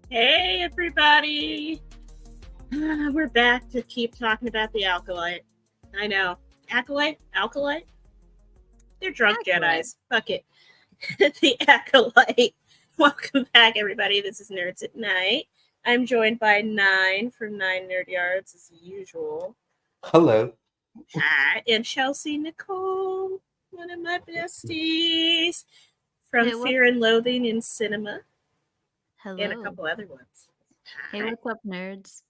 Hey, everybody. We're back to keep talking about the Acolyte. I know. Acolyte? They're drunk Acolyte. Jedis. Fuck it. The Acolyte. Welcome back, everybody. This is Nerds at Night. I'm joined by Nine from Nine Nerd Yards, as usual. Hello. Hi. And Chelsea Nicole, one of my besties from Hey, Fear and Loathing in Cinema. Hello. And a couple other ones. Hey, what's up, nerds?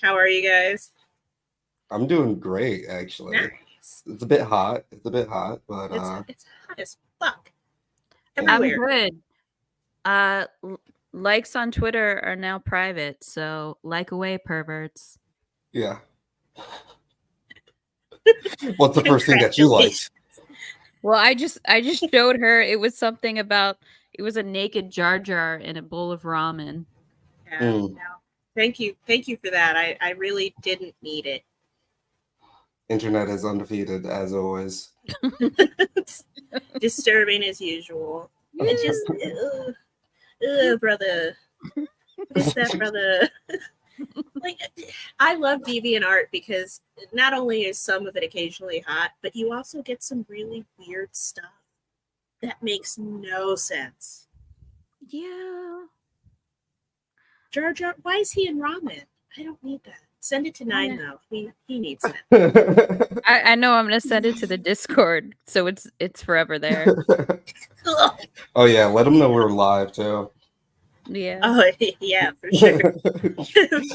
How are you guys? I'm doing great, actually. Nice. It's a bit hot. But it's hot as fuck. Everywhere. I'm good. Likes on Twitter are now private, so like away, perverts. Yeah. What's the first thing that you liked? Well, I just showed her. It was something about it was a naked Jar Jar in a bowl of ramen. Yeah. No. Thank you for that. I really didn't need it. Internet is undefeated as always. Disturbing as usual. It just, brother. What's that, brother? Like, I love DeviantArt because not only is some of it occasionally hot, but you also get some really weird stuff that makes no sense. Yeah. Jar Jar, why is he in ramen? I don't need that. Send it to Nine though. He needs that. I know. I'm gonna send it to the Discord, so it's forever there. Oh yeah, let them know we're live too. Yeah. Oh yeah, for sure.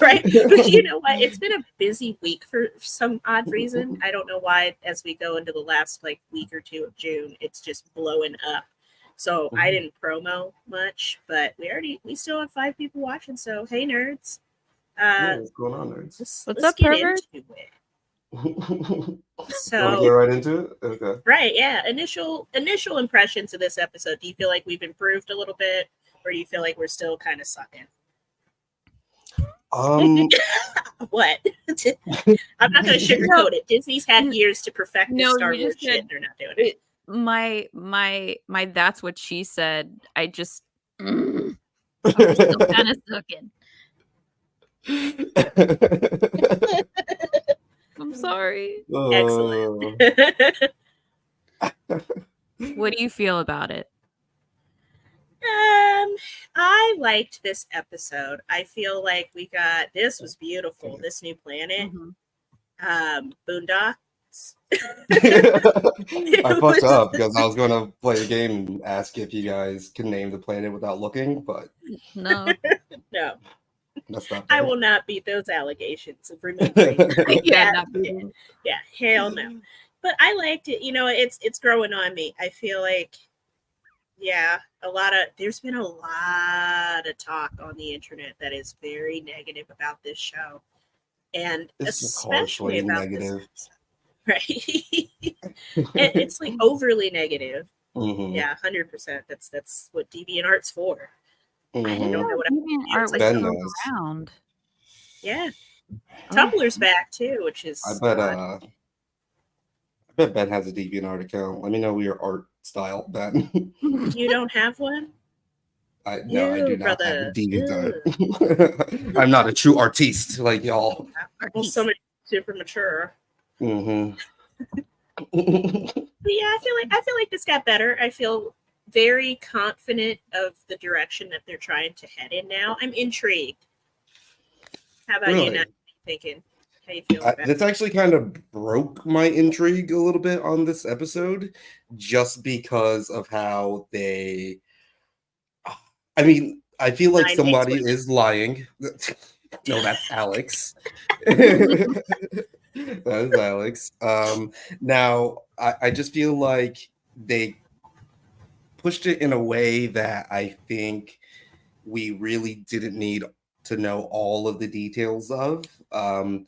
Right. But you know what? It's been a busy week for some odd reason. I don't know why. As we go into the last week or two of June, it's just blowing up. So I didn't promo much, but we still have 5 people watching. So hey, nerds. What's going on, nerds? What's up, pervert? So want to get right into it? Okay. Right, yeah. Initial impressions of this episode. Do you feel like we've improved a little bit, or do you feel like we're still kind of sucking? What? I'm not going to sugarcoat it. Disney's had years to perfect this Star Wars shit. They're not doing it. My that's what she said. I'm still kind of sucking. I'm sorry. Excellent. What do you feel about it? I liked this episode. I feel like this was beautiful. This new planet. Boondocks. I fucked up because I was going to play a game and ask if you guys can name the planet without looking, but no. That's not fair. I will not beat those allegations of remembering. Yeah, hell no. But I liked it. You know, it's growing on me. I feel like, yeah, there's been a lot of talk on the internet that is very negative about this show, and especially about negative. This right? It's like overly negative. Yeah, 100%. That's what DeviantArt's for. I don't know what DeviantArt was still around. Yeah, Tumblr's back too, which is. I bet Ben has a DeviantArt account. Let me know your art style, Ben. You don't have one? No, I do not have a DeviantArt. I'm not a true artiste like y'all. Well, so many super mature. Mm-hmm. But yeah, I feel like this got better. I feel very confident of the direction that they're trying to head in now. I'm intrigued. How about you, Nat? Thinking? How you feel about this actually kind of broke my intrigue a little bit on this episode, just because of how they. I mean, I feel like somebody is lying. No, that's Alex. That is Alex. Now, I just feel like they pushed it in a way that I think we really didn't need to know all of the details of. And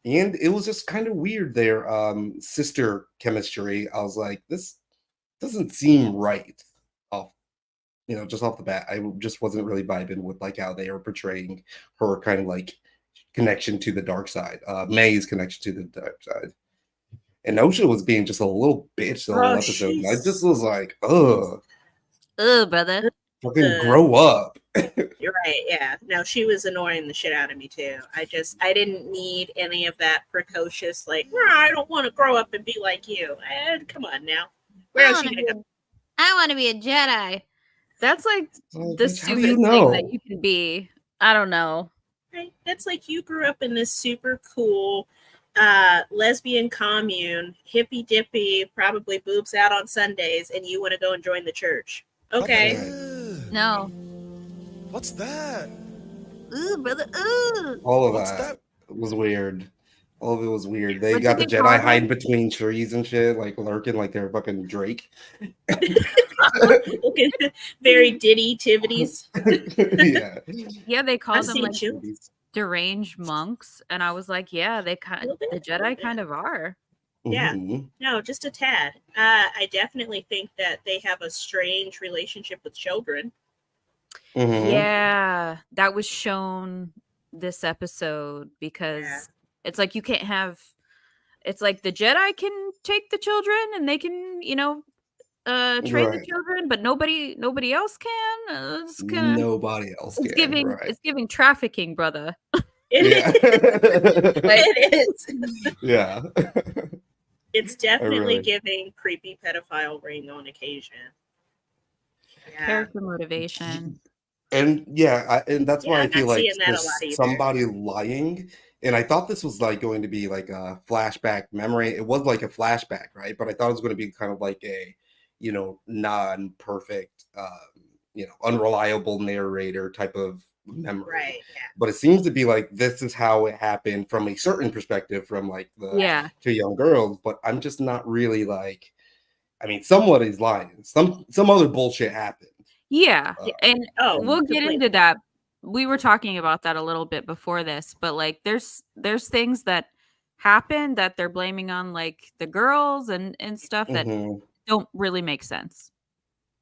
it was just kind of weird, their sister chemistry. I was like, this doesn't seem right just off the bat. I just wasn't really vibing with like how they were portraying her kind of like connection to the dark side, May's connection to the dark side. And Osha was being just a little bitch the whole episode. And I just was like, ugh. Ugh, brother. Fucking grow up. You're right. Yeah. No, she was annoying the shit out of me too. I didn't need any of that precocious, like, I don't want to grow up and be like you. Come on now. Where is she going to go? I want to be a Jedi. That's like the stupidest thing that you can be. I don't know. Right? That's like you grew up in this super cool lesbian commune, hippy dippy, probably boobs out on Sundays, and you want to go and join the church. Okay. No. What's that? Ooh, brother. Ooh. All of that was weird. All of it was weird. They got the Jedi problem? hiding between trees and shit, like lurking like they're fucking Drake. Very ditty-tivities. Yeah. Yeah, they call them like deranged monks, and I was like, yeah, the Jedi kind of are. Yeah. No, just a tad. I definitely think that they have a strange relationship with children. Yeah, that was shown this episode because it's like you can't have. It's like the Jedi can take the children and they can, train the children, but nobody else can. Nobody else can. It's giving trafficking, brother. It is. Yeah. It's definitely giving creepy pedophile ring on occasion. Yeah. Character motivation. And and that's why I feel like there's somebody lying. And I thought this was like going to be like a flashback memory. It was like a flashback, right? But I thought it was going to be kind of like a, non-perfect, unreliable narrator type of memory. Right. Yeah. But it seems to be like this is how it happened from a certain perspective from like the two young girls. But I'm just not really like, somebody's lying. Some other bullshit happened. Yeah. And we'll get into that. We were talking about that a little bit before this, but like there's things that happen that they're blaming on like the girls and stuff that don't really make sense.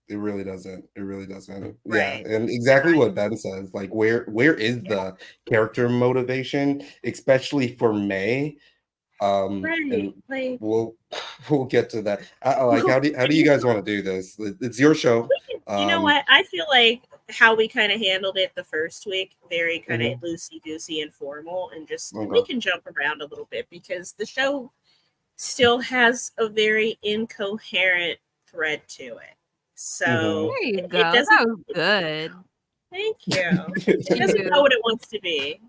It really doesn't. Right. Yeah, and exactly what Ben says. Like, where is the character motivation, especially for May? And we'll get to that. Like, how do you guys want to do this? It's your show. You know what? I feel like how we kind of handled it the first week, very kind of loosey-goosey and formal, and just we can jump around a little bit because the show still has a very incoherent thread to it. So there you go. That was good. Thank you. It doesn't know what it wants to be.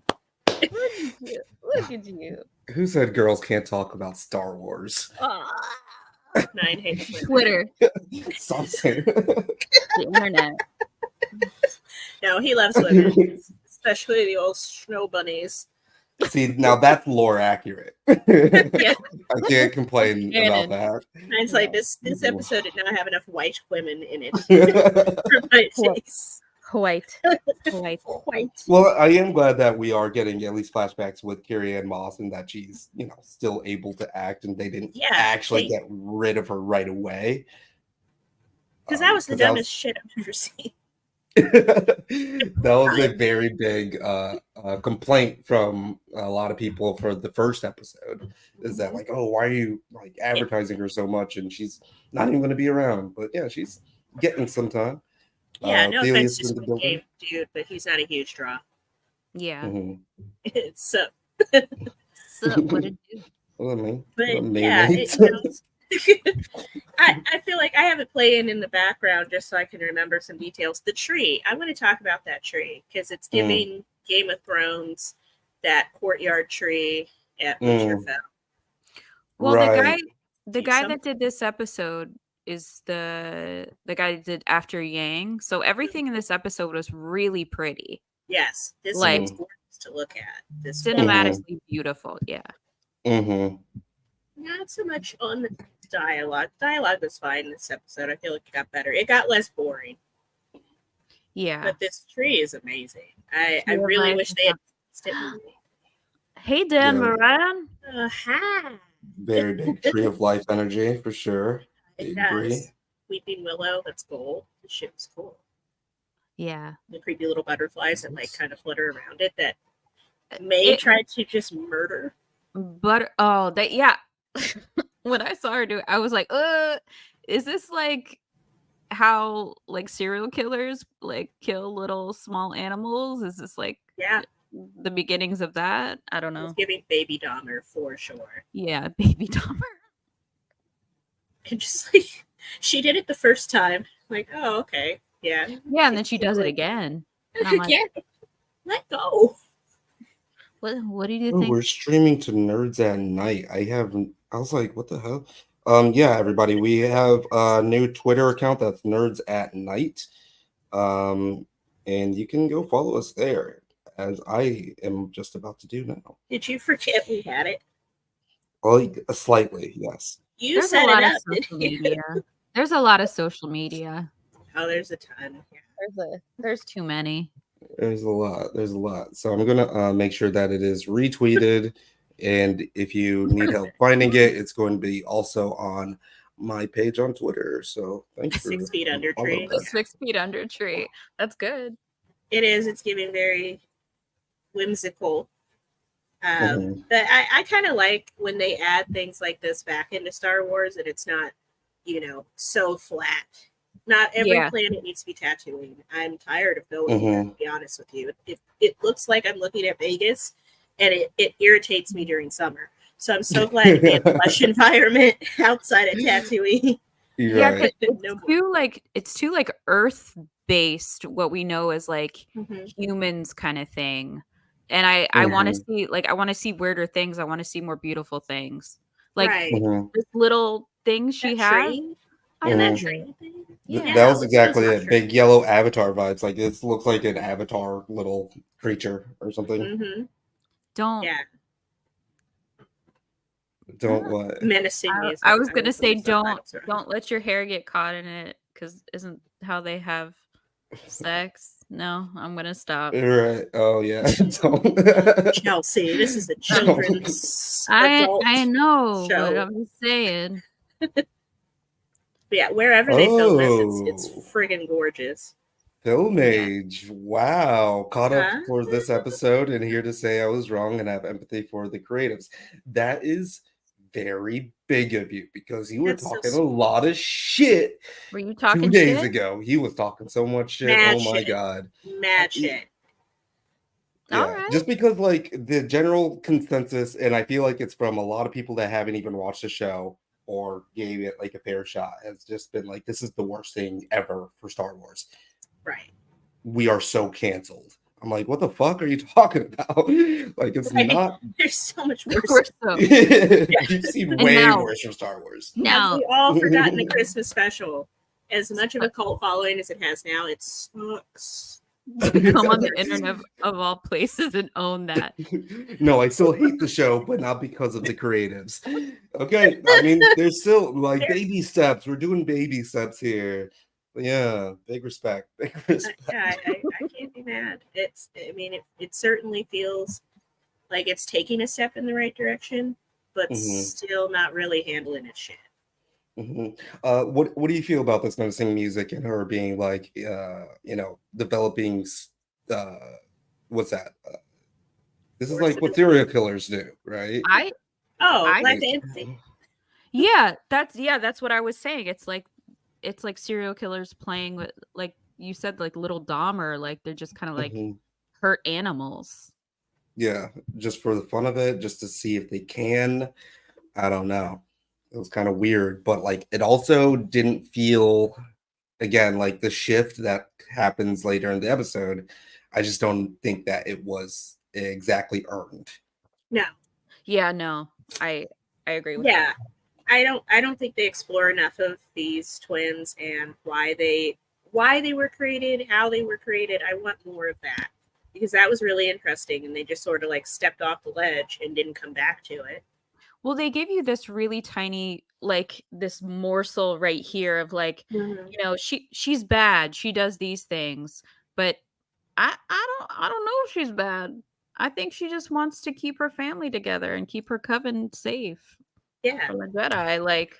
Look at you. Who said girls can't talk about Star Wars? Nine hates Twitter. Something. The internet. No, he loves women, especially the old snow bunnies. See, now that's lore accurate. I can't complain about that. It's like this episode did not have enough white women in it for my taste. White. Well, I am glad that we are getting at least flashbacks with Carrie-Anne Moss and that she's, still able to act and they didn't actually get rid of her right away. Because that was the dumbest shit I've ever seen. That was a very big complaint from a lot of people for the first episode. Is that like, oh, why are you like advertising her so much and she's not even going to be around? But yeah, she's getting some time. Yeah, no offense to Squid Game, dude, but he's not a huge draw. Yeah. So what did you do? I feel like I have it playing in the background just so I can remember some details. The tree. I'm going to talk about that tree because it's giving Game of Thrones that courtyard tree at Winterfell. Well, the guy that did this episode is the guy that did After Yang. So everything in this episode was really pretty. Yes, this is gorgeous to look at. This cinematically beautiful. Yeah. Not so much on dialogue. Dialogue was fine this episode. I feel like it got better. It got less boring. Yeah. But this tree is amazing. I really wish they had. Hey, Dan Moran. Hi. Very big tree of life energy for sure. It does. Weeping Willow, that's gold. The shit was cool. Yeah. The creepy little butterflies that like kind of flutter around it that May tried to just murder. But when I saw her do it, I was like, is this like how like serial killers like kill little small animals? Is this like the beginnings of that? I don't know. It's giving Baby Dahmer for sure. Yeah, Baby Dahmer. And just like she did it the first time, like, oh, okay, yeah, and then she does it again. And I'm like, let go. What do you think? We're streaming to Nerds at Night. I was like, what the hell? Yeah, everybody, we have a new Twitter account that's Nerds at Night. And you can go follow us there, as I am just about to do now. Did you forget we had it? Well, slightly, yes. You set it up. Social media. There's a lot of social media. Oh, there's a ton. Yeah. There's too many. There's a lot. So I'm gonna make sure that it is retweeted, and if you need help finding it, it's going to be also on my page on Twitter. So thanks for 6 feet under tree. 6 feet under tree. That's good. It is. It's giving very whimsical. But I kind of like when they add things like this back into Star Wars, and it's not, so flat. Not every planet needs to be Tatooine. I'm tired of going there, to be honest with you. It looks like I'm looking at Vegas, and it irritates me during summer. So I'm so glad to be in a plush environment outside of Tatooine. Right. It's too like Earth based, what we know as like humans kind of thing. And I want to see I want to see weirder things. I want to see more beautiful things. Like this little thing she had. That train thing. Yeah, that was exactly it. Big yellow avatar vibes. Like this looks like an avatar little creature or something. Don't what? Menacing music. I was gonna say don't let your hair get caught in it, because isn't how they have sex? No, I'm gonna stop. Right. Oh yeah. Chelsea, this is a children's I know, show. but I'm just saying. Yeah, wherever they film this, it's friggin' gorgeous. Film age. Wow. Caught up for this episode and here to say I was wrong and have empathy for the creatives. That is very big of you, because you were talking a lot of shit. Were you talking 2 days ago? He was talking so much shit. Mad my God. Mad shit. Yeah, all right. Just because like the general consensus, and I feel like it's from a lot of people that haven't even watched the show or gave it like a fair shot, has just been like, this is the worst thing ever for Star Wars. Right. We are so canceled. I'm like, what the fuck are you talking about? Like, it's not. There's so much worse. You've seen way worse from Star Wars. No. We all forgotten the Christmas special. As much of a cult following as it has now, it sucks. Come on the internet of all places and own that. No, I still hate the show, but not because of the creatives. Okay, I mean, there's still like baby steps. We're doing baby steps here. But yeah, big respect. I can't be mad. It certainly feels like it's taking a step in the right direction, but still not really handling its shit. What do you feel about this menacing music and her being like, developing? What's that? This is like what serial killers do, right? Yeah, that's what I was saying. It's like serial killers playing with, like you said, like little Dahmer, like they're just kind of like hurt animals. Yeah, just for the fun of it, just to see if they can. I don't know. It was kind of weird, but like it also didn't feel, again, like the shift that happens later in the episode. I just don't think that it was exactly earned. No. Yeah, no. I agree with that. I don't think they explore enough of these twins and why they were created, how they were created. I want more of that, because that was really interesting, and they just sort of like stepped off the ledge and didn't come back to it. Well, they give you this really tiny, like this morsel right here of like, she's bad. She does these things, but I don't know if she's bad. I think she just wants to keep her family together and keep her coven safe. Yeah. From the Jedi, like,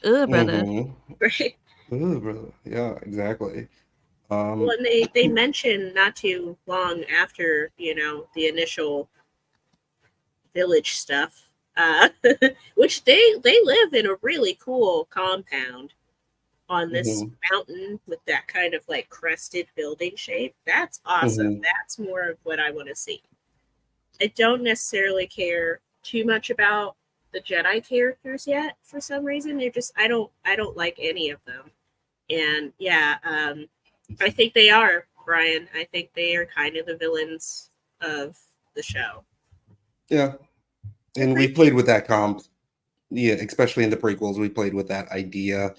brother. Right. Brother. Yeah, exactly. Well, and they mentioned not too long after, the initial village stuff, which they live in a really cool compound. on this mountain with that kind of like crested building shape. That's awesome. That's more of what I want to see. I don't necessarily care too much about the Jedi characters yet for some reason. They're just I don't like any of them. And yeah, I think they are, Brian. I think they are kind of the villains of the show. Yeah. And we played with that comp. Yeah, especially in the prequels, we played with that idea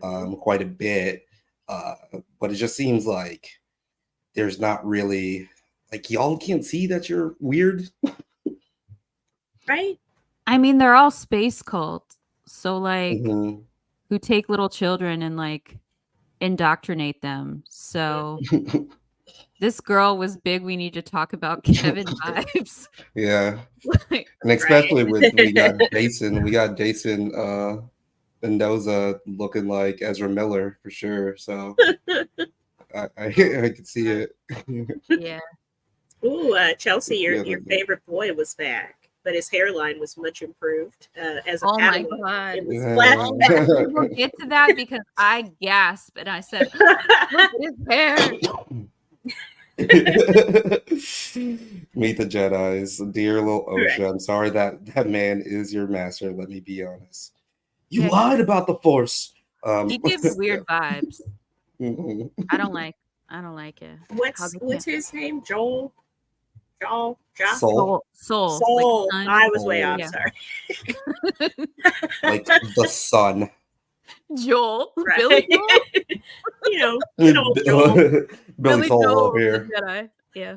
quite a bit. But it just seems like there's not really, like, y'all can't see that you're weird. Right? I mean, they're all space cults. So, like, who take little children and, like, indoctrinate them. So, this girl was big. We need to talk about Kevin vibes. Yeah. And especially with, we got Jason Mendoza looking like Ezra Miller for sure. So I could see it. Yeah. Ooh, Chelsea, your favorite boy was back, but his hairline was much improved as a my Padawan. God. It was We'll get to that because I gasped and I said, look at his hair. Meet the Jedis, dear little Osha. I'm sorry that man is your master. Let me be honest. You lied about the Force. He gives weird vibes. I don't like it. What's his name? Joel. Soul. Like I was way off. Sorry. Like the sun. Joel. Right. Billy Joel. You know, good old Joel. Billy Joel over here. Jedi. Yeah.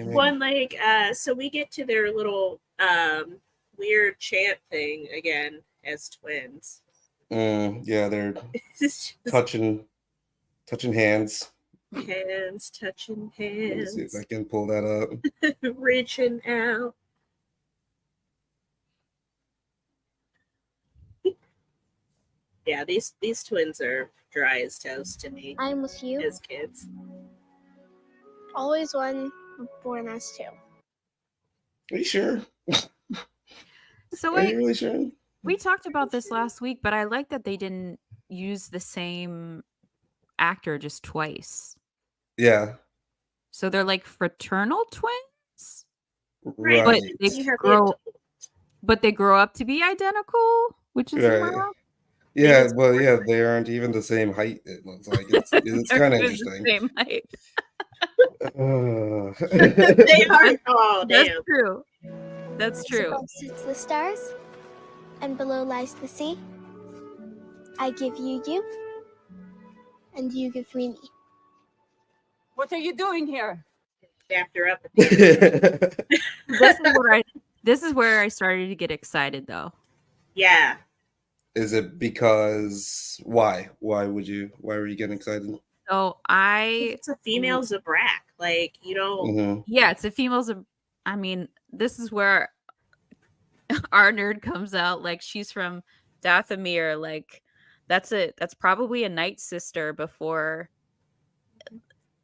One like so we get to their little weird chant thing again as twins. Yeah, they're touching hands. Hands touching hands. Let's see if I can pull that up. Reaching out. Yeah, these twins are dry as toast to me. I'm with you. As kids. Always one, born as two. Are you sure? So are you really sure? We talked about this last week, but I like that they didn't use the same actor just twice. Yeah. So they're like fraternal twins? Right. But they grow up to be identical, which is right. Yeah, well, yeah, they aren't even the same height. It looks like it's kind of interesting. The same height. They are. Oh, damn. That's true. That's true. Above sits the stars, and below lies the sea. I give you you, and you give me me. What are you doing here? Dapped her up. This is where I started to get excited, though. Yeah. Is it because why? Why were you getting excited? So it's a female Zabrak. Like, you know. Yeah, it's a female I mean, this is where our nerd comes out. Like, she's from Dathomir. Like, that's probably a Night Sister before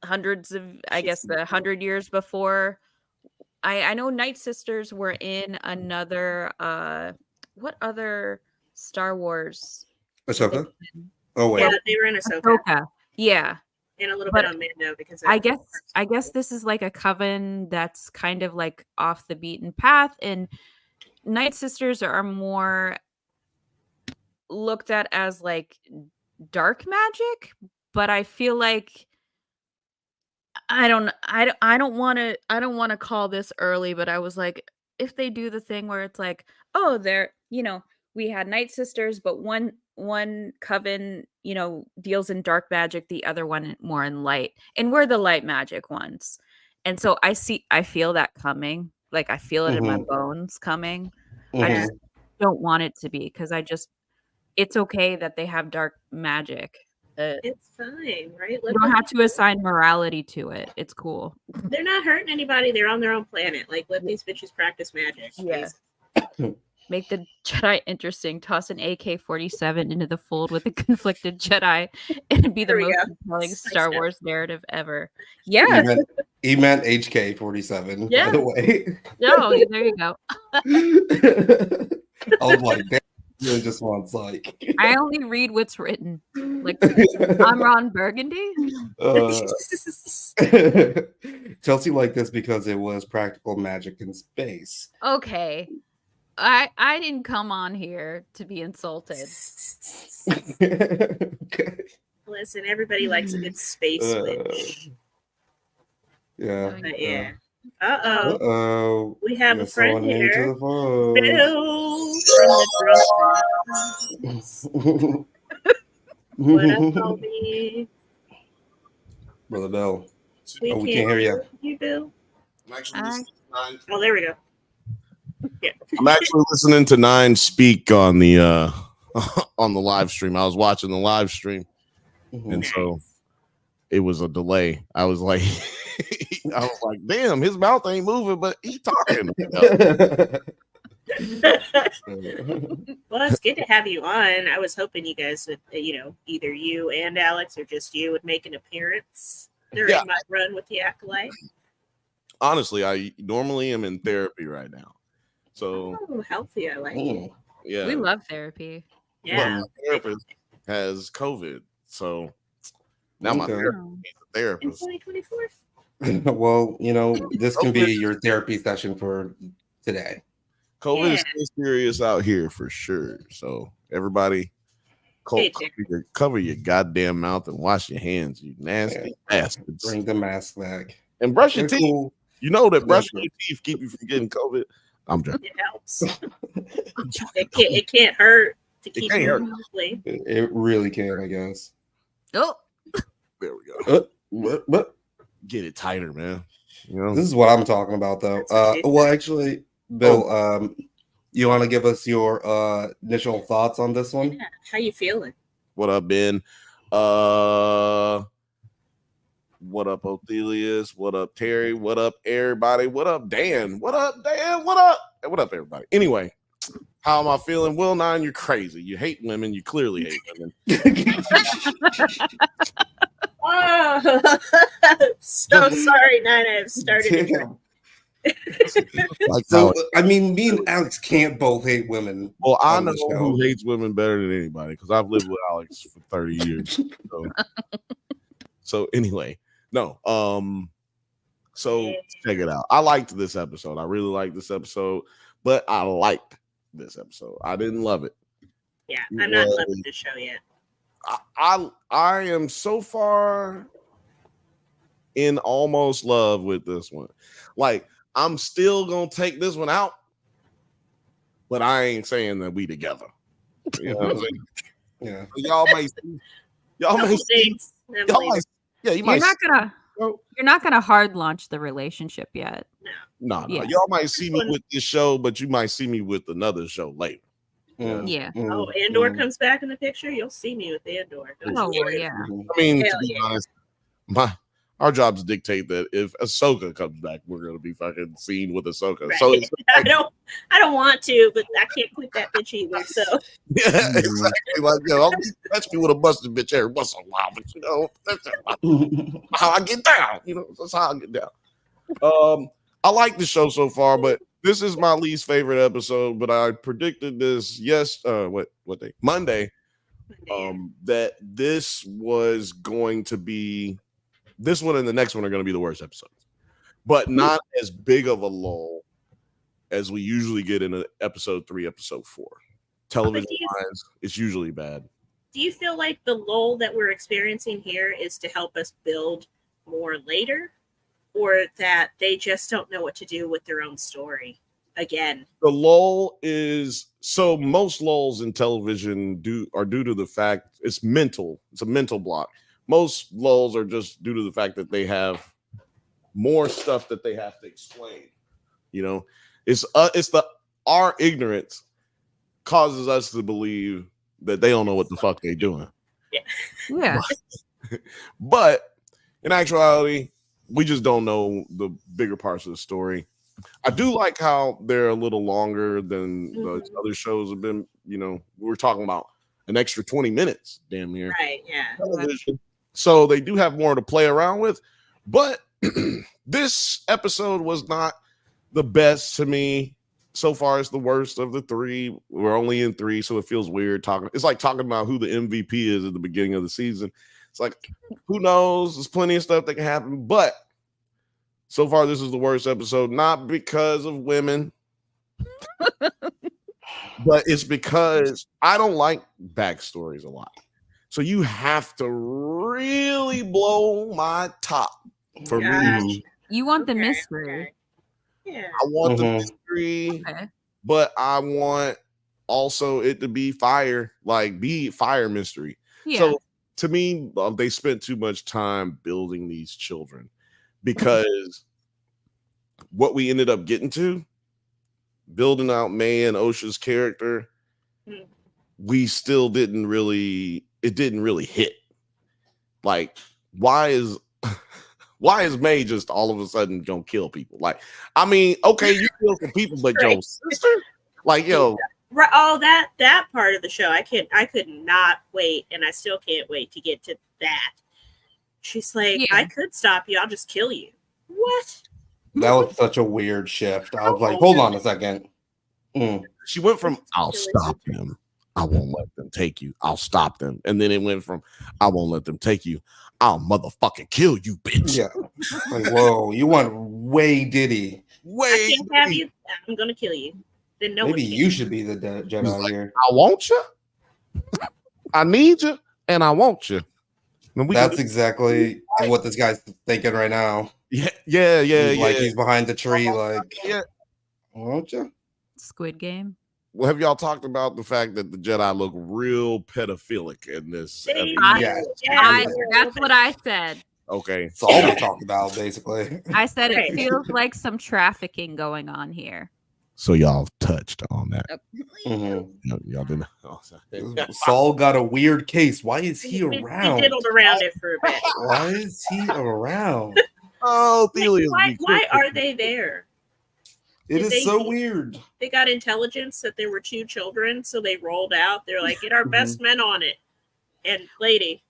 hundreds of, I guess, 100 years before. I know Night Sisters were in another what other Star Wars? Ahsoka? Oh wait. Yeah, they were in Ahsoka. Yeah. And a little bit on Mando because I guess this is like a coven that's kind of like off the beaten path, and Night Sisters are more looked at as like dark magic, but I feel like I don't want to call this early, but I was like, if they do the thing where it's like, oh, they're, we had Night Sisters, but one coven, deals in dark magic, the other one more in light, and we're the light magic ones. And so I feel that coming. Like, I feel it in my bones coming. I just don't want it to be, because it's okay that they have dark magic. It's fine, right? You don't have to assign morality to it. It's cool. They're not hurting anybody. They're on their own planet. Like, let these bitches practice magic. Yeah. Make the Jedi interesting. Toss an AK-47 into the fold with a conflicted Jedi, and be the most compelling Star Wars narrative ever. Yeah. He meant HK-47, by the way. No, there you go. I was like, really just wants like. I only read what's written. Like I'm Ron Burgundy. Chelsea liked this because it was practical magic in space. Okay. I didn't come on here to be insulted. Okay. Listen, everybody likes a good space witch. Yeah. But yeah. Uh-oh. Uh-oh. We have a friend someone here. into the phone. Bill from the What up, homie? Brother Bill. We we can't hear you. You, Bill? I'm actually listening to Nine. Oh, there we go. Yeah. I'm actually listening to Nine speak on the on the live stream. I was watching the live stream, and so it was a delay. I was like, damn, his mouth ain't moving, but he's talking. Well, it's good to have you on. I was hoping you guys would, either you and Alex or just you would make an appearance during my run with the Acolyte. Honestly, I normally am in therapy right now. So healthy. I like it. Yeah. We love therapy. Yeah. But my therapist has COVID. So now my therapist. In 2024. Well, this can be your therapy session for today. COVID is still serious out here for sure. So everybody cover your goddamn mouth and wash your hands, you nasty bastards. Bring the mask back. And brush your teeth. Cool. You know that brushing your teeth keep you from getting COVID. I'm joking. It helps. It can't hurt to keep you healthy. It really can, I guess. Oh. There we go. What? Get it tighter, man. This is what I'm talking about, though. Well, actually, Bill, you want to give us your initial thoughts on this one? Yeah. How you feeling? What up, Ben? What up, Othelius? What up, Terry? What up, everybody? What up, Dan? What up, Dan? What up? What up, everybody? Anyway, how am I feeling? Will 9, you're crazy. You hate women. You clearly hate women. Oh, so sorry, 9. I've started. So, I mean, me and Alex can't both hate women. Well, I know who hates women better than anybody because I've lived with Alex for 30 years. So anyway, no. So check it out. I liked this episode. I really liked this episode, but I liked this episode. I didn't love it. Yeah, I'm not loving this show yet. I am so far in almost love with this one. Like, I'm still gonna take this one out, but I ain't saying that we together. You know what I'm saying? Yeah. Y'all may see. You're not gonna hard launch the relationship yet. No. Y'all might see me with this show, but you might see me with another show later. Yeah. Oh, Andor comes back in the picture. You'll see me with Andor. Oh, yeah. I mean, to be honest, our jobs dictate that if Ahsoka comes back, we're gonna be fucking seen with Ahsoka. Right. So I don't want to, but I can't quit that bitch either. So yeah, exactly. Like, I'll touch me with a busted bitch every once in a while, but that's how I get down. That's how I get down. I like the show so far, but this is my least favorite episode. But I predicted this Monday, that this was going to be. This one and the next one are going to be the worst episodes, but not as big of a lull as we usually get in episode 3, episode 4. Television-wise, it's usually bad. Do you feel like the lull that we're experiencing here is to help us build more later, or that they just don't know what to do with their own story again? The lull is most lulls in television are due to the fact it's mental. It's a mental block. Most lulls are just due to the fact that they have more stuff that they have to explain. It's our ignorance causes us to believe that they don't know what the fuck they're doing. Yeah. But in actuality, we just don't know the bigger parts of the story. I do like how they're a little longer than the other shows have been. We're talking about an extra 20 minutes, damn near. Right, yeah. Television. So they do have more to play around with, but this episode was not the best to me so far it's the worst of the 3. We're only in 3, so it feels weird talking. It's like talking about who the MVP is at the beginning of the season. It's like, who knows? There's plenty of stuff that can happen, but so far this is the worst episode, not because of women, but it's because I don't like backstories a lot. So you have to really blow my top for me. You want the mystery. Okay. Yeah. I want the mystery, but I want also it to be fire, like be fire mystery. Yeah. So to me, they spent too much time building these children because what we ended up getting to, building out May and Osha's character, we still didn't really hit. Like, why is May just all of a sudden gonna kill people? Like, I mean, okay, you kill some people, but your sister, like, yo, right? Oh, that part of the show, I could not wait, and I still can't wait to get to that. She's like, I could stop you, I'll just kill you. What? That was such a weird shift. I was like, hold on a second. She went from I'll stop them, I won't let them take you, I'll stop them, and then it went from I won't let them take you, I'll motherfucking kill you, bitch. Yeah. Like, whoa, you want way Diddy. I can't have you, I'm gonna kill you. Then maybe you should be the Jedi here. I want you, I need you, and I want you. That's exactly what this guy's thinking right now. Yeah. Like he's behind the tree, like, won't you? Squid Game. Well, have y'all talked about the fact that the Jedi look real pedophilic in this? That's what I said. Okay. It's all we talked about, basically. I said it feels like some trafficking going on here. So y'all touched on that. Y'all didn't. Saul got a weird case. Why is he around? We diddled around it for a bit. Why is he around? Oh, Thelia's why are they there? It is so weird. They got intelligence that there were 2 children, so they rolled out. They're like, get our best men on it. And lady.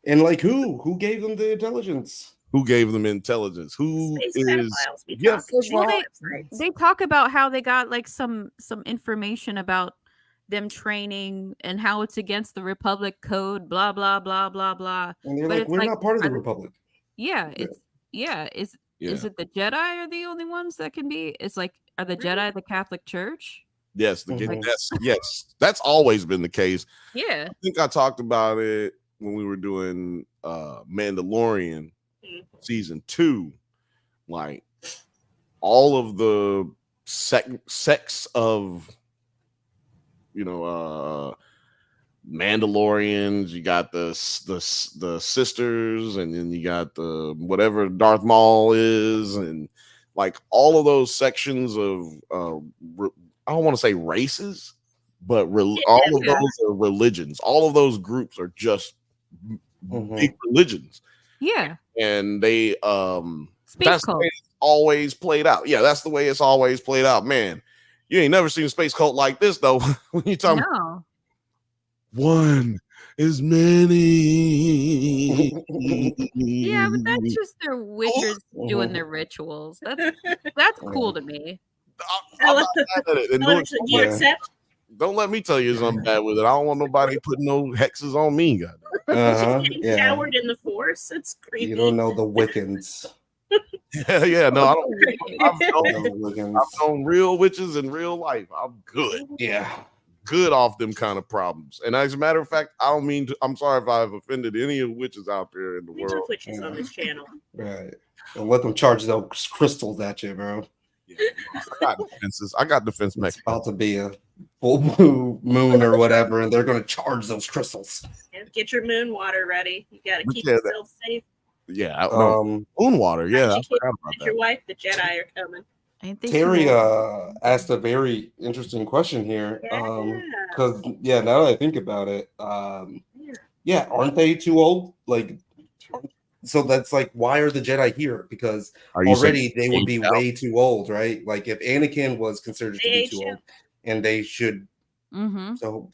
And like who? Who gave them the intelligence? Who gave them intelligence? Who is? Yeah, they talk about how they got like some information about them training and how it's against the Republic code. Blah blah blah blah blah. And they're like, we're not part of the Republic. Yeah, Is it the Jedi are the only ones that can be? It's like, are the Jedi the Catholic Church? Yes, that's always been the case. Yeah, I think I talked about it when we were doing Mandalorian season 2. Like all of the sects of Mandalorians, you got the sisters, and then you got the whatever Darth Maul is, and like all of those sections of I don't want to say races, but all of those are religions. All of those groups are just big religions. Yeah, and they that's the way it's always played out. Yeah, that's the way it's always played out. Man, you ain't never seen a space cult like this though. When you talking. No. One is many. Yeah, but that's just their witches doing their rituals. That's cool to me. Don't let me tell you something bad with it. I don't want nobody putting no hexes on me. Coward in the Force. It's creepy. You don't know the Wiccans. Yeah. No, I don't. I've known real witches in real life. I'm good. Yeah. Good off them kind of problems. And as a matter of fact, I don't mean to, I'm sorry if I've offended any of the witches out there in the world. No witches on this channel. Right. Don't let them charge those crystals at you, bro. Yeah, I got defense mechanisms. It's about to be a full moon or whatever, and they're going to charge those crystals. Yeah, get your moon water ready. You got to keep yourself safe. Yeah. Moon water. Yeah. I forgot about that. Your wife, the Jedi are coming. Terry asked a very interesting question here. Because now that I think about it, aren't they too old? Like, so that's like, why are the Jedi here? Because already they would be way too old, right? Like, if Anakin was considered to be too old, and they should. So,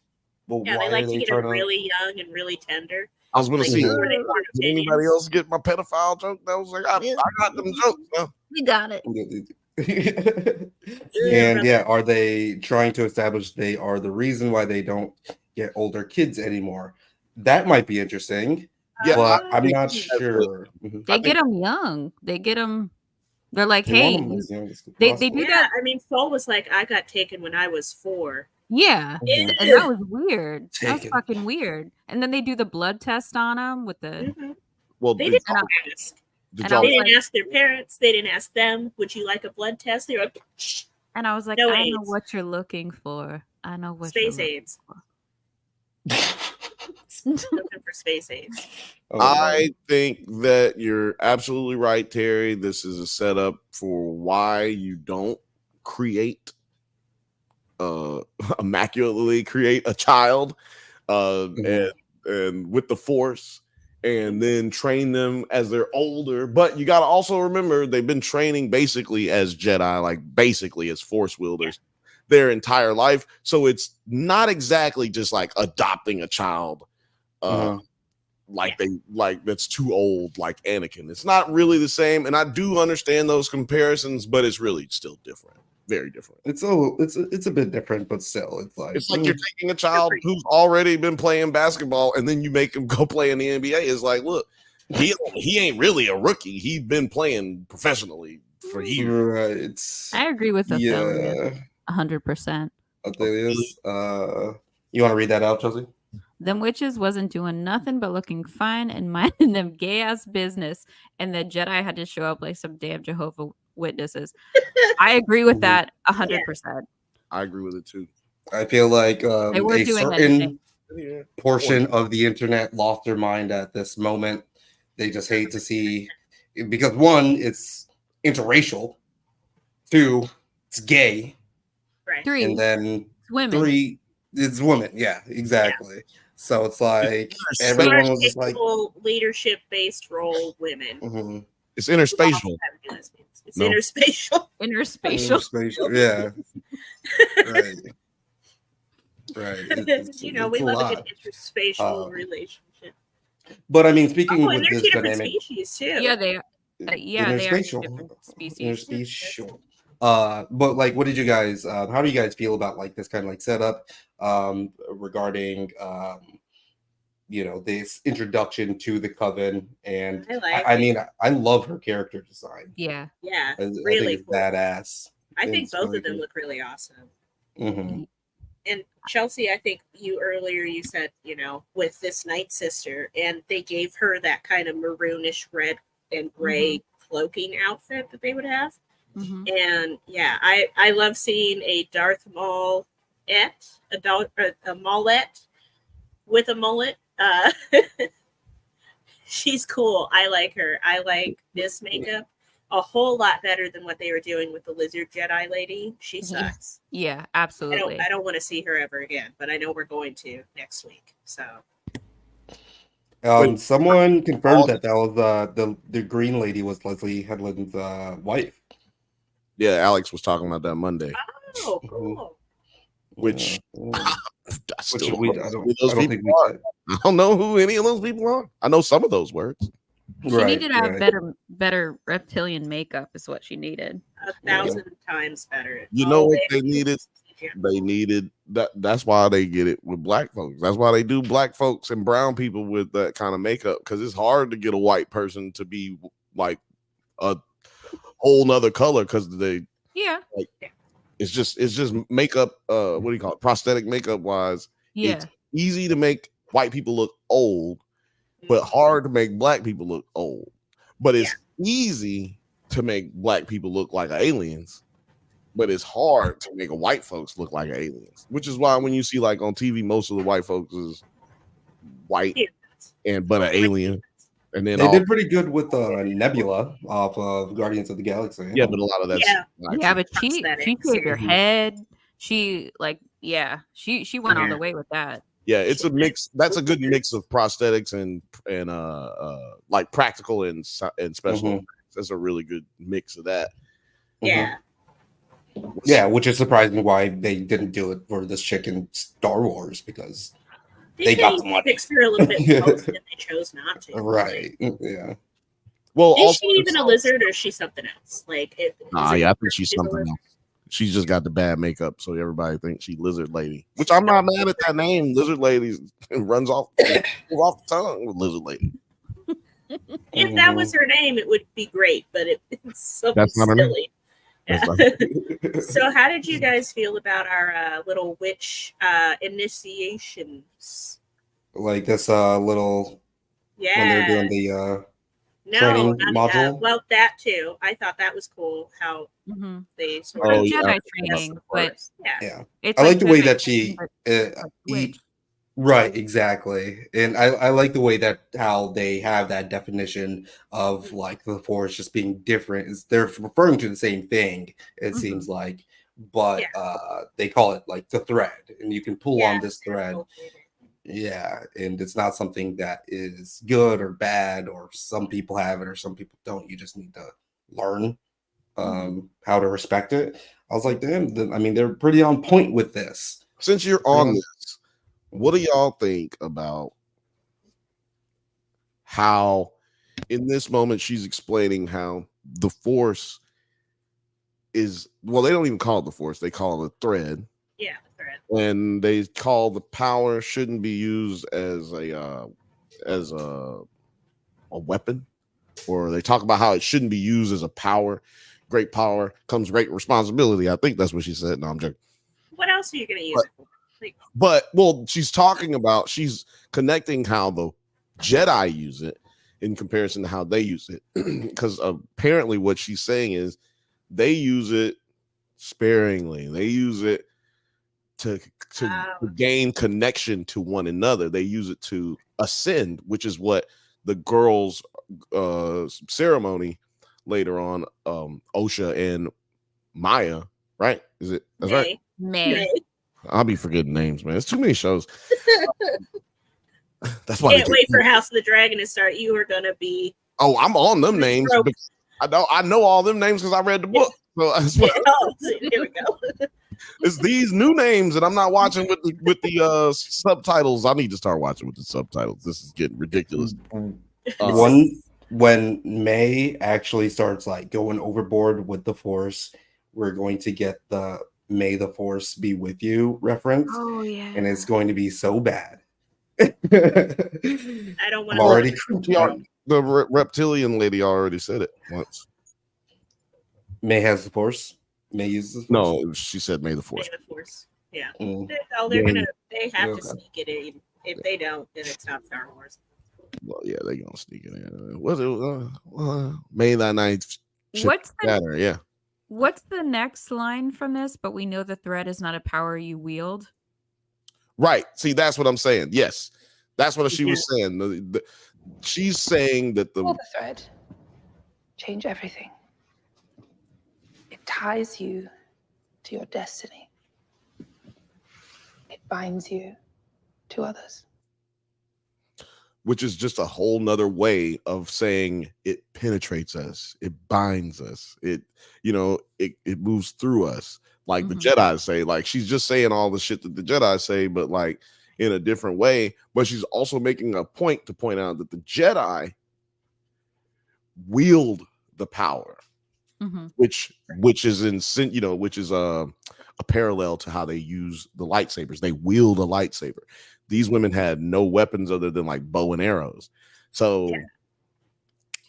well, why they like to get them really young and really tender. I was going to see. Did anybody else get my pedophile joke? That was like, I got them jokes. We got it. And yeah, are they trying to establish they are the reason why they don't get older kids anymore? That might be interesting. Yeah, but I I'm think not that's sure. They get them young. They get them. They're like, They want hey, them as young as they possible. do that. I mean, Foal was like, I got taken when I was 4. Yeah, Mhm. and that was weird. That was Taken. fucking weird. And then they do the blood test on them with the. Well, They didn't And I- ask. did and y'all I They was didn't like- ask their parents. They didn't ask them, would you like a blood test? They were like, And I was like, No I know AIDS. what you're looking for. I know what Space you're AIDS. looking Looking for space AIDS. Oh, I think that you're absolutely right, Terry. This is a setup for why you don't create immaculately create a child and with the force and then train them as they're older. But you got to also remember they've been training basically as Jedi, like basically as force wielders their entire life. So it's not exactly just like adopting a child like that's too old, like Anakin. It's not really the same. And I do understand those comparisons, but it's really still different. Very different. It's a bit different, but still, It's like you're taking a child who's already been playing basketball and then you make him go play in the NBA. It's like, look, he ain't really a rookie. He's been playing professionally for years. Right. I agree with Ophelia 100%. Ophelius, you want to read that out, Chelsea? Them witches wasn't doing nothing but looking fine and minding them gay ass business, and the Jedi had to show up like some damn Jehovah Witnesses. I agree with that 100%. I agree with it too. I feel like They were a doing certain anything. portion of the internet lost their mind at this moment. They just hate to see, because 1, it's interracial, 2, it's gay, Right. 3, and then it's women. 3, it's women. Yeah, exactly. So it's like It's everyone was just like leadership-based role women. It's interspatial. It's interspatial. Interspatial. Yeah. Right. Right. We love a good interspatial relationship. But I mean, speaking and with they're this 2 different dynamic, species too. Yeah, they are. Yeah, they are 2 interspatial. different species. Interspatial. But like, what did you guys? How do you guys feel about like this kind of like setup regarding this introduction to the coven? And I mean, I love her character design. Yeah, yeah, really I think it's cool. Badass. I think both of them look really awesome. And Chelsea, I think you said, with this Night Sister, and they gave her that kind of maroonish red and gray cloaking outfit that they would have. And yeah, I love seeing a Darth Maulette, a Maulette with a mullet. She's cool. I like her. I like this makeup a whole lot better than what they were doing with the lizard Jedi lady. She sucks. Yeah, absolutely. I don't want to see her ever again, but I know we're going to next week. So someone confirmed that was the green lady was Leslie Headland's wife. Yeah, Alex was talking about that Monday. Oh, cool. Which I don't know who any of those people are. I know some of those words. She needed to have better reptilian makeup is what she needed. 1,000 times better. You know what they needed? They needed that. That's why they get it with black folks. That's why they do black folks and brown people with that kind of makeup, because it's hard to get a white person to be like a whole nother color, because it's just makeup. What do you call it? Prosthetic makeup wise. Yeah. It's easy to make white people look old, but hard to make black people look old. But it's easy to make black people look like aliens, but it's hard to make white folks look like aliens. Which is why when you see like on TV, most of the white folks is white but an alien. And then they did pretty good with Nebula off of Guardians of the Galaxy. Yeah, but a lot of that's but she shaved her head. She she went all the way with that. Yeah, it's a mix. That's a good mix of prosthetics and like practical and special. That's a really good mix of that. Yeah. Yeah, which is surprising why they didn't do it for this chick in Star Wars, because they got the money. Fixed her a little bit close, and they chose not to. Right. Yeah. Well, is she even a lizard or is she something else? Like, I think she's something else. She's just got the bad makeup, so everybody thinks she's Lizard Lady. Which I'm not mad at that name. Lizard Lady runs off the tongue with Lizard Lady. If that was her name, it would be great, but it's so silly. Yeah. So, how did you guys feel about our little witch initiations? Like this little when they're doing the training module. Well, that too. I thought that was cool. How they sort of Jedi training, but I like the way that she right, exactly, and I like the way that how they have that definition of like the Force just being different. They're referring to the same thing. It seems like, but they call it like the thread, and you can pull on this thread. Yeah, and it's not something that is good or bad, or some people have it or some people don't. You just need to learn how to respect it. I was like, damn, I mean, they're pretty on point with this. Since you're on this, what do y'all think about how in this moment she's explaining how the Force is, well, they don't even call it the Force, they call it a thread. Yeah, the thread. And they call the power shouldn't be used as a weapon, or they talk about how it shouldn't be used as a power. Great power comes great responsibility. I think that's what she said. No, I'm joking. What else are you going to use it for? But she's connecting how the Jedi use it in comparison to how they use it, because apparently what she's saying is they use it sparingly. They use it to gain connection to one another. They use it to ascend, which is what the girls' ceremony later on, Osha and Maya, right? Is it? That's right. May. I'll be forgetting names, man. It's too many shows. That's why. Can't wait for House of the Dragon to start. You are gonna be. Oh, I'm on them names. I know all them names because I read the book. So here we go. It's these new names, and I'm not watching with the subtitles. I need to start watching with the subtitles. This is getting ridiculous. When May actually starts like going overboard with the Force, we're going to get the "May the Force be with you" reference. Oh yeah, and it's going to be so bad. I don't want to. Already, the reptilian lady already said it once. May has the Force. May uses the Force. No, she said May the Force. May the Force. Yeah. They have to sneak it in. If they don't, then it's not Star Wars. Well, yeah, they're gonna sneak it in. Was it May that night? What's the next line from this? But we know the thread is not a power you wield. Right. See, that's what I'm saying. Yes, that's what she was saying. She's saying that the thread change everything. It ties you to your destiny. It binds you to others. Which is just a whole nother way of saying it penetrates us, it binds us, it moves through us, like the Jedi say. Like, she's just saying all the shit that the Jedi say, but like in a different way. But she's also making a point to point out that the Jedi wield the power, which is a parallel to how they use the lightsabers. They wield a lightsaber. These women had no weapons other than like bow and arrows. So,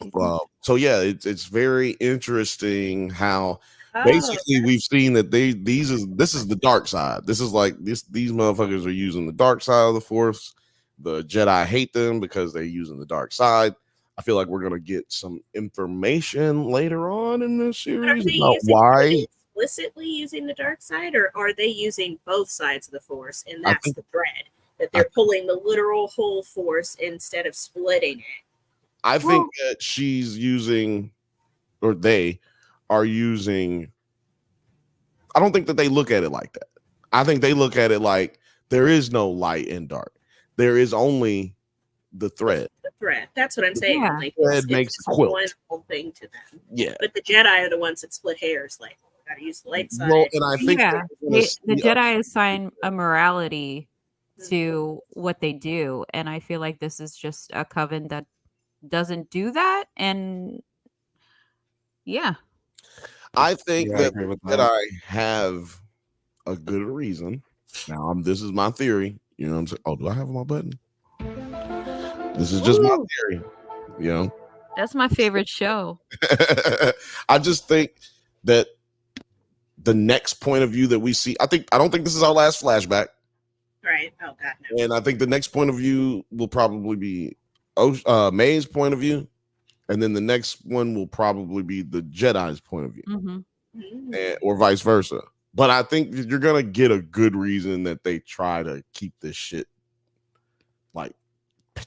it's very interesting how basically we've seen that this is the dark side. This is like these motherfuckers are using the dark side of the Force. The Jedi hate them because they're using the dark side. I feel like we're gonna get some information later on in this series about why. Explicitly using the dark side, or are they using both sides of the Force, and that's the thread? That they're pulling the literal whole Force instead of splitting it. I think that she's using, or they are using. I don't think that they look at it like that. I think they look at it like there is no light and dark. There is only the thread. The thread. That's what I'm saying. Yeah. Like, thread makes a quilt. One whole thing to them. Yeah. But the Jedi are the ones that split hairs. Like, gotta use the light side. Well, and I think the Jedi assign a morality to what they do, and I feel like this is just a coven that doesn't do that, and yeah. I think Yeah, I that agree with that. I have a good reason. Now, this is my theory. You know what I'm saying? Oh, do I have my button? This is just my theory. You know, That's my favorite show. I just think that the next point of view that we see, I don't think this is our last flashback. Right. Oh God, no. And I think the next point of view will probably be May's point of view, and then the next one will probably be the Jedi's point of view, or vice versa. But I think you're gonna get a good reason that they try to keep this shit like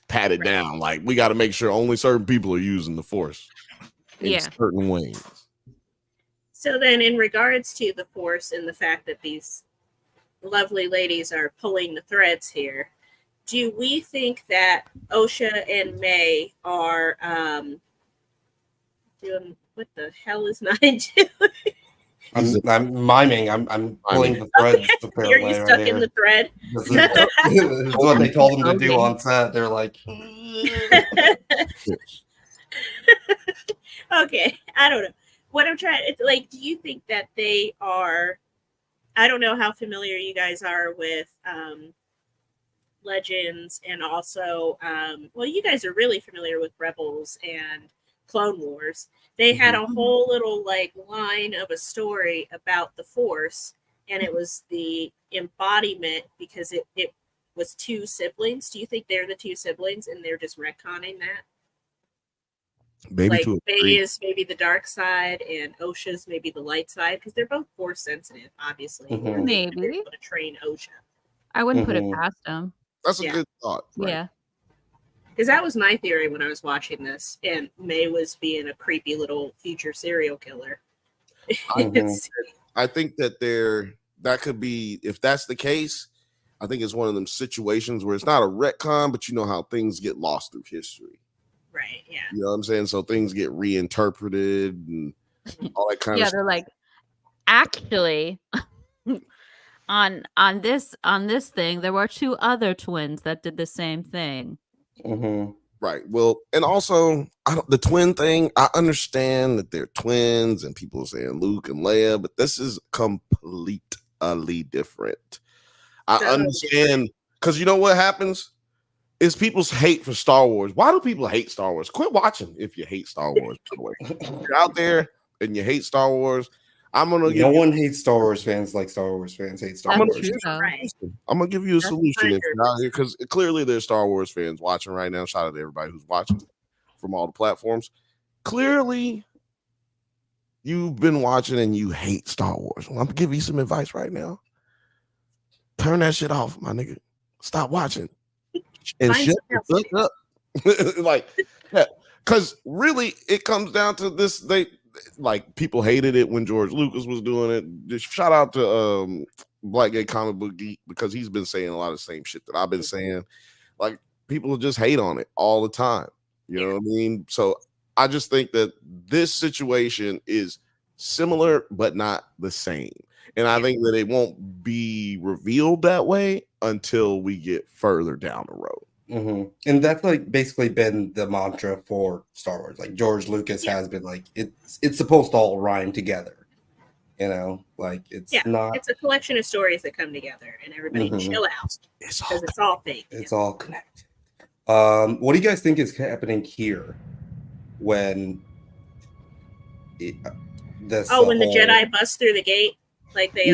patted down. Like, we got to make sure only certain people are using the Force in certain ways. So then, in regards to the Force and the fact that these lovely ladies are pulling the threads here, do we think that Osha and May are doing what the hell is Nine doing? I'm miming. I'm pulling the threads. Okay. Are you stuck in the thread? This is what they told them to do on set. They're like, okay, I don't know. What I'm trying, it's like, do you think that they are? I don't know how familiar you guys are with Legends, and also, well, you guys are really familiar with Rebels and Clone Wars. They had a whole little like line of a story about the Force, and it was the embodiment because it was two siblings. Do you think they're the two siblings and they're just retconning that? Maybe like May is maybe the dark side and Osha's maybe the light side, because they're both Force sensitive, obviously. Maybe they're able to train Osha. I wouldn't put it past them. That's a good thought. Right? Yeah. Because that was my theory when I was watching this, and May was being a creepy little future serial killer. I think that that could be, if that's the case, I think it's one of them situations where it's not a retcon, but you know how things get lost through history. Right, yeah. You know what I'm saying? So things get reinterpreted and all that kind of stuff. Yeah, they're like, actually, on this thing, there were two other twins that did the same thing. Right. Well, and also the twin thing, I understand that they're twins and people are saying Luke and Leia, but this is completely different. I understand, because you know what happens is people's hate for Star Wars. Why do people hate Star Wars? Quit watching if you hate Star Wars. By the way, if you're out there and you hate Star Wars, I'm gonna. No one hates Star Wars fans like Star Wars fans hate Star Wars. I'm gonna give you a solution if you're out here, because clearly there's Star Wars fans watching right now. Shout out to everybody who's watching from all the platforms. Clearly, you've been watching and you hate Star Wars. Well, I'm gonna give you some advice right now. Turn that shit off, my nigga. Stop watching and shut the fuck up. Like, yeah, because really, it comes down to this. Like, people hated it when George Lucas was doing it. Just shout out to Black Gay Comic Book Geek, because he's been saying a lot of the same shit that I've been saying. Like, people just hate on it all the time. You know what I mean? So I just think that this situation is similar but not the same. And I think that it won't be revealed that way until we get further down the road. And that's like basically been the mantra for Star Wars. Like, George Lucas has been like, it's supposed to all rhyme together. You know, like it's not. It's a collection of stories that come together, and everybody chill out because it's all fake. It's all connected. What do you guys think is happening here when when the Jedi bust through the gate? Like they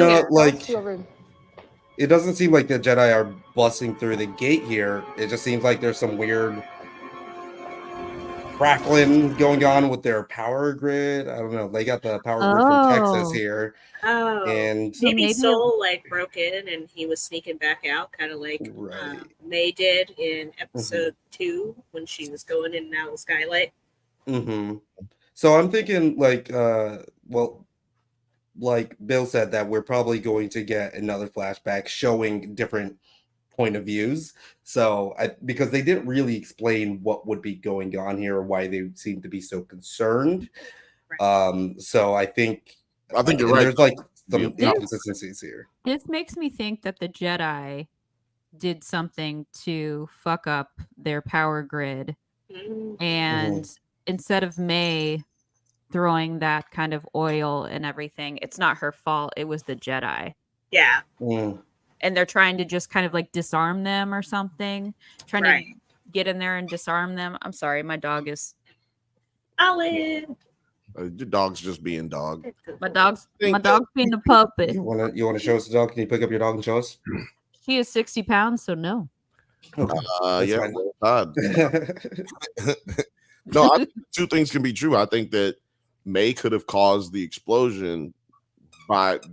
it doesn't seem like the Jedi are busting through the gate here. It just seems like there's some weird crackling going on with their power grid. I don't know. They got the power grid from Texas here. And maybe Soul like broke in and he was sneaking back out, kind of like May did in episode 2 when she was going in and out of the skylight. So I'm thinking like like Bill said, that we're probably going to get another flashback showing different point of views. So because they didn't really explain what would be going on here or why they seem to be so concerned. So I think you're right. There's like some inconsistencies here. This makes me think that the Jedi did something to fuck up their power grid And instead of May throwing that kind of oil and everything, it's not her fault. It was the Jedi. Yeah. And they're trying to just kind of like disarm them or something. Trying to get in there and disarm them. I'm sorry, my dog is Olive. Your dog's just being dog. My dog's being a puppet. You wanna show us the dog? Can you pick up your dog and show us? She is 60 pounds, so no. Okay. Yeah. No, I think two things can be true. I think that May could have caused the explosion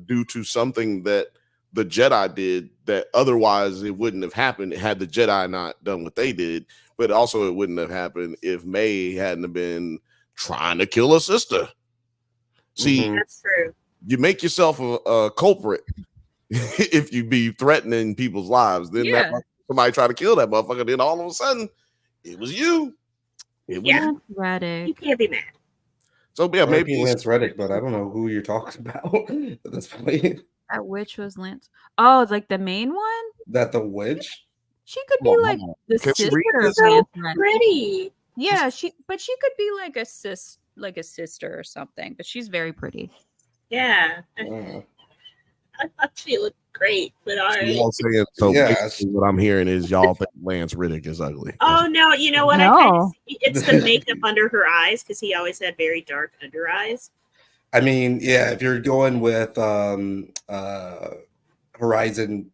due to something that the Jedi did that otherwise it wouldn't have happened had the Jedi not done what they did. But also it wouldn't have happened if May hadn't have been trying to kill her sister. See, that's true. You make yourself a culprit if you be threatening people's lives. Then somebody try to kill that motherfucker. Then all of a sudden, it was you. It was Reddick. You can't be mad. So yeah, maybe Lance Reddick, but I don't know who you're talking about at this point. That witch was Lance. Oh, like the main one? That the witch? She could be like the sister of Lance Reddick. Pretty. Yeah, she could be like a sister or something. But she's very pretty. Yeah. I thought she looked great, but all right. What I'm hearing is y'all think Lance Reddick is ugly. Oh no, you know what? No. I kind of see it's the makeup under her eyes because he always had very dark under eyes. I mean, yeah, if you're going with Horizon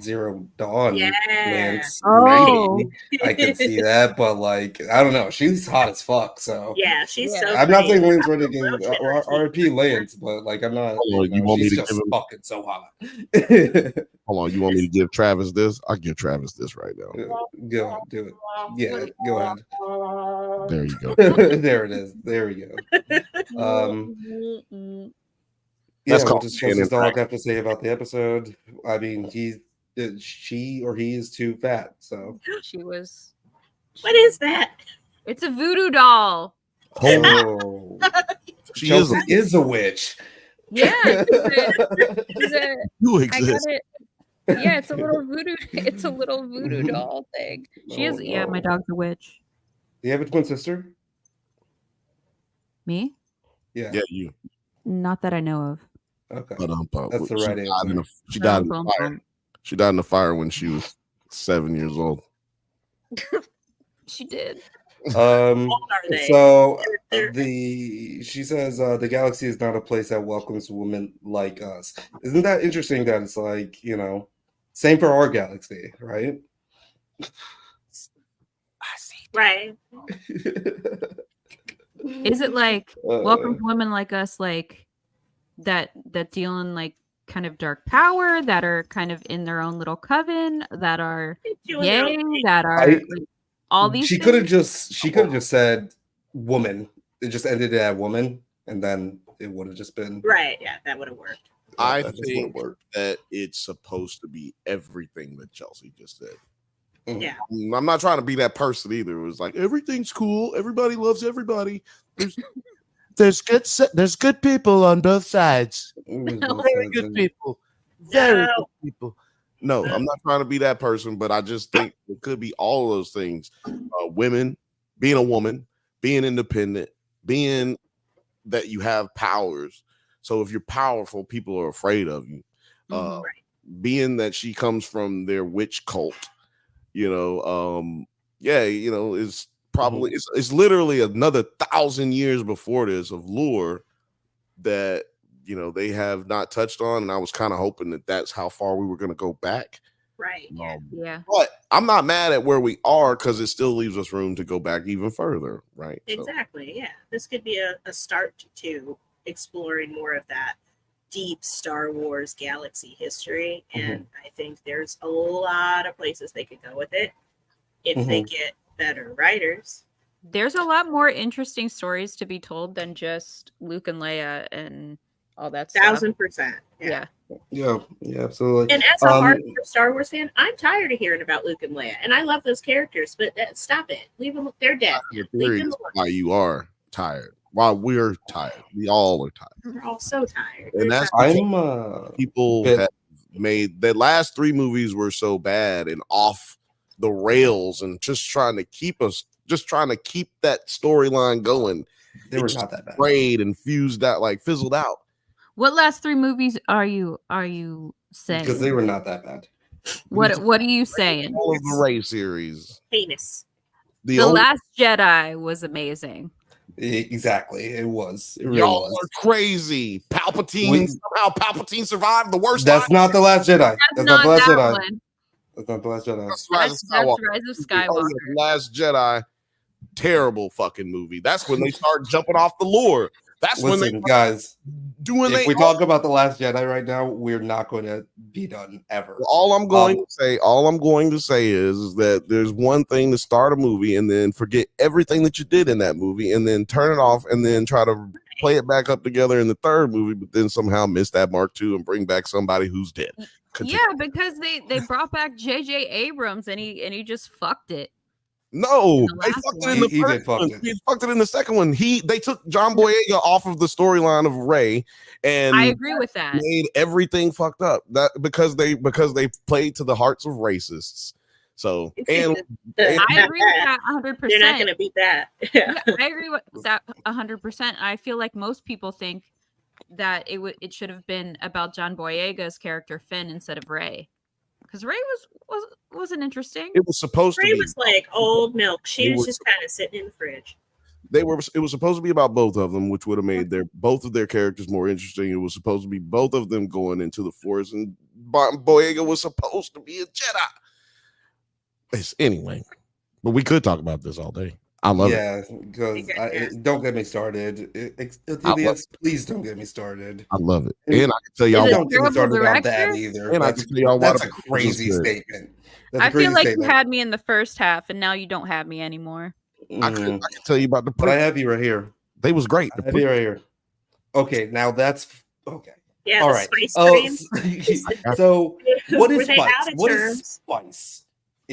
Zero Dawn, Lance, maybe I can see that, but like, I don't know. She's hot as fuck, so yeah, she's so. I'm not saying Lance Reddick is RP Lance, but like, I'm not. You want me to just give him fucking so hot. Hold on, you want me to give Travis this? I'll give Travis this right now. Go do it. Yeah, go ahead. There you go. There it is. There we go. That's what does Chelsea's dog have to say about the episode? I mean, she or he is too fat, so she was. What is that? It's a voodoo doll. Oh, Chelsea is a witch. Yeah, you exist. Yeah, it's a little voodoo. It's a little voodoo doll thing. She is. Yeah, my dog's a witch. Do you have a twin sister? Me? Yeah. Yeah, you. Not that I know of. Okay. That's the right answer. She died in the fire. She died in the fire when she was 7 years old. She did. So she says the galaxy is not a place that welcomes women like us. Isn't that interesting that it's like, same for our galaxy, right? Right. Is it like welcome women like us, like that deal in like kind of dark power, that are kind of in their own little coven, that are gay, that are like, all these? She could have just said woman. It just ended at woman, and then it would have just been right. Yeah, that would have worked. I think that it's supposed to be everything that Chelsea just said. Yeah, I'm not trying to be that person either. It was like everything's cool, everybody loves everybody. There's good people on both sides. Very good people. Very good people. No, I'm not trying to be that person, but I just think it could be all of those things. Women, being a woman, being independent, being that you have powers. So if you're powerful, people are afraid of you. Being that she comes from their witch cult, is probably it's literally another 1,000 years before this of lore that they have not touched on, and I was kind of hoping that that's how far we were going to go back. Right. Yeah. But I'm not mad at where we are because it still leaves us room to go back even further. Right. Exactly. Yeah. This could be a start to exploring more of that deep Star Wars galaxy history, and I think there's a lot of places they could go with it if they get better writers. There's a lot more interesting stories to be told than just Luke and Leia and all that stuff. 1,000%. Yeah, absolutely. And as a hardcore Star Wars fan, I'm tired of hearing about Luke and Leia, and I love those characters, but stop it. Leave them. They're dead. Leave them alone. Why you are tired? Why we're tired? We all are tired. We're all so tired. And that's people have made the last 3 movies were so bad and off the rails, and just trying to keep us just trying to keep that storyline going. They were not that bad. Frayed and fused out, like fizzled out. What last 3 movies are you saying? Because they were not that bad. What are you saying? All of the Rey series. Heinous. The Last Jedi was amazing. Exactly, it was. It really Y'all was. are crazy. Palpatine somehow Palpatine survived the worst. That's not the Last Jedi. That's not the Last Jedi. One. That's not the Last Jedi. That's Rise of Skywalker. Last Jedi, terrible fucking movie. That's when they start jumping off the lore. That's when they guys doing. If we talk about the Last Jedi right now, we're not going to be done ever. All I'm going to say is that there's one thing to start a movie and then forget everything that you did in that movie and then turn it off and then try to play it back up together in the third movie, but then somehow miss that mark too and bring back somebody who's dead. Continue. Yeah, because they brought back J.J. Abrams and he just fucked it. No, they fucked it in the first one. He fucked it in the second one. They took John Boyega off of the storyline of Rey, and I agree with that. Made everything fucked up. That because they played to the hearts of racists. So and I agree with that 100%. You're not going to beat that. Yeah, I agree with that 100%. I feel like most people think that it should have been about John Boyega's character Finn instead of Rey. Because Rey wasn't interesting. It was supposed to be. Rey was like old milk. She was just kind of sitting in the fridge. It was supposed to be about both of them, which would have made both of their characters more interesting. It was supposed to be both of them going into the Force, and Boyega was supposed to be a Jedi. Anyway, but we could talk about this all day. I love it. Yeah, because don't get me started. Please don't get me started. I love it. And I can tell y'all don't get me started about that either. And that's, I can tell y'all that's a crazy statement. I feel like you had me in the first half, and now you don't have me anymore. I can tell you about but I have you right here. They was great. I have you right here. Okay, now that's okay. Yeah, all right. So what is spice? What is spice?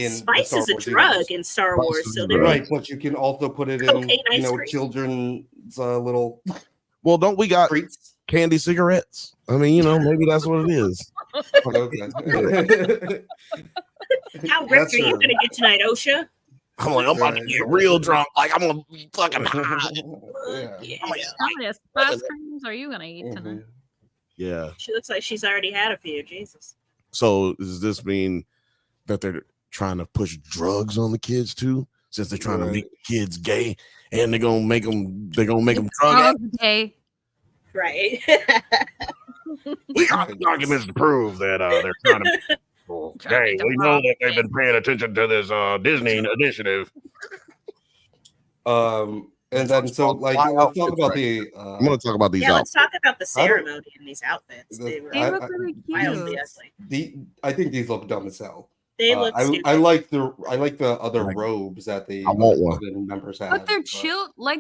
Spice is a drug in Star Wars, so they're right. But you can also put it in, children's little. Well, don't we got candy cigarettes? I mean, maybe that's what it is. How ripped are you going to get tonight, OSHA? I'm about to get real drunk. Like I'm gonna fucking. How many spice creams are you gonna eat tonight? Yeah. She looks like she's already had a few. Jesus. So does this mean that they're trying to push drugs on the kids too, since they're trying to make the kids gay, and they're gonna make them drug gay, right? We got documents to prove that they're trying to make gay. We know that they've been paying attention to this Disney initiative. And then so let's talk about the. I'm gonna talk about these. Yeah, let's talk about the ceremony in these outfits. They look really cute. I think these look dumb as hell. They look. I like the other robes that the members have. But they're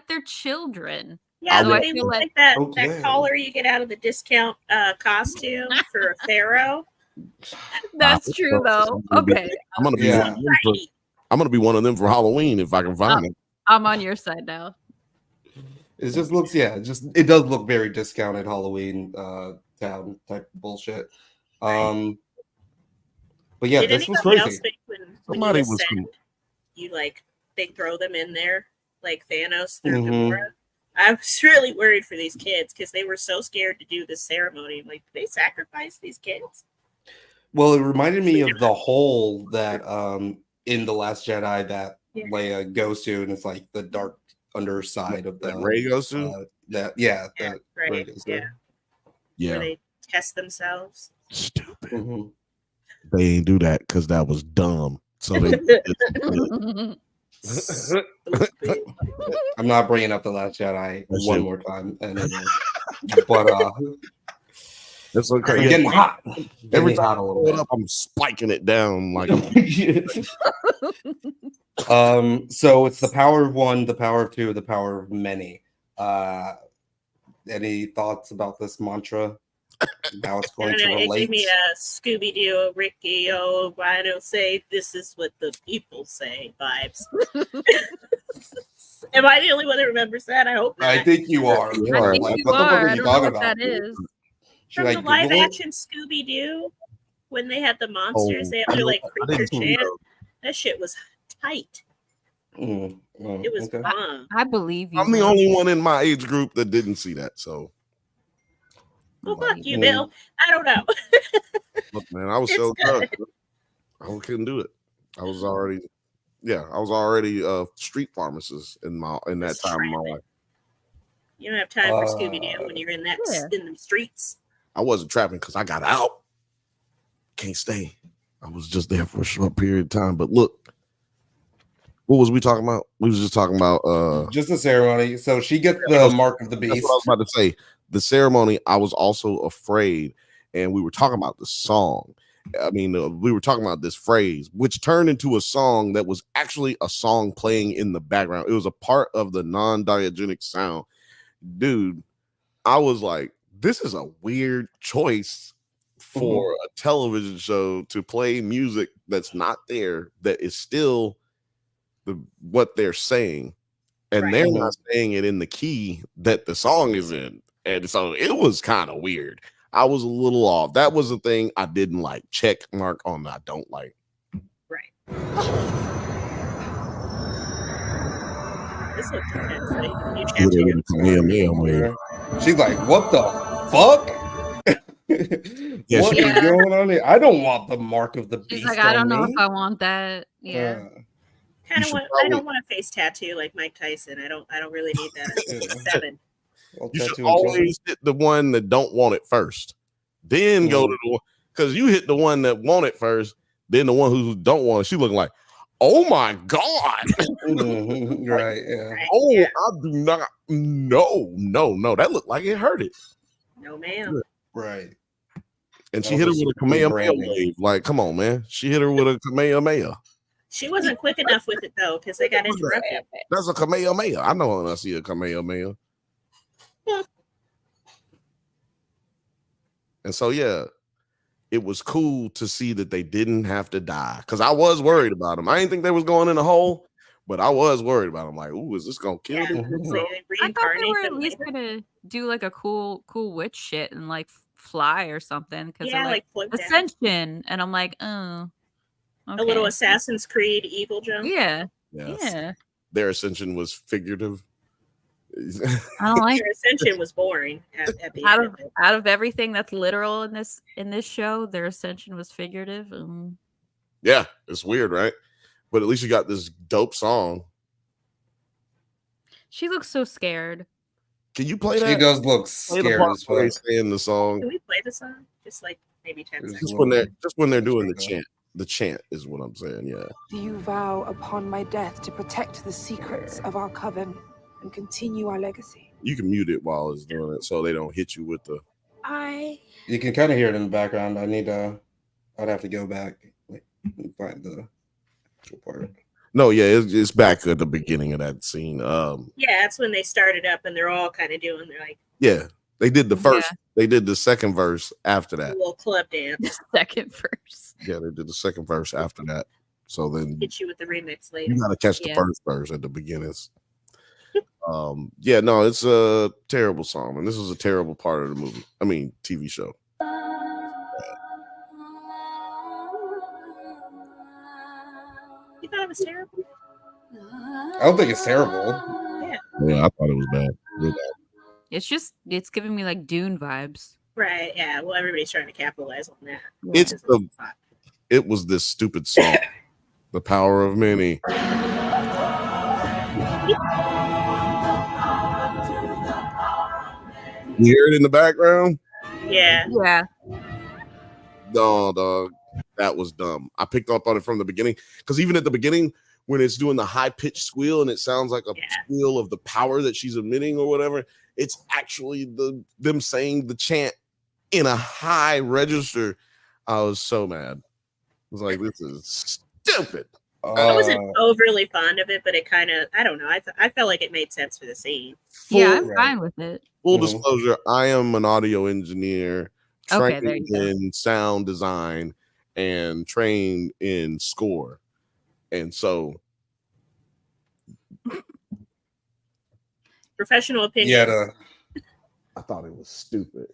they're children. Yeah, so they look like that collar you get out of the discount costume for a pharaoh. That's true though. Okay, I'm gonna be one of them for Halloween if I can find it. I'm on your side now. It just looks, it does look very discounted Halloween town type bullshit. But yeah, did this was anybody crazy. Else think when you ascend, you they throw them in there like Thanos threw Gamora? I was really worried for these kids because they were so scared to do this ceremony. Like, did they sacrifice these kids? Well, it reminded me of the hole that in The Last Jedi that Leia goes to, and it's like the dark underside of the Rey goes to. Where they test themselves. Stupid. Mm-hmm. They ain't do that because that was dumb. So they. I'm not bringing up The Last Jedi one more time, but it's okay. I'm getting hot. Every time I pull it up, I'm spiking it down like. So it's the power of one, the power of two, the power of many. Any thoughts about this mantra? How it's going to relate? It gave me a Scooby-Doo, Ricky O'Rhino say, "This is what the people say" vibes. Am I the only one that remembers that? I hope not. I think you are. I think you are. I don't know what that is. Should From the live-action Scooby-Doo, when they had the monsters, they had to creature chant. That shit was tight. Well, It was okay. bomb. I believe you. I'm the only one in my age group that didn't see that. So, Well, fuck you, Bill. I don't know. look, man, I was It's so good. good. I couldn't do it. I was already street pharmacist in that Just time of my trapping. life. You don't have time for Scooby Doo when you're in the streets. I wasn't trapping because I got out. Can't stay. I was just there for a short period of time. But look, what was we talking about? We was just talking about just the ceremony. So she gets the mark of the beast. That's what I was about to say. The ceremony, I was also afraid, and we were talking about the song. I mean, we were talking about this phrase, which turned into a song that was actually a song playing in the background. It was a part of the non-diegetic sound. Dude, I was like, this is a weird choice for a television show to play music that's not there, that is still what they're saying. And they're not saying it in the key that the song is in. And so it was kind of weird. I was a little off. That was the thing I didn't like. Check mark on the I don't like. Right. This looks intense. Like you tattoo. She's like, what the fuck? Yeah, what is going on here? I don't want the mark of the beast. She's like, I don't know if I want that. Yeah. I don't want a face tattoo like Mike Tyson. I don't really need that. 7. You should always hit the one that don't want it first. Then go to the one, because you hit the one that want it first, then the one who don't want it. She looking like, oh my God. Right. Yeah. Oh, yeah. I do not. No. That looked like it hurt it. No, ma'am. Right. And she hit her with a Kamehameha wave. Like, come on, man. She hit her with a Kamehameha. She wasn't quick enough with it though, because they got interrupted. That's a Kamehameha. I know when I see a Kamehameha. Yeah. And so, yeah, it was cool to see that they didn't have to die, because I was worried about them. I didn't think they was going in a hole, but I was worried about them. Like, ooh, is this gonna kill them? I thought they were at least gonna do like a cool witch shit and like fly or something, because like ascension, and I'm like, oh, okay. A little Assassin's Creed evil jump. Yeah. Their ascension was figurative. I don't like their ascension was boring at the out end of of it. Out of everything that's literal in this show, their ascension was figurative. Yeah, it's weird, right? But at least you got this dope song. She looks so scared. Can you play that? She does look scared as fuck. In the song. Can we play the song? Just like maybe 10 seconds. Just when they're doing the chant. The chant is what I'm saying. Yeah. Do you vow upon my death to protect the secrets of our coven and continue our legacy? You can mute it while it's doing it, so they don't hit you with the. You can kind of hear it in the background. I'd have to go back and find the actual part. No, yeah, it's back at the beginning of that scene. Yeah, that's when they started up, and they're all kind of doing. They're like, yeah, they did the first. Yeah. They did the second verse after that. A little club dance. The second verse. Yeah, they did the second verse after that. So then hit you with the remix later. You gotta catch the first verse at the beginnings. Yeah, no, it's a terrible song, and this is a terrible part of the movie. I mean, TV show. You thought it was terrible? I don't think it's terrible. Yeah, I thought it was bad. Real bad. It's giving me like Dune vibes. Right. Yeah. Well, everybody's trying to capitalize on that. It was this stupid song, "The Power of Many." You hear it in the background? Yeah. Yeah. No, dog. That was dumb. I picked up on it from the beginning, because even at the beginning, when it's doing the high-pitched squeal and it sounds like a squeal of the power that she's emitting or whatever, it's actually them saying the chant in a high register. I was so mad. I was like, this is stupid. I wasn't overly fond of it, but it kind of, I don't know. I felt like it made sense for the scene. I'm fine with it. Full disclosure, I am an audio engineer, trained in sound design and trained in score. And so professional opinion. Yeah, I thought it was stupid.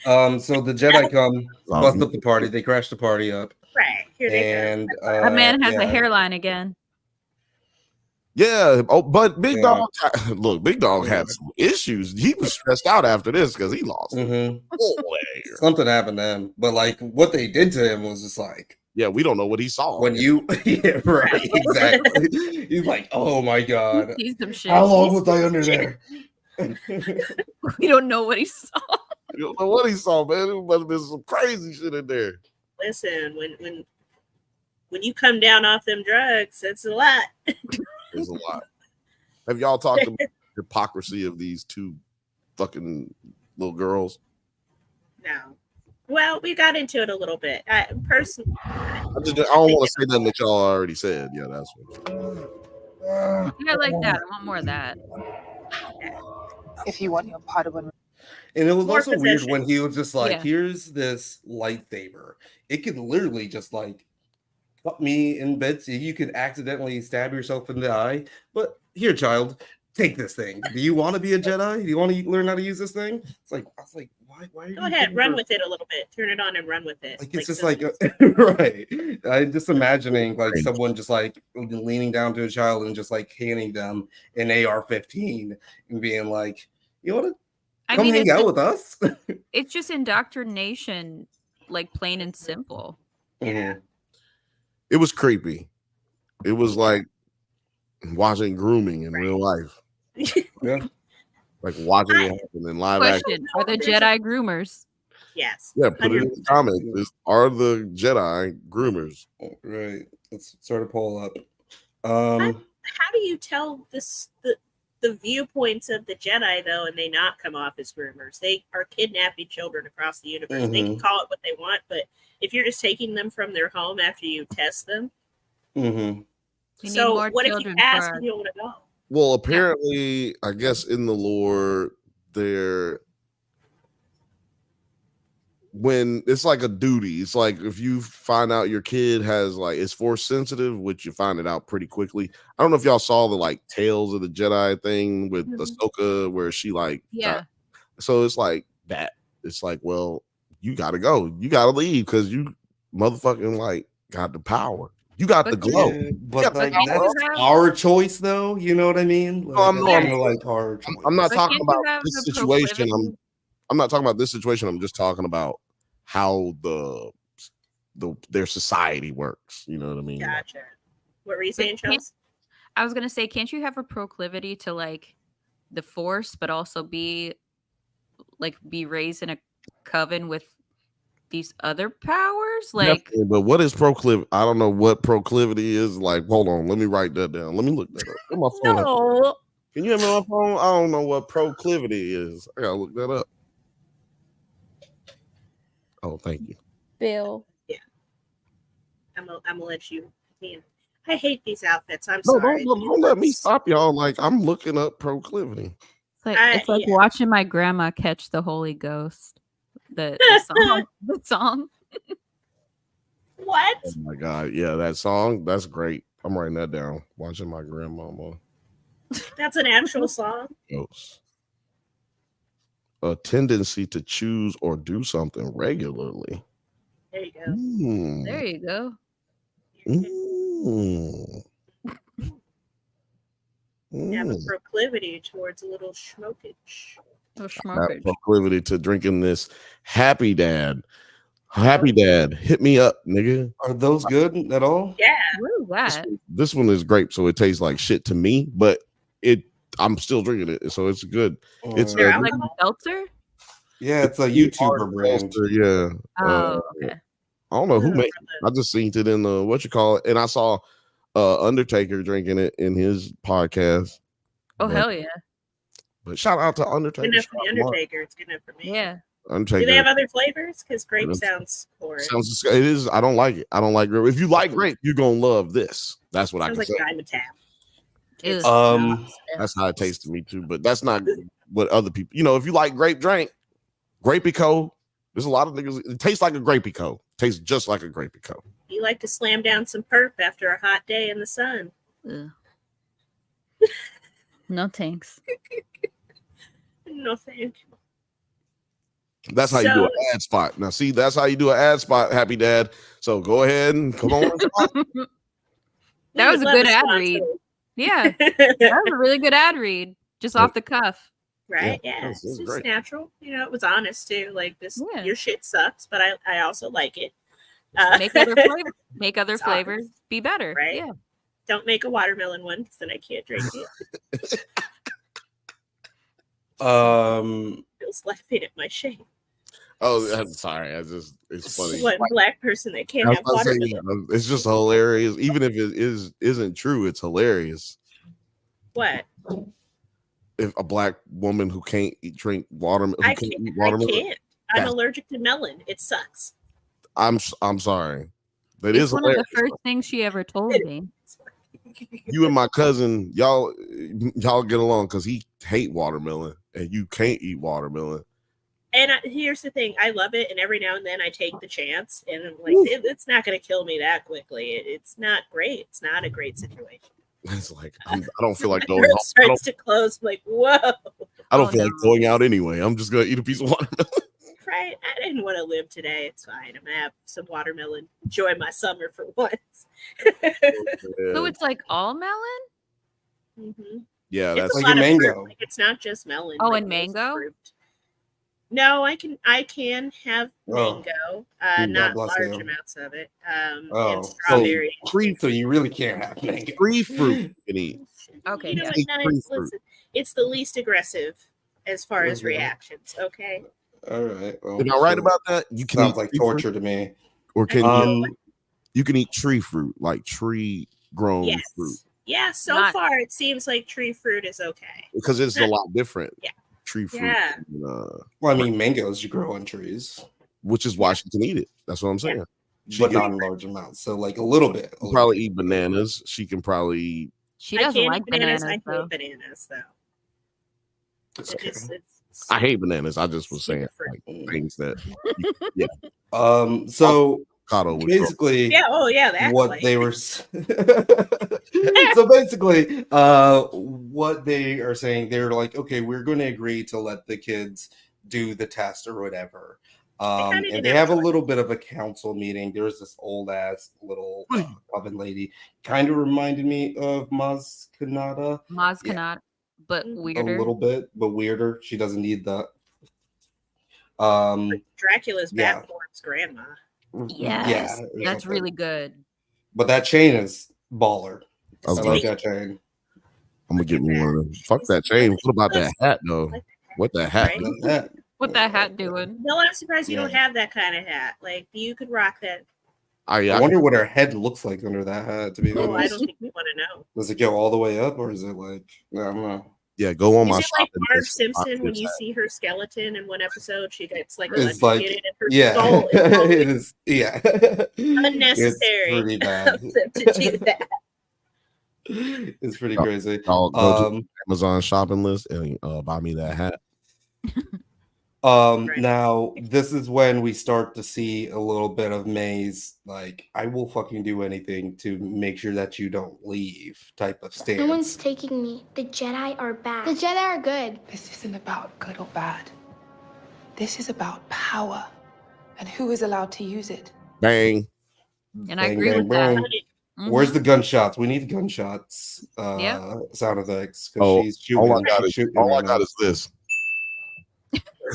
So the Jedi come, bust up the party. They crash the party up. Right. Here they go. And That man has a yeah. hairline again. Yeah. Oh, but Big Dog, look, Big Dog had some issues. He was stressed out after this because he lost. Something happened to him, but like what they did to him was just like, yeah, we don't know what he saw. When you, yeah, right, exactly. He's like, oh my god, He's some shit. How long was I under there? We don't know what he saw. You don't know what he saw, man. It must have been some crazy shit in there. Listen, when you come down off them drugs, it's a lot. It's a lot. Have y'all talked about the hypocrisy of these two fucking little girls? No. Well, we got into it a little bit. Personally, I don't want to say nothing that y'all already said. Yeah, that's what. Yeah, like that. I want more of that. If you want your Padawan. And it was More also weird possession. when he was just like, Yeah. here's this lightsaber. It could literally just like cut me in bits. You could accidentally stab yourself in the eye. But here, child, take this thing. Do you want to be a Jedi? Do you want to learn how to use this thing? It's like, I was like, why are you go ahead, run with it a little bit. Turn it on and run with it. Like it's just so- like right. I'm just imagining like someone just like leaning down to a child and just like handing them an AR-15 and being like, you want to come hang out with us? It's just indoctrination, like plain and simple. Yeah. It was creepy. It was like watching grooming in real life. Yeah. Like watching it happen in live action. Question: are the Jedi groomers? Yes. Yeah, put it in the comments. Are the Jedi groomers? Right. Let's sort of pull up. How do you tell the viewpoints of the Jedi though, and they not come off as groomers? They are kidnapping children across the universe. They can call it what they want, but if you're just taking them from their home after you test them, so what if you ask and you don't want to go? Well, apparently, I guess in the lore, when it's like a duty, it's like if you find out your kid has like is force sensitive, which you find it out pretty quickly. I don't know if y'all saw the like Tales of the Jedi thing with Ahsoka, where she like so it's like that. It's like, well, you gotta go, you gotta leave because you motherfucking like got the power. You got the glow. Yeah, but like that's our choice, though. You know what I mean? Like, I'm not talking about this situation. I'm not talking about this situation. I'm just talking about how their society works. You know what I mean? Gotcha. What were you saying, Charles? I was gonna say, can't you have a proclivity to like the Force, but also be raised in a coven with these other powers? Like, definitely, but what is proclivity? I don't know what proclivity is. Like, hold on, let me write that down. Let me look that up. Where my phone no. Can you have my phone? I don't know what proclivity is. I gotta look that up. Oh, thank you, Bill. Yeah, I'm gonna let you. I hate these outfits. I'm sorry. Don't let me stop y'all. Like, I'm looking up proclivity. It's like watching my grandma catch the Holy Ghost. The song. What? Oh my god, yeah, that song. That's great. I'm writing that down. Watching my grandmama. That's an actual song. Ghost. A tendency to choose or do something regularly. There you go. There you go. You have a proclivity towards a little schmokage. Proclivity to drinking this Happy Dad. Happy Dad, hit me up, nigga. Are those good at all? Yeah. What is that? This one is grape, so it tastes like shit to me, but I'm still drinking it, so it's good. It's like a seltzer? Yeah, it's a YouTuber brand. Yeah. Oh, okay. I don't know who made it. I just seen it in the what you call it, and I saw Undertaker drinking it in his podcast. Oh, hell yeah. But shout out to Undertaker. Good enough for the Undertaker. It's good enough for me. Yeah. Undertaker. Do they have other flavors? Because grape sounds horrid. It is. I don't like it. I don't like grape. If you like grape, you're gonna love this. That's what sounds I can like say. Dimetapp. That's how it tastes to me too. But that's not what other people. You know, if you like grape drink, Grapey-Co. There's a lot of niggas. It tastes like a Grapey-Co. Tastes just like a Grapey-Co. You like to slam down some perp after a hot day in the sun. No thanks. No thank you. That's how you do an ad spot. Now, see, that's how you do an ad spot, Happy Dad. So go ahead and come on. That was a good ad read. Yeah, that was a really good ad read, just off the cuff. Right? Yeah, it's just great. Natural. You know, it was honest too. Like this, your shit sucks, but I also like it. Make other flavors be better. Right? Yeah. Don't make a watermelon one because then I can't drink it. Feels laughing at my shame. Oh, I'm sorry. It's funny. One black person that can't have watermelon. It's just hilarious. Even if it isn't true, it's hilarious. What? If a black woman who can't drink watermelon, I can't. I'm allergic to melon. It sucks. I'm sorry. That is one of the first things she ever told me. You and my cousin, y'all get along because he hate watermelon and you can't eat watermelon. And here's the thing, I love it, and every now and then I take the chance, and I'm like, it's not going to kill me that quickly. It's not great. It's not a great situation. It's like I don't feel like going out. Starts to close. I'm like, whoa. I don't feel like going out anyway. I'm just gonna eat a piece of watermelon. Right? I didn't want to live today. It's fine. I'm gonna have some watermelon. Enjoy my summer for once. So it's like all melon? Mm-hmm. Yeah, that's like a mango. Like, it's not just melon. Oh, like and mango? No, I can have mango, not large amounts of it. And strawberry. So you really can't have mango. Free fruit you can eat. Okay. You know what, listen, it's the least aggressive as far as reactions. Okay. All right. Well, am I right about that? You can sounds like torture to me. Or can you can eat tree fruit, like tree grown fruit. Yeah. So far, it seems like tree fruit is okay because it's a lot different. Yeah. Tree fruit. Yeah. Well, I mean, mangoes you grow on trees, which is why she can eat it. That's what I'm saying. But not in large amounts. So like a little bit. Probably eat bananas. She can probably. She doesn't like bananas. I hate bananas though. I hate bananas. I just was saying like things that. Yeah. So basically, what they were. So basically, what they are saying, they're like, okay, we're going to agree to let the kids do the test or whatever. And they have a little bit of a council meeting. There's this old ass little oven lady, kind of reminded me of Maz Kanata. But weirder. A little bit, but weirder. She doesn't need that. Dracula's bad form's grandma. Yes, that's really good. But that chain is baller. I like that chain. I'm gonna get me one of them. Fuck that chain. What about that hat though? What that hat? Right? What that hat doing? No, I'm surprised you don't have that kind of hat. Like you could rock that. I wonder what her head looks like under that hat. To be honest, I don't think you want to know. Does it go all the way up, or is it like I don't know? Yeah, go on my. Is it like Marge Simpson when you see her skeleton in one episode? She gets like electrocuted and her skull is it is. Yeah, unnecessary. It's pretty bad to do that. It's pretty crazy. I'll go to Amazon shopping list and buy me that hat. Now this is when we start to see a little bit of May's like, I will fucking do anything to make sure that you don't leave type of stance. No one's taking me. The Jedi are bad. The Jedi are good. This isn't about good or bad. This is about power and who is allowed to use it. Bang. And I agree with that. Mm-hmm. Where's the gunshots? We need gunshots. Sound effects. She's shooting. All I got is this.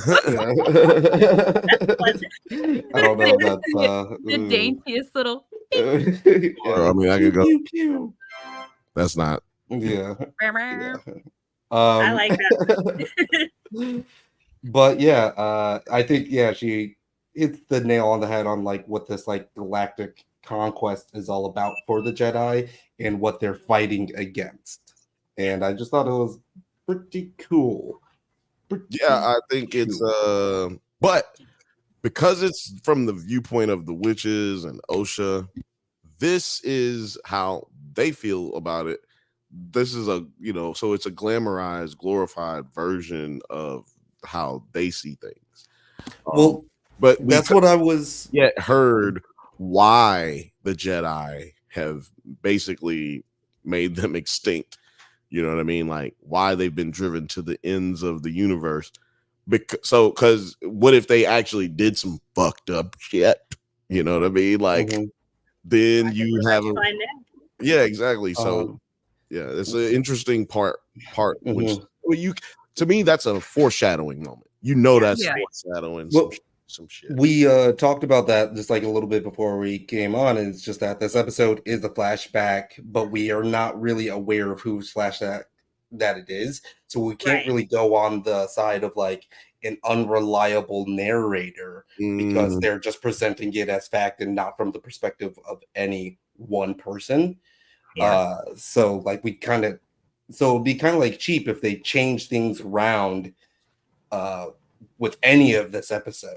I don't know. That's the daintiest little. I mean, I could go. Pew. That's not. Yeah. I like that. But yeah, I think she hits the nail on the head on like what this like galactic conquest is all about for the Jedi and what they're fighting against. And I just thought it was pretty cool. I think it's but because it's from the viewpoint of the witches and Osha, this is how they feel about it. This is so it's a glamorized, glorified version of how they see things. But that's what I was heard why the Jedi have basically made them extinct. You know what I mean? Like why they've been driven to the ends of the universe Because what if they actually did some fucked up shit? You know what I mean? Like, then you have a yeah, exactly. So yeah, it's an interesting part. Which to me, that's a foreshadowing moment. You know, that's foreshadowing some shit. We talked about that just like a little bit before we came on, and it's just that this episode is a flashback, but we are not really aware of whose flashback that it is, so we can't really go on the side of like an unreliable narrator because they're just presenting it as fact and not from the perspective of any one person. So like we kind of, so it'd be kind of like cheap if they change things around with any of this episode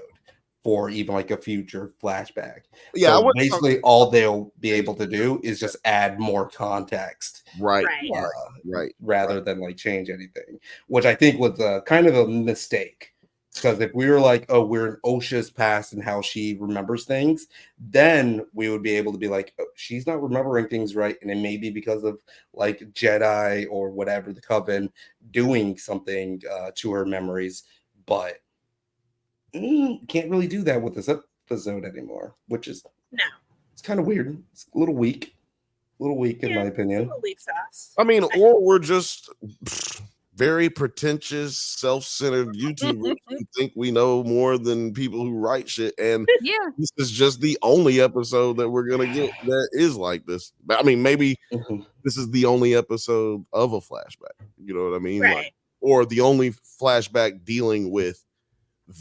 for even like a future flashback. Yeah, so basically all they'll be able to do is just add more context, right, rather than like change anything, which I think was kind of a mistake. Because if we were like, oh, we're in Osha's past and how she remembers things, then we would be able to be like, oh, she's not remembering things right, and it may be because of like Jedi or whatever, the Coven doing something to her memories. But can't really do that with this episode anymore, which is it's kind of weird. It's a little weak, in my opinion. It's a little weak sauce. I mean, or we're just very pretentious, self-centered YouTubers who think we know more than people who write shit, and this is just the only episode that we're gonna get that is like this. I mean, maybe this is the only episode of a flashback. You know what I mean? Like, or the only flashback dealing with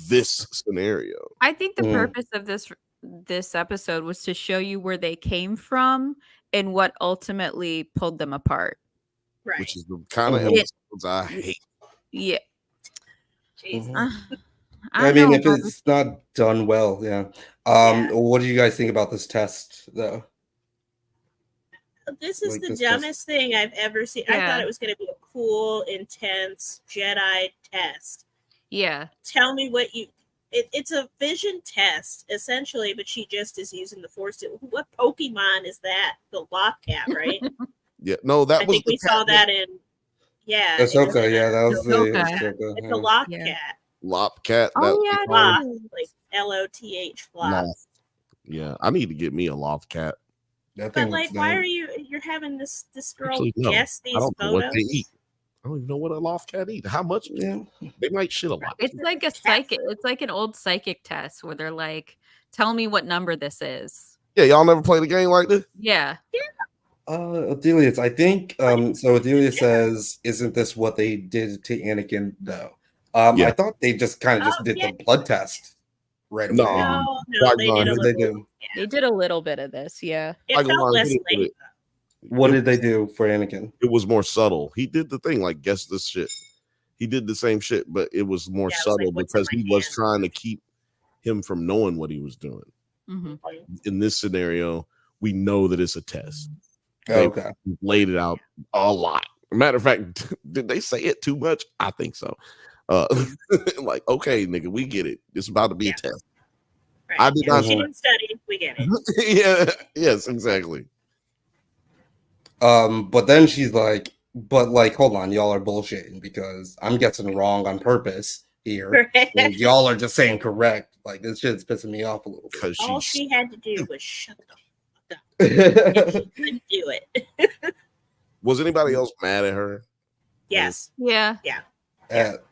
this scenario. I think the purpose of this episode was to show you where they came from and what ultimately pulled them apart. Which is the kind of episodes I hate. Yeah. Jesus. I mean, if it's not done well, what do you guys think about this test, though? This is the dumbest thing I've ever seen. I thought it was going to be a cool, intense Jedi test. Yeah. Tell me what you... It's a vision test, essentially, but she just is using the Force. What Pokemon is that? The Lockcat, right? Yeah, no, that I think we saw that in Ahsoka. Yeah, that was Ahsoka. It's a Lockcat. Lopcat. Loth, like Loth. Loth. Yeah, I need to get me a Lothcat. But like, why are you're having this girl guess these photos? What they eat. I don't even know what a Lothcat eat. How much? Yeah, they might shit a lot. It's like a psychic. It's like an old psychic test where they're like, "Tell me what number this is." Yeah, y'all never played a game like this. Yeah. Adelia, I think so Adelia says, isn't this what they did to Anakin though? I thought they just kind of did the blood test right away. No, they did a little bit of this, It felt less late. What did they do for Anakin? It was more subtle. He did the thing like guess this shit. He did the same shit, but it was more subtle because he was trying to keep him from knowing what he was doing. In this scenario, we know that it's a test. They laid it out a lot. Matter of fact, did they say it too much? I think so. Like, okay, nigga, we get it. It's about to be a test. Right. I did not. She didn't study. We get it. Yes, exactly. But then she's like, but like, hold on, y'all are bullshitting because I'm guessing wrong on purpose here. And y'all are just saying correct. Like, this shit's pissing me off a little bit. All she had to do was shut the fuck up. And she couldn't do it. Was anybody else mad at her? Yes. Yeah. At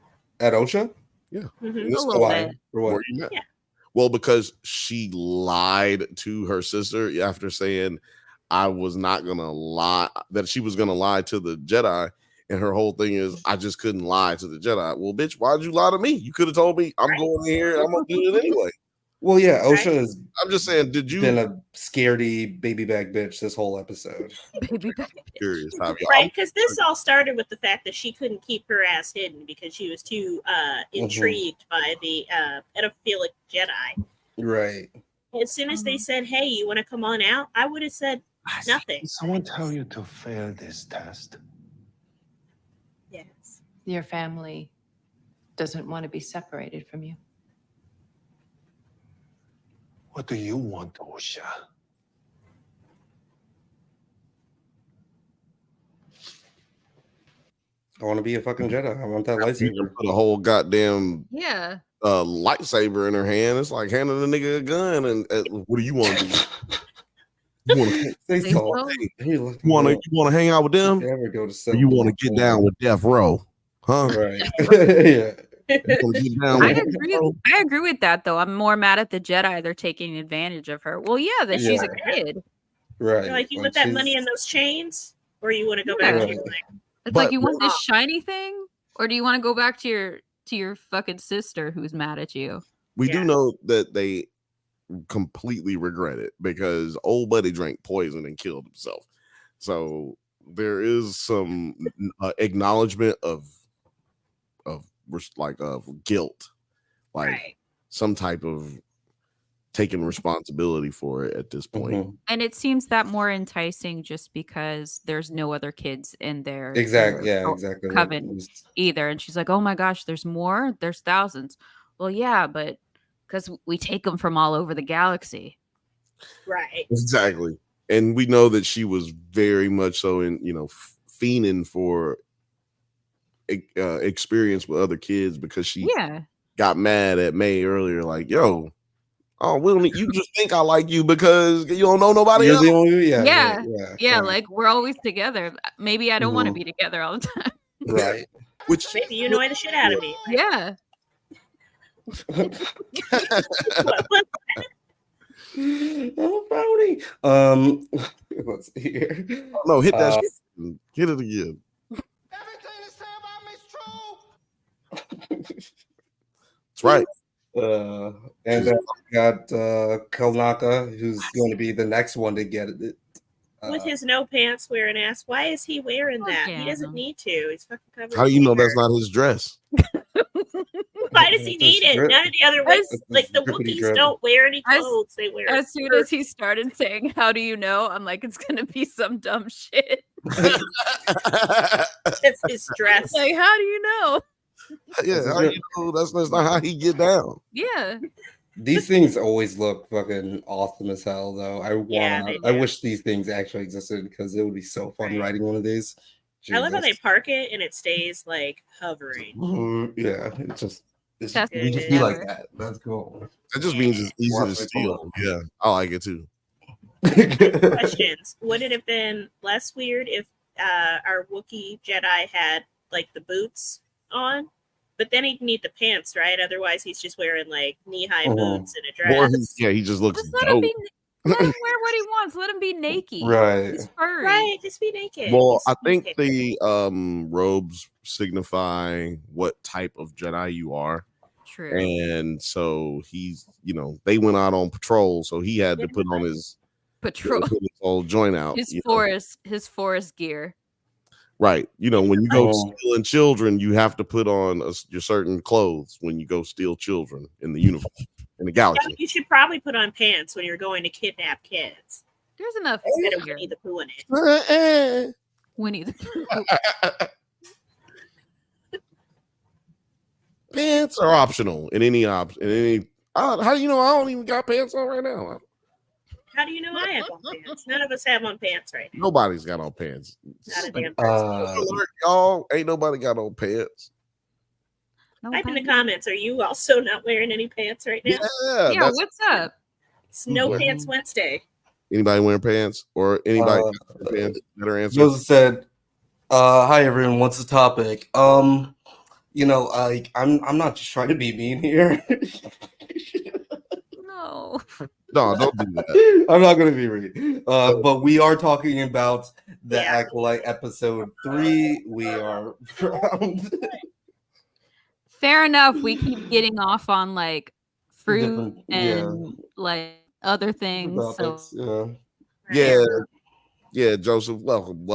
Osha? Yeah. A little bit. For what? Yeah. Well, because she lied to her sister after saying I was not gonna lie, that she was gonna lie to the Jedi, and her whole thing is I just couldn't lie to the Jedi. Well, bitch, why'd you lie to me? You could have told me I'm going in here and I'm gonna do it anyway. Well, yeah, Osha has I'm just saying, did you been a scaredy baby bag bitch this whole episode? Baby bag. Curious how right, because this all started with the fact that she couldn't keep her ass hidden because she was too intrigued by the pedophilic Jedi. Right. As soon as they said, "Hey, you want to come on out?" I would have said nothing. Did someone tell you to fail this test? Yes. Your family doesn't want to be separated from you. What do you want, Osha? I want to be a fucking Jedi. I want that You lightsaber. put a whole goddamn Yeah. lightsaber in her hand. It's like handing the nigga a gun. And what do you want to do? You want to Say They so. so- you want to hang out with them? Ever go to Or you want to get down with Death Row? Huh? Right. Yeah. You wanna get down I with agree. I agree with that though. I'm more mad at the Jedi. They're taking advantage of her. Well, yeah, that she's a kid. Right. You're like, you want that money in those chains, or you want to go Yeah. back to your like? It's like, you want this shiny thing, or do you want to go back to your fucking sister who's mad at you? We do know that they completely regret it because old buddy drank poison and killed himself. So there is some acknowledgement of guilt, like some type of taking responsibility for it at this point. And it seems that more enticing just because there's no other kids in there. Exactly. Yeah, exactly. Coven either. And she's like, oh my gosh, there's more? There's thousands. Well, yeah, but because we take them from all over the galaxy. Right. Exactly. And we know that she was very much so in, fiending for experience with other kids because she got mad at May earlier, like, yo, we don't you just think I like you because you don't know nobody else. Yeah, like we're always together. Maybe I don't want to be together all the time. Right. Which maybe you annoy the shit out of me. Yeah. Oh, brownie. Let's see here. No, hit that shit. Hit it again. That's right. And then we got Kalnaka, who's going to be the next one to get it. With his no pants wearing ass, why is he wearing that? He doesn't need to. He's fucking covered. How do you know that's not his dress? Why does he need it? None of the other ones, like the Wookiees, don't wear any clothes. They wear. As soon as he started saying, "How do you know?" I'm like, it's gonna be some dumb shit. It's his dress. Like, how do you know? Yeah, how you know that's not how he get down. Yeah. These things always look fucking awesome as hell, though. I wish these things actually existed because it would be so fun riding one of these. I love how they park it and it stays like hovering. Yeah, it's just be like that. That's cool. That just means it's easy to steal. Yeah, I like it too. Questions: would it have been less weird if our Wookiee Jedi had like the boots on? But then he'd need the pants, right? Otherwise, he's just wearing like knee-high boots and a dress. He just looks let him wear what he wants. Let him be naked. Right. He's furry. Right. Just be naked. Well, I think the robes signify what type of Jedi you are. True. And so he's, they went out on patrol, so he had to put on his patrol, his old joint out. His forest gear. Right. When you go stealing children, you have to put on your certain clothes when you go steal children in the universe, in the galaxy. You should probably put on pants when you're going to kidnap kids. There's enough. Instead of Winnie the Pooh in it. Winnie the Pooh. Pants are optional in any how do you know I don't even got pants on right now? How do you know I have on pants? None of us have on pants right now. Nobody's got on pants. Not a damn person. Y'all ain't nobody got on pants. Type in the comments. Are you also not wearing any pants right now? Yeah. What's up? It's No Pants Wednesday. Anybody wearing pants or anybody pants? Better answer. Joseph said, "Hi everyone. What's the topic? I'm not just trying to be mean here." No, don't do that. I'm not going to be rude. But we are talking about the Acolyte episode 3. We are fair enough. We keep getting off on like fruit and like other things. Yeah, Joseph. Welcome.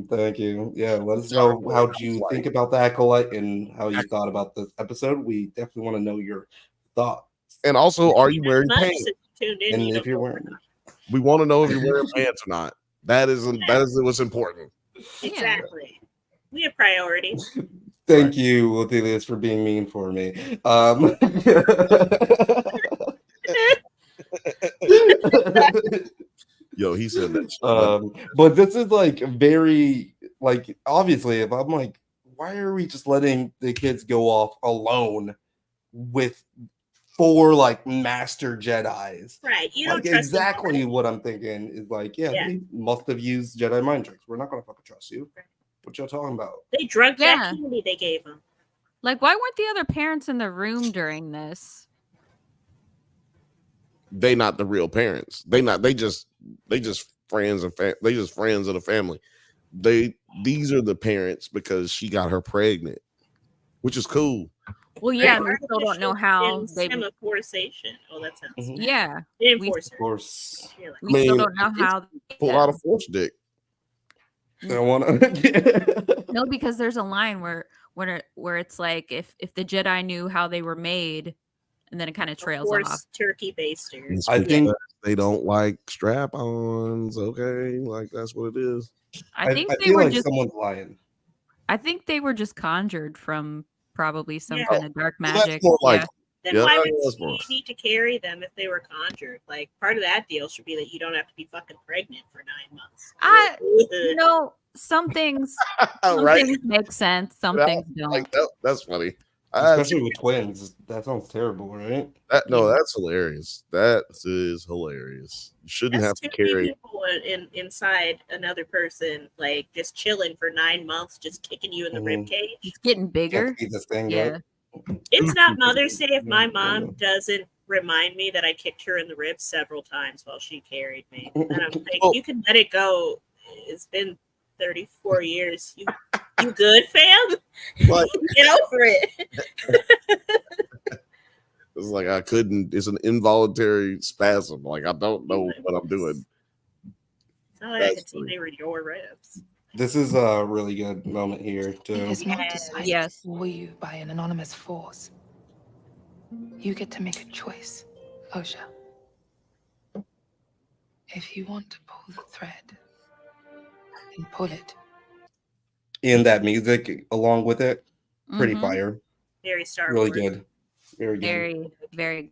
Thank you. Yeah, let us know how you think about the Acolyte and how you thought about this episode. We definitely want to know your thoughts. And also, are you wearing pants? And if you're wearing, we want to know if you're wearing pants or not. That is what's important. Exactly. We have priorities. Thank you, Othelius, for being mean for me. Yo, he said that. But this is like very like obviously, if I'm like, why are we just letting the kids go off alone with 4 like master Jedis? Right. You don't Like trust exactly what I'm thinking is like, yeah, Yeah. they must have used Jedi mind tricks. We're not gonna fucking trust you. What y'all talking about? They drugged Yeah. that candy they gave them. Like, why weren't the other parents in the room during this? They not the real parents. They just friends and they just friends of the family. These are the parents because she got her pregnant, which is cool. Well, yeah, and we still don't know how they. Semaphorization. Oh, that sounds. Yeah, we Of course. we still don't know how. Pull out a force dick. I want to. No, because there's a line where it's like if the Jedi knew how they were made, and then it kind of trails off. Turkey basters. I think they don't like strap-ons. Okay, like that's what it is. I think they feel were like just. someone's lying. I think they were just conjured from probably some Yeah. kind of dark Well, magic. that's more like Yeah. Then Yeah, why that would was you worse. need to carry them if they were conjured? Like part of that deal should be that you don't have to be fucking pregnant for 9 months. Some things, Right? things make sense. Some Yeah, things don't. like that's funny. Especially with twins. That sounds terrible, right? That's hilarious. That is hilarious. You shouldn't That's have to too many carry. people inside another person, like just chilling for 9 months, just kicking you in the rib cage. It's getting bigger. Can't keep this thing Yeah. up. It's not Mother's Day if my mom doesn't remind me that I kicked her in the ribs several times while she carried me. And I'm like, you can let it go. It's been 34 years. You good, fam? Like, Get over it. it's like I couldn't. It's an involuntary spasm. Like I don't know what I'm doing. It's not like I could see they were your ribs. This is a really good moment here too. It is not decided Yes. for you by an anonymous force. You get to make a choice, Osha. If you want to pull the thread, then pull it. And that music along with it, pretty Mhm. fire. Very Star Really Wars. good. Very good. Very, very.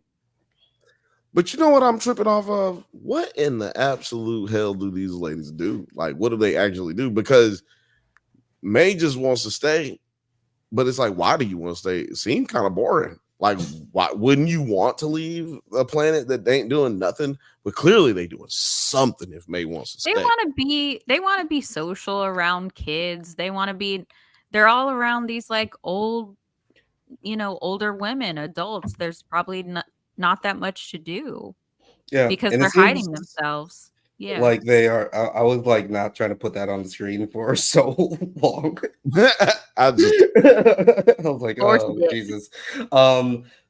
But you know what I'm tripping off of? What in the absolute hell do these ladies do? Like, what do they actually do? Because May just wants to stay, but it's like, why do you want to stay? It seemed kind of boring. Like, why wouldn't you want to leave a planet that ain't doing nothing? But clearly they doing something if May wants to stay. They want to be social around kids. They want to be. They're all around these like old, older women, adults. There's probably not that much to do. Yeah, because and it they're hiding seems themselves. Yeah, like they are. I was like not trying to put that on the screen for so long. I was like, oh Jesus.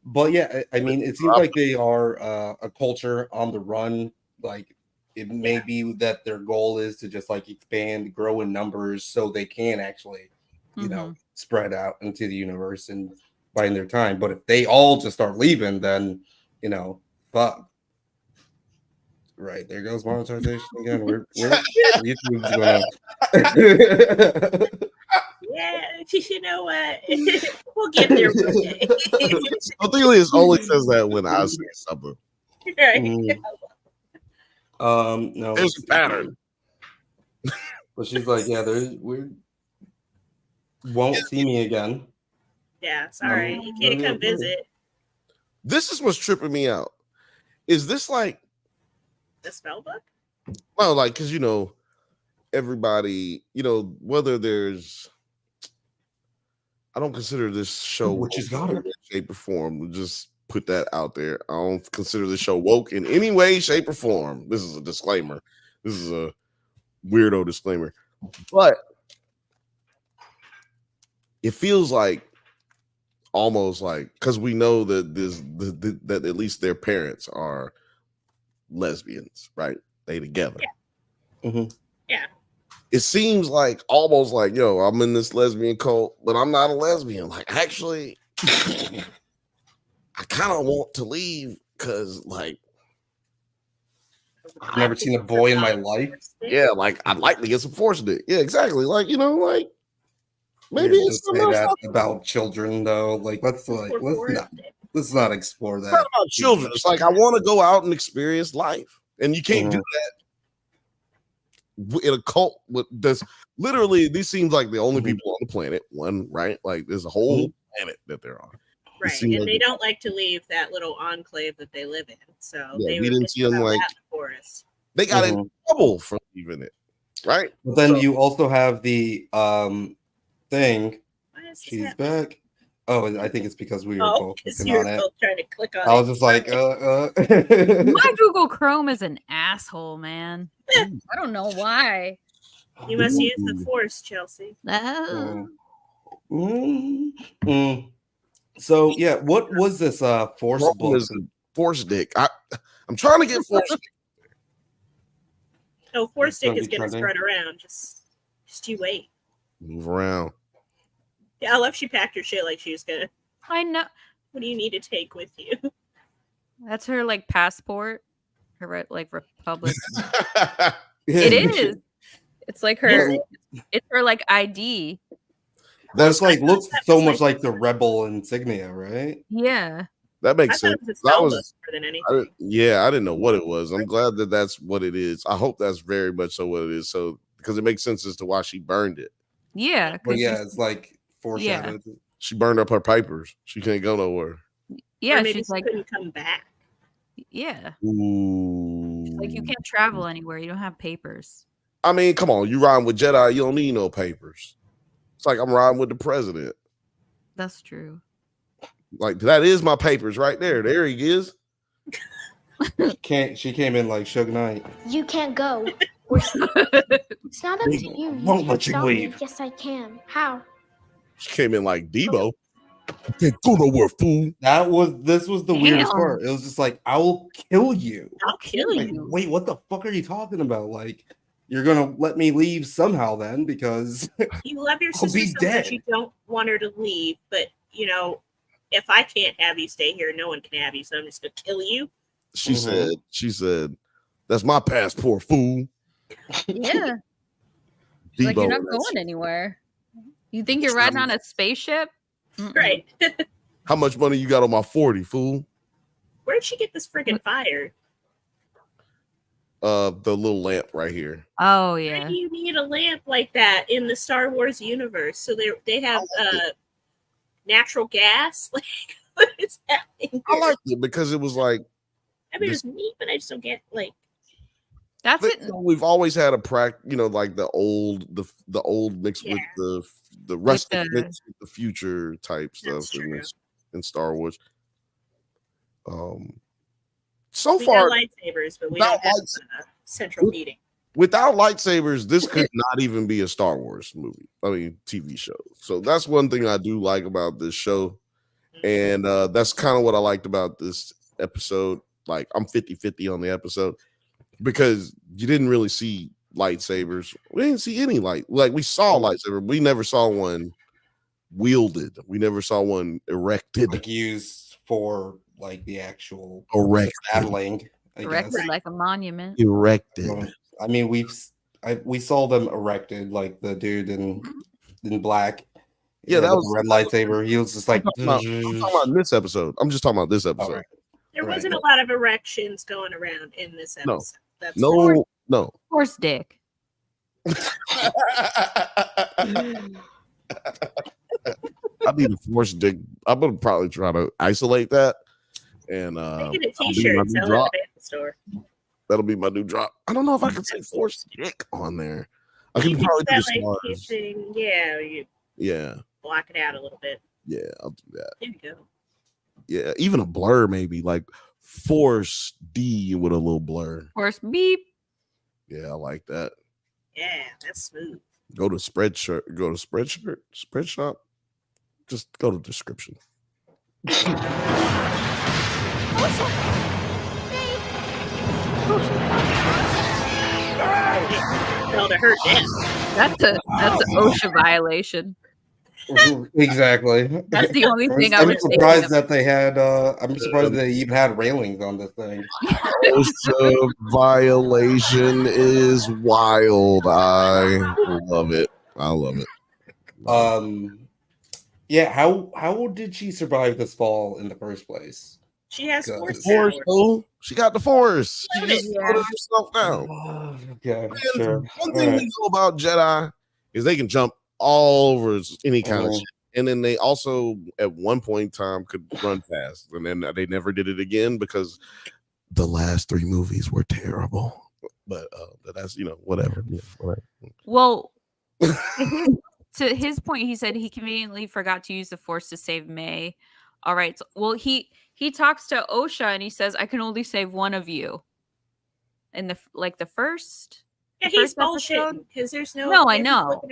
But yeah, I mean, it seems like they are a culture on the run. Like it may be that their goal is to just like expand, grow in numbers, so they can actually, spread out into the universe and buying their time. But if they all just start leaving, then fuck. Right, there goes monetization again. We're YouTube's gonna. Yeah, you know what? We'll get there one day. Othelia only says that when I say something. Right. No, There's a pattern. But she's like, yeah, we won't see me again. Yeah, sorry, you can't come visit. This is what's tripping me out. Is this like the spell book? Well, like, because everybody, whether there's, I don't consider this show which is got in shape or form. We'll just put that out there. I don't consider the show woke in any way, shape, or form. This is a disclaimer. This is a weirdo disclaimer, but it feels like almost like, because we know that that at least their parents are lesbians, right? They together. Yeah. Mm-hmm. Yeah. It seems like almost like, yo, I'm in this lesbian cult, but I'm not a lesbian. Like, actually, I kind of want to leave because, like, I've never seen a boy in my life. Yeah, like I'd like to get some force dick. Yeah, exactly. Like, like maybe it's say that about children though. Like, let's not explore that. It's not about children. It's like I want to go out and experience life, and you can't do that. in a cult with this. Literally, these seems like the only people on the planet. One, right? Like there's a whole planet that they're on. Right, and they don't like to leave that little enclave that they live in. So they we didn't see them like the forest. They got in trouble for leaving it, right? But then you also have the thing. She's back. Oh, I think it's because we were both clicking on it. Both trying to click on I was just like, My Google Chrome is an asshole, man. I don't know why. You must use the Force, Chelsea. So yeah, what was this Force book? Force Dick. I'm trying to get Force Dick. Oh, Force Dick is gonna spread around. Just you wait. Move around. Yeah, I love she packed her shit like she was gonna. I know. What do you need to take with you? That's her like passport. Her like republic. It is. It's like her. It's her like ID. That's like looks so much like the rebel insignia, right? Yeah. That makes sense. That was more than anything. I didn't know what it was. I'm glad that that's what it is. I hope that's very much so what it is. So because it makes sense as to why she burned it. Yeah. Well, yeah, it's like foreshadowed. Yeah. She burned up her papers. She can't go nowhere. Yeah, or maybe she's like couldn't come back. Yeah. Ooh. She's like you can't travel anywhere. You don't have papers. I mean, come on. You riding with Jedi, you don't need no papers. It's like I'm riding with the president. That's true. Like that is my papers right there. There he is. She came in like Suge Knight. You can't go. It's not up to you. Won't let you leave. Yes, I can. How? She came in like Debo. You can't go nowhere, fool. This was the weirdest part. It was just like, I will kill you. I'll kill you. Wait, what the fuck are you talking about? Like, you're gonna let me leave somehow then because you love your sister so much you don't want her to leave, but you know, if I can't have you stay here, no one can have you, so I'm just gonna kill you. She said, that's my passport, fool. Yeah. Like you're not going anywhere. You think you're riding on a spaceship? Right. How much money you got on my 40, fool? Where'd she get this freaking fire? The little lamp right here. Oh yeah. Why do you need a lamp like that in the Star Wars universe? So they have natural gas. Like what is happening? I liked it because it was like. I mean, it was neat, but I just don't get like. That's it. We've always had a like the old mixed with the rustic mixed with the future type stuff in Star Wars. So we far, got lightsabers, but we don't have central heating. Without lightsabers, this could not even be a Star Wars movie. I mean, TV show. So that's one thing I do like about this show. And that's kind of what I liked about this episode. Like, I'm 50-50 on the episode because you didn't really see lightsabers. We didn't see any we saw lightsaber. We never saw one wielded. We never saw one erected. Like used for like the actual battling. Erected like a monument. Erected. I mean, we saw them erected, like the dude in black. Yeah, that was red lightsaber. He was just like. I'm talking about this episode. I'm just talking about this episode. Right. There wasn't a lot of erections going around in this episode. No. Horse dick. I need a force dick. I'm gonna probably try to isolate that and get a t-shirt and sell it at the store. That'll be my new drop. I don't know if I can say force dick on there. I can probably do stars. Yeah. Block it out a little bit. Yeah, I'll do that. There you go. Yeah, even a blur maybe, like force D with a little blur. Force beep. Yeah, I like that. Yeah, that's smooth. Go to Spreadshop. Just go to description. Tell to hurt them. That's an OSHA violation. Exactly. That's the only thing I'm surprised that they had. I'm surprised they even had railings on this thing. OSHA violation is wild. I love it. Yeah. How did she survive this fall in the first place? She has force Force, power. oh, she got the force. She Love just it. put herself down. Okay, Man, sure. one thing we know about Jedi is they can jump all over any kind of shit. And then they also, at one point in time, could run fast. And then they never did it again because the last 3 movies were terrible. But that's, whatever. Yeah, whatever. Well, to his point, he said he conveniently forgot to use the Force to save May. All right. So, well, he talks to Osha and he says, "I can only save one of you." In the first. Yeah, he's bullshitting because there's no. No, I know.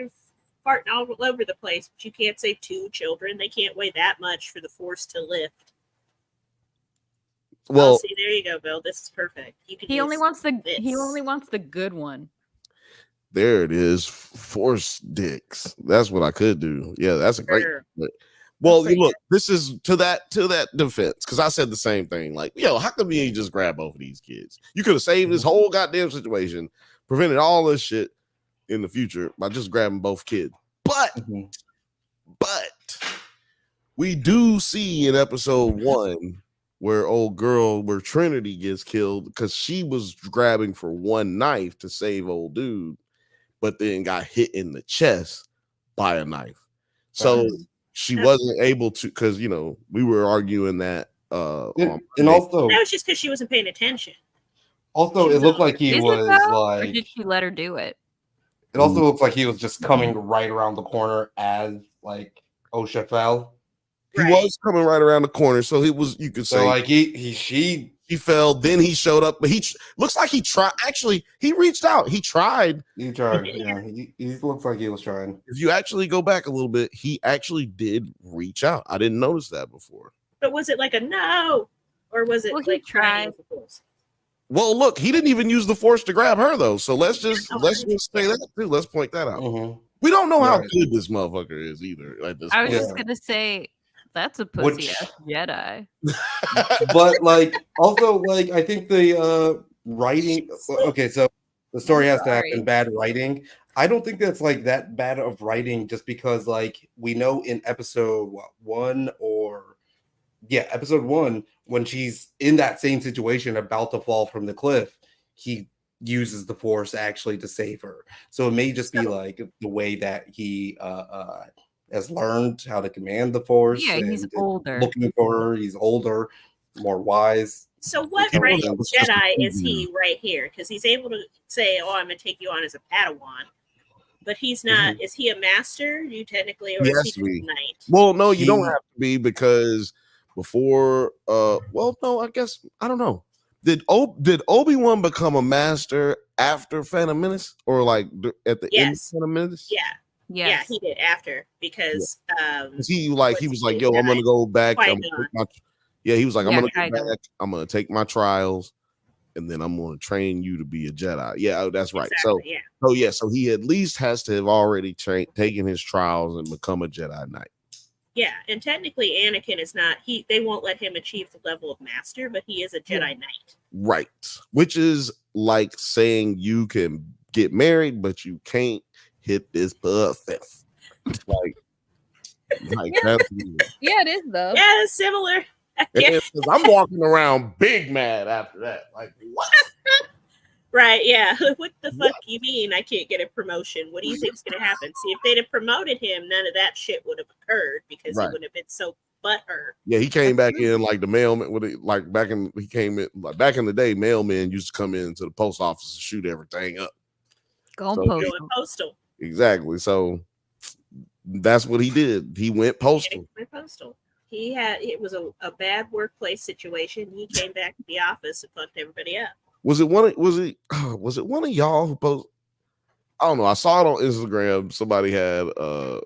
Farting all over the place, but you can't save 2 children. They can't weigh that much for the Force to lift. Well, see, there you go, Bill. This is perfect. He only wants the good one. There it is. Force dicks. That's what I could do. Yeah, that's a great. Well, look, this is to that defense, because I said the same thing. Like, yo, how come you ain't just grab both of these kids? You could have saved this whole goddamn situation, prevented all this shit in the future by just grabbing both kids. But we do see in episode 1 where Trinity gets killed because she was grabbing for one knife to save old dude, but then got hit in the chest by a knife. So she wasn't able to, because we were arguing that and also that was just because she wasn't paying attention. Also, it looked like he was like. Or did she let her do it? It also looks like he was just coming right around the corner as like Osha fell. He was coming right around the corner, so he was. You could say like she fell. Then he showed up, but he looks like he tried. Actually, he reached out. He tried. He tried. Yeah, he looks like he was trying. If you actually go back a little bit, he actually did reach out. I didn't notice that before. But was it like a no, or was it like he tried? Well, look, he didn't even use the Force to grab her though. So let's just say that too. Let's point that out. We don't know how good this motherfucker is either. Like this. I was just gonna say that's a pussy ass Jedi. But like, also like, I think the writing. Okay, so the story has to happen bad writing. I don't think that's like that bad of writing, just because like we know in episode 1 episode 1, when she's in that same situation about to fall from the cliff, he uses the Force actually to save her. So it may just be like the way that he has learned how to command the Force. Yeah, he's older. Looking for her, he's older, more wise. So what rank of Jedi is he right here? Because he's able to say, "Oh, I'm going to take you on as a Padawan," but he's not. Is he a master? You technically, or is he a knight? Well, no, you don't have to be, because before no, I guess I don't know. Did Obi-Wan become a master after Phantom Menace, or like at the end of Phantom Menace? Yeah, he did after, because he was like, yo, I'm gonna go back. He was like, I'm gonna go back. I'm gonna take my trials, and then I'm gonna train you to be a Jedi. Yeah, that's right. Exactly, so he at least has to have already taken his trials and become a Jedi Knight. Yeah, and technically Anakin is not. They won't let him achieve the level of master, but he is a Jedi Knight. Right, which is like saying you can get married, but you can't hit this pussy. Like that's yeah, it is though. Yeah, it's similar. I'm walking around big mad after that. Like what? Right, yeah. What the fuck you mean I can't get a promotion? What do you think's gonna happen? See, if they'd have promoted him, none of that shit would have occurred, because he would have been so butthurt. Yeah, he came back in like the mailman back in the day, mailmen used to come into the post office and shoot everything up. Going postal. Exactly. So that's what he did. He went postal. It was a bad workplace situation. He came back to the office and fucked everybody up. Was it one of y'all who posted? I don't know. I saw it on Instagram. Somebody had a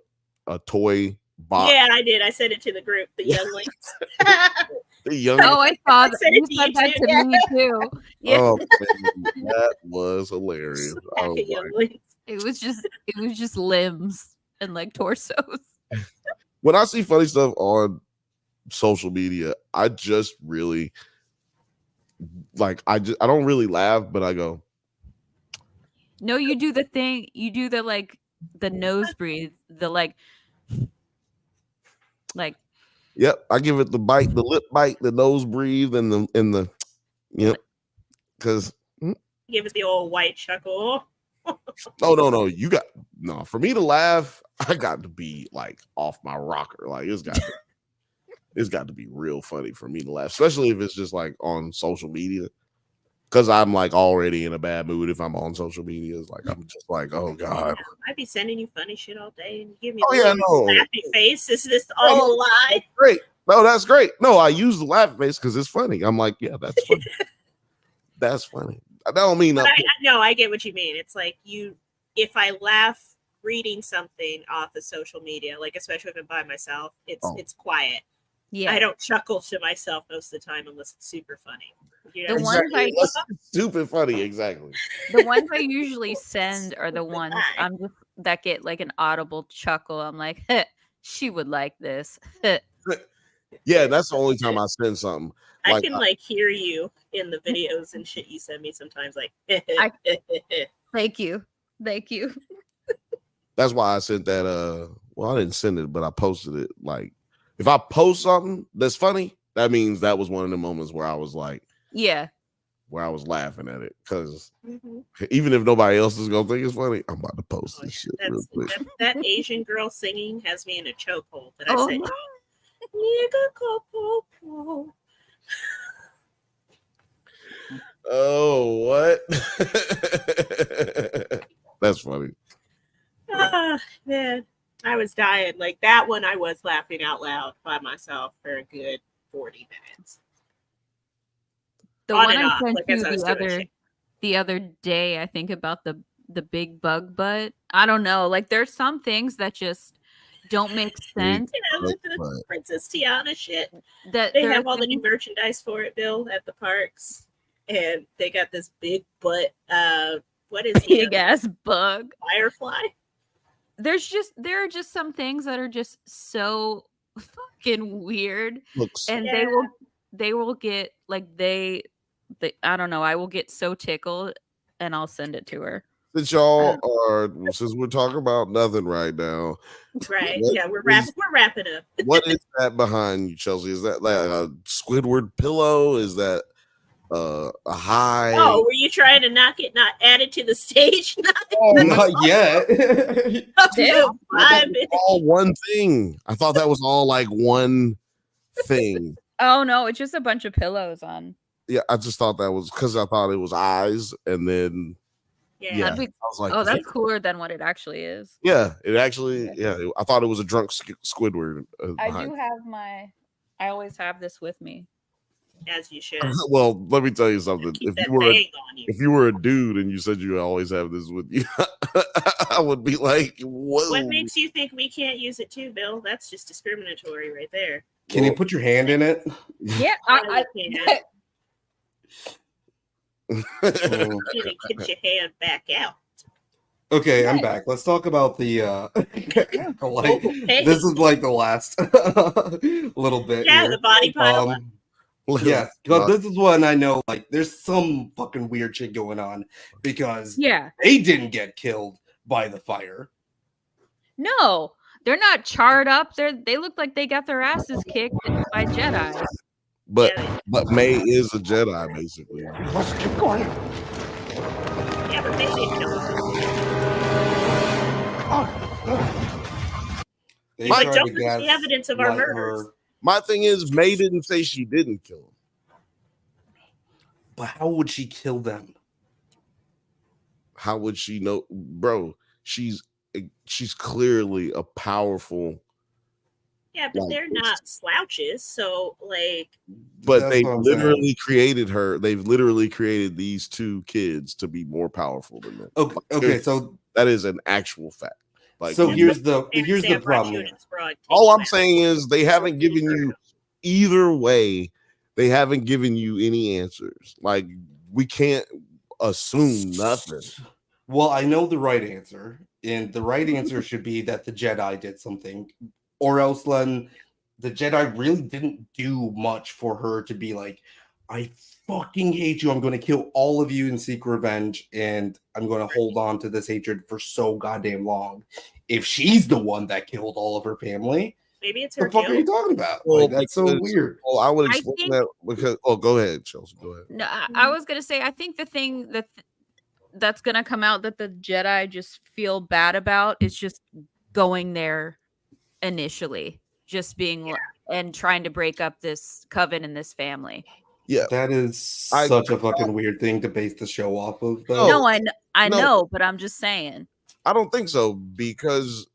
toy box. Yeah, I did. I sent it to the group, the younglings. Oh, I saw that. You said that to me too. Yeah. Oh, man, that was hilarious. It was just limbs and like torsos. When I see funny stuff on social media, I just really I don't really laugh, but I go. No, you do the thing. You do the nose breathe. The like Yep, I give it the bite, the lip bite, the nose breathe, and the yep. Because give it the old white chuckle. no, you got no. For me to laugh, I got to be like off my rocker. Like it's got to be real funny for me to laugh, especially if it's just like on social media. Because I'm like already in a bad mood if I'm on social media. It's like I'm just like, oh god. I'd be sending you funny shit all day, and you give me laughing face. Is this all a lie? Great. No, that's great. No, I use the laughing face because it's funny. I'm like, yeah, that's funny. That's funny. I don't mean that. No, I get what you mean. It's like if I laugh reading something off of social media, like especially if I'm by myself, it's quiet. Yeah, I don't chuckle to myself most of the time unless it's super funny. You know? Stupid funny, exactly. The ones I usually send are the ones that get like an audible chuckle. I'm like, she would like this. Yeah, that's the only time I send something. I can hear you in the videos and shit you send me sometimes. Like, thank you. That's why I sent that. Well, I didn't send it, but I posted it. Like, if I post something that's funny, that means that was one of the moments where I was like, yeah, where I was laughing at it. Because even if nobody else is gonna think it's funny, I'm about to post this shit real quick. That Asian girl singing has me in a chokehold. That I said, nigga popo. Oh, what? That's funny. Man, I was dying. Like that one, I was laughing out loud by myself for a good 40 minutes. The one I sent you the other day, I think about the big bug butt. I don't know. Like there's some things that just don't make sense. You know, the Princess Tiana shit. That they have all the new merchandise for it, Bill, at the parks, and they got this big butt. What is big ass bug? Firefly. There are just some things that are just so fucking weird, and they will get like I don't know. I will get so tickled, and I'll send it to her. Since we're talking about nothing right now, right? Yeah, we're wrapping up. What is that behind you, Chelsea? Is that like a Squidward pillow? Is that a high? Oh, were you trying to not add it to the stage? Not yet. All one thing. I thought that was all like one thing. Oh no, it's just a bunch of pillows on. Yeah, I just thought that was because I thought it was eyes, and then yeah. I was like, that's cooler than what it actually is. Yeah, it actually. Yeah, I thought it was a drunk Squidward. I always have this with me. As you should. Well, let me tell you something. If you were a dude and you said you always have this with you, I would be like, whoa. What makes you think we can't use it too, Bill? That's just discriminatory right there. Can you put your hand in it? Yeah, I can. Get your hand back out. Okay, I'm back. Let's talk about the this is like the last little bit. Yeah, the body pile. Yeah, because this is when I know like there's some fucking weird shit going on because they didn't get killed by the fire. No, they're not charred up. They look like they got their asses kicked by Jedi. But May is a Jedi, basically. Let's keep going. Yeah, but they didn't kill her. They don't see the evidence of our murders. My thing is, May didn't say she didn't kill him. But how would she kill them? How would she know, bro? She's clearly a powerful. Yeah, but they're not slouches, so like. But they literally created her. They've literally created these two kids to be more powerful than them. Okay, so that is an actual fact. Like, so here's the problem. All I'm saying is they haven't given you either way. They haven't given you any answers. Like we can't assume nothing. Well, I know the right answer, and the right answer should be that the Jedi did something, or else then the Jedi really didn't do much for her to be like, I fucking hate you. I'm going to kill all of you and seek revenge, and I'm going to hold on to this hatred for so goddamn long. If she's the one that killed all of her family, Maybe it's What her the fuck are you guilt. talking about? Well, Like, that's so because- weird. Well, I would I explain think- that because. Oh, go ahead, Chelsea. Go ahead. No, I was gonna say I think the thing that's gonna come out that the Jedi just feel bad about is just going there initially, just being and trying to break up this coven and this family. Yeah, That is such a fucking weird thing to base the show off of, though. No, I no. know, but I'm just saying. I don't think so because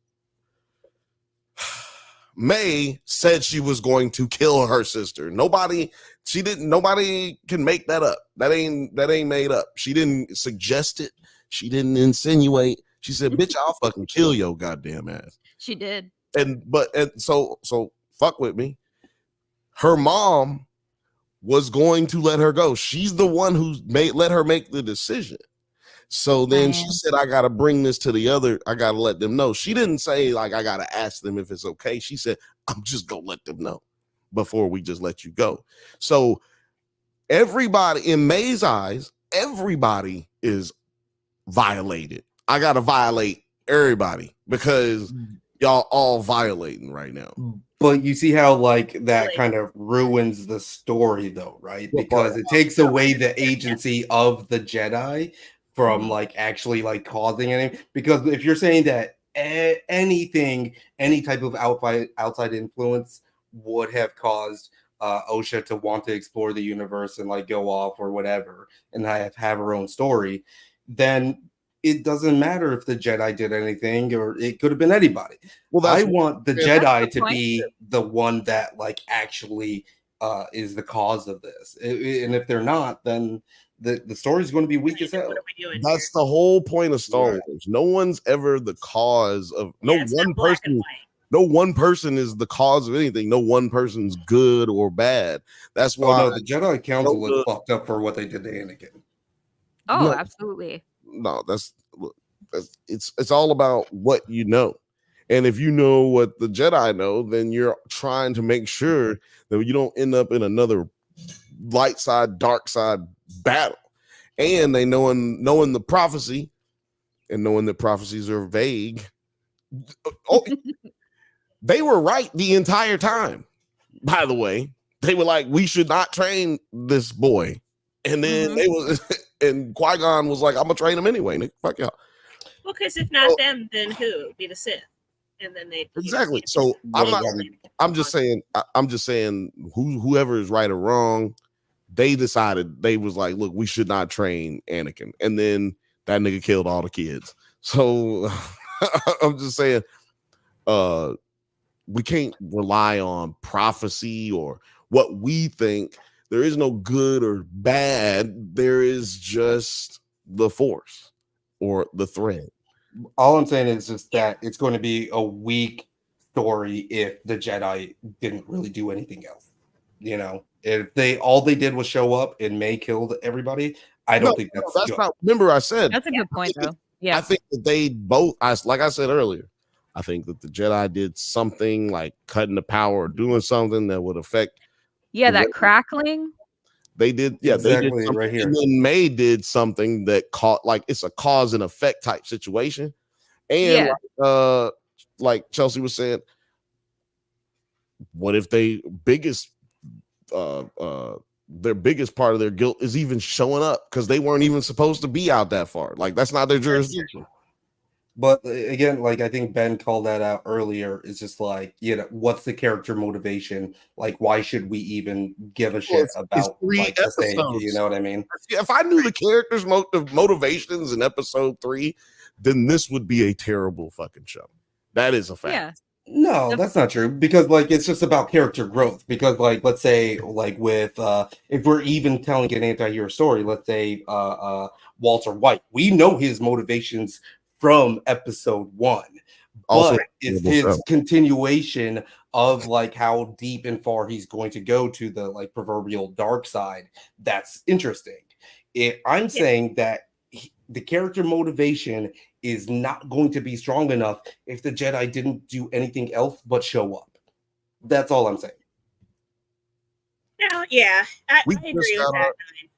May said she was going to kill her sister. Nobody can make that up. That ain't made up. She didn't suggest it. She didn't insinuate. She said, "Bitch, I'll fucking kill your goddamn ass." She did. And so fuck with me. Her mom was going to let her go. She's the one who let her make the decision. So then she said, I got to bring this to the other. I got to let them know. She didn't say like, I got to ask them if it's okay. She said, I'm just going to let them know before we just let you go. So everybody in May's eyes, everybody is violated. I got to violate everybody because y'all all violating right now. But you see how like that kind of ruins the story, though, right? Because it takes away the agency of the Jedi from like actually like causing anything. Because if you're saying that any type of outside influence would have caused Osha to want to explore the universe and like go off or whatever and have her own story, then it doesn't matter if the Jedi did anything, or it could have been anybody. Well, I want the Jedi to be the one that like actually is the cause of this. And if they're not, then the story is going to be weak as hell. That's the whole point of Star Wars. No one's ever the cause of no one person is the cause of anything. No one person's good or bad. That's why the Jedi Council is fucked up for what they did to Anakin. Oh, absolutely. No, it's all about what you know. And if you know what the Jedi know, then you're trying to make sure that you don't end up in another light side, dark side battle. And they knowing the prophecy and knowing that prophecies are vague. Oh, they were right the entire time. By the way, they were like, we should not train this boy. And then they was and Qui-Gon was like, I'm gonna train him anyway. Nick, fuck y'all. Well, because if not them, then who? It'd be the Sith. And then they exactly. So I'm just saying whoever is right or wrong, they decided they was like, look, we should not train Anakin. And then that nigga killed all the kids. So I'm just saying we can't rely on prophecy or what we think. There is no good or bad. There is just the Force or the thread. All I'm saying is just that it's going to be a weak story if the Jedi didn't really do anything else. You know, if all they did was show up and May killed everybody, I don't think that's good. Not. Remember, I said that's a good point, though. Yeah, I think that they both. Like I said earlier, I think that the Jedi did something like cutting the power or doing something that would affect. Yeah, that crackling. They did, yeah, exactly, they did right here. And then May did something that caught, like it's a cause and effect type situation. And like Chelsea was saying, what if their biggest part of their guilt is even showing up because they weren't even supposed to be out that far? Like that's not their jurisdiction. But again, like I think Ben called that out earlier. It's just like, you know, what's the character motivation? Like, why should we even give a shit about like the thing? You know what I mean? If I knew the characters' motivations in episode 3, then this would be a terrible fucking show. That is a fact. Yeah. No, that's not true, because like it's just about character growth. Because like let's say like with if we're even telling an anti-hero story, let's say Walter White, we know his motivations from episode 1, also but it's his continuation of like how deep and far he's going to go to the like proverbial dark side. That's interesting. I'm saying that the character motivation is not going to be strong enough if the Jedi didn't do anything else but show up. That's all I'm saying. No, yeah, I agree with that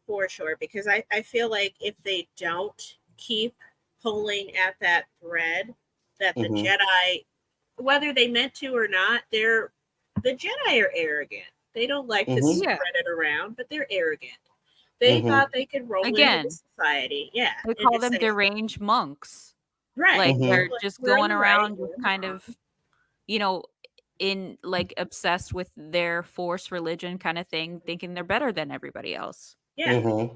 for sure, because I feel like if they don't keep pulling at that thread that the Jedi whether they meant to or not, the Jedi are arrogant. They don't like to spread it around, but they're arrogant. They thought they could roll into society. Yeah. They call them deranged monks. Right. Like they're just going around with kind of, in like obsessed with their force religion kind of thing, thinking they're better than everybody else. Yeah.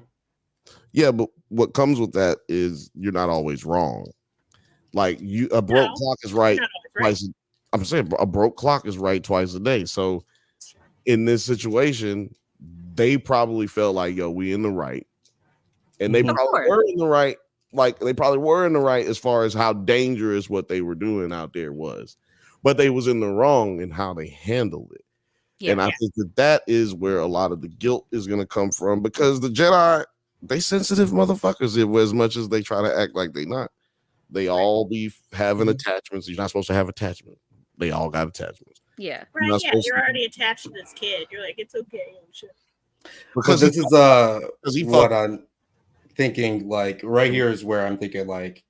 Yeah, but what comes with that is you're not always wrong. Like a broke clock is right twice. I'm saying a broke clock is right twice a day. So in this situation, they probably felt like, yo, we in the right. And they probably were in the right. Like they probably were in the right as far as how dangerous what they were doing out there was. But they was in the wrong in how they handled it. Yeah, and I think that is where a lot of the guilt is going to come from, because the Jedi, they sensitive motherfuckers as much as they try to act like they not. They all be having attachments. You're not supposed to have attachments. They all got attachments. Yeah. Right. Yeah. You're already attached to this kid. You're like, it's okay. Because this is what I'm thinking. Like right here is where I'm thinking, like,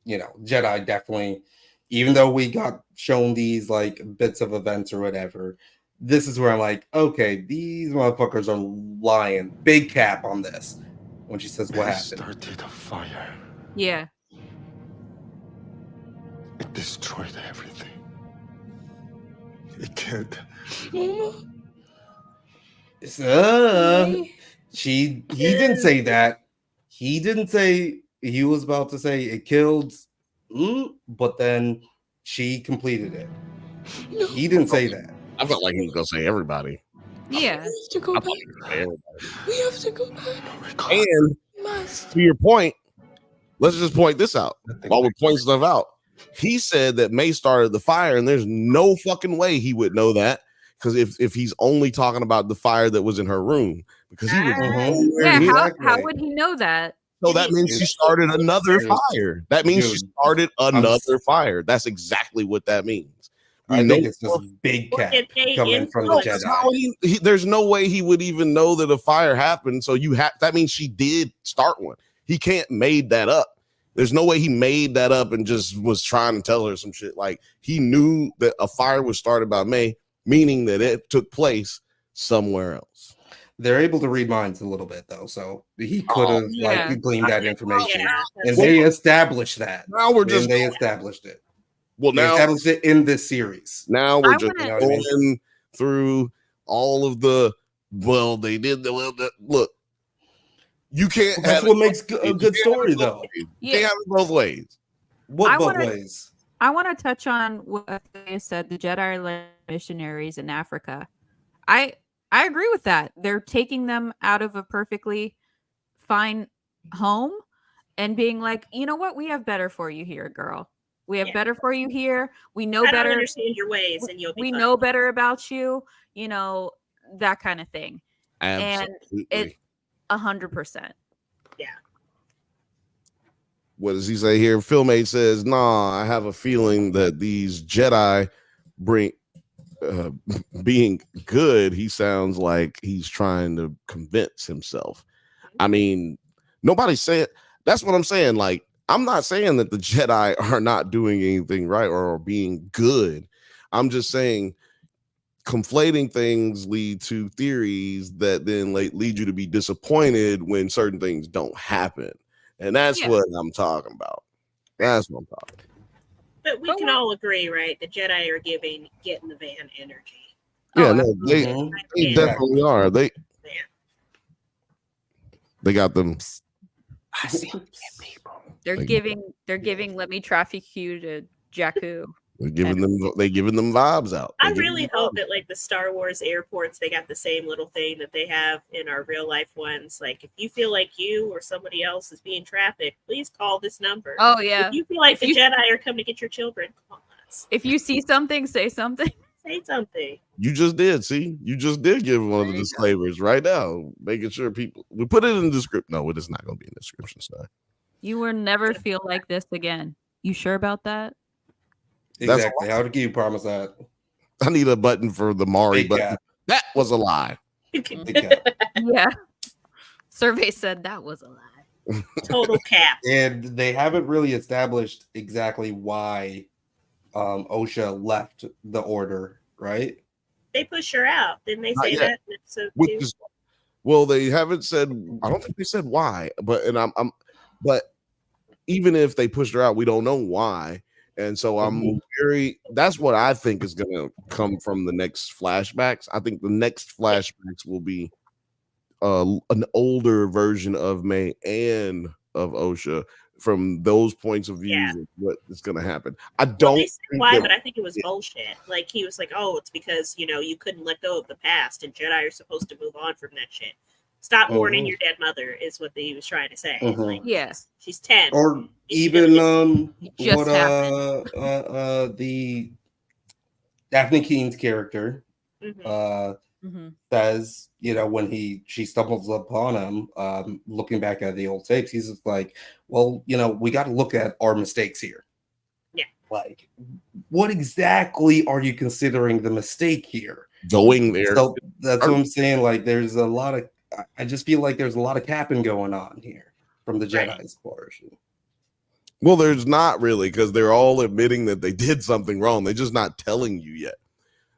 Jedi definitely, even though we got shown these like bits of events or whatever, this is where I'm like, okay, these motherfuckers are lying. Big cap on this. When she says what happened. Started a fire. Yeah. It destroyed everything. It killed. He didn't say that. He didn't say, he was about to say it killed, but then she completed it. He didn't say that. I felt like he was gonna say everybody. Yeah. We have to go back. We have to go back. And to your point, let's just point this out while we're pointing stuff out. He said that May started the fire, and there's no fucking way he would know that, because if he's only talking about the fire that was in her room, because he was how would he know that? So that means she started another fire. That means she started another fire. That's exactly what that means. I think it's just big cat coming from the Jedi. There's no way he would even know that a fire happened. So that means she did start one. He can't made that up. There's no way he made that up and just was trying to tell her some shit. Like he knew that a fire was started by May, meaning that it took place somewhere else. They're able to read minds a little bit though, so he could have gleaned that information, and they established that. Now they established it. Well, they established it in this series. Now we're just going through all of the. Well, they did the look. You can't. That's what makes a good story, though. You can't have it both ways. What both ways? I want to touch on what they said. The Jedi led missionaries in Africa. I agree with that. They're taking them out of a perfectly fine home and being like, you know what? We have better for you here, girl. We have better for you here. We know better. Understand your ways, and you'll be we fine. know better about you. That kind of thing. Absolutely. And it 100%. Yeah. What does he say here? Philmate says, "Nah, I have a feeling that these Jedi bring being good." He sounds like he's trying to convince himself. I mean, nobody's saying. That's what I'm saying. Like. I'm not saying that the Jedi are not doing anything right or being good. I'm just saying conflating things lead to theories that then lead you to be disappointed when certain things don't happen. And that's what I'm talking about. That's what I'm talking about. But we can all agree, right? The Jedi are getting the van energy. Yeah, they definitely are. They got them. I see people. They're giving let me traffic you to Jakku. They're giving them vibes out. I really hope that like the Star Wars airports, they got the same little thing that they have in our real life ones. Like if you feel like you or somebody else is being trafficked, please call this number. Oh yeah. If you feel like the Jedi are coming to get your children, call us. If you see something, say something. Say something. You just did. See, you just did give one of the disclaimers right now, making sure people. We put it in the description. No, it is not going to be in the description. Sorry. You will never feel like this again. You sure about that? Exactly. How do you promise that? I need a button for the Mari button. That was a lie. Yeah. Survey said that was a lie. Total cap. And they haven't really established exactly why Osha left the order, right? They push her out. Didn't they say that in episode 2? Well, they haven't said. I don't think they said why, but but even if they pushed her out, we don't know why. And so that's what I think is going to come from the next flashbacks. I think the next flashbacks will be an older version of May and of Osha from those points of view of what is going to happen. I don't think why, but I think it was bullshit. Like, he was like, oh, it's because, you couldn't let go of the past and Jedi are supposed to move on from that shit. Stop mourning your dead mother is what he was trying to say. Like, she's 10. Or even the Daphne Keene's character says, when she stumbles upon him, looking back at the old tapes, he's just like, well, we got to look at our mistakes here. Yeah. Like, what exactly are you considering the mistake here? Going there. So that's what I'm saying. Like, there's a lot of, I just feel like there's a lot of capping going on here from the Jedi's portion. Well, there's not really, because they're all admitting that they did something wrong. They're just not telling you yet.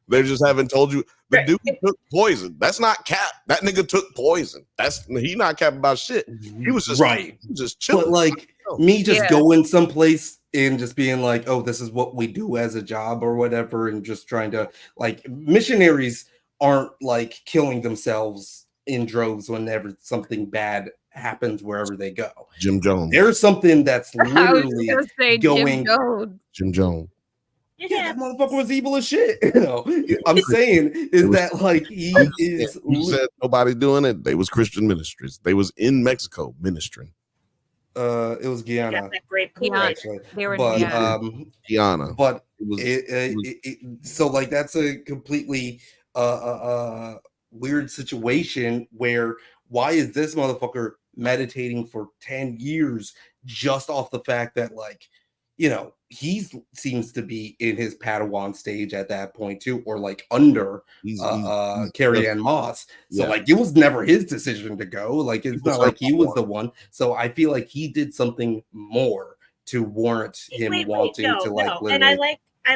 They just haven't told you. The dude took poison. That's not cap. That nigga took poison. He not cap about shit. He was just right. He was just chilling. But like me just going someplace and just being like, oh, this is what we do as a job or whatever, and just trying to, like, missionaries aren't like killing themselves in droves whenever something bad happens wherever they go. Jim Jones. There's something that's literally going. Jim Jones. Yeah, that motherfucker was evil as shit. I'm saying is that like he said nobody doing it. They was Christian ministries. They was in Mexico ministering. It was Guyana. Got that great Kool-Aid. They were in Guyana. But so like that's a completely weird situation where why is this motherfucker meditating for 10 years just off the fact that, like, he seems to be in his Padawan stage at that point too, or like under Carrie Ann Moss. So like it was never his decision to go. Like it's not like he was the one. So I feel like he did something more to warrant him wanting to like. And I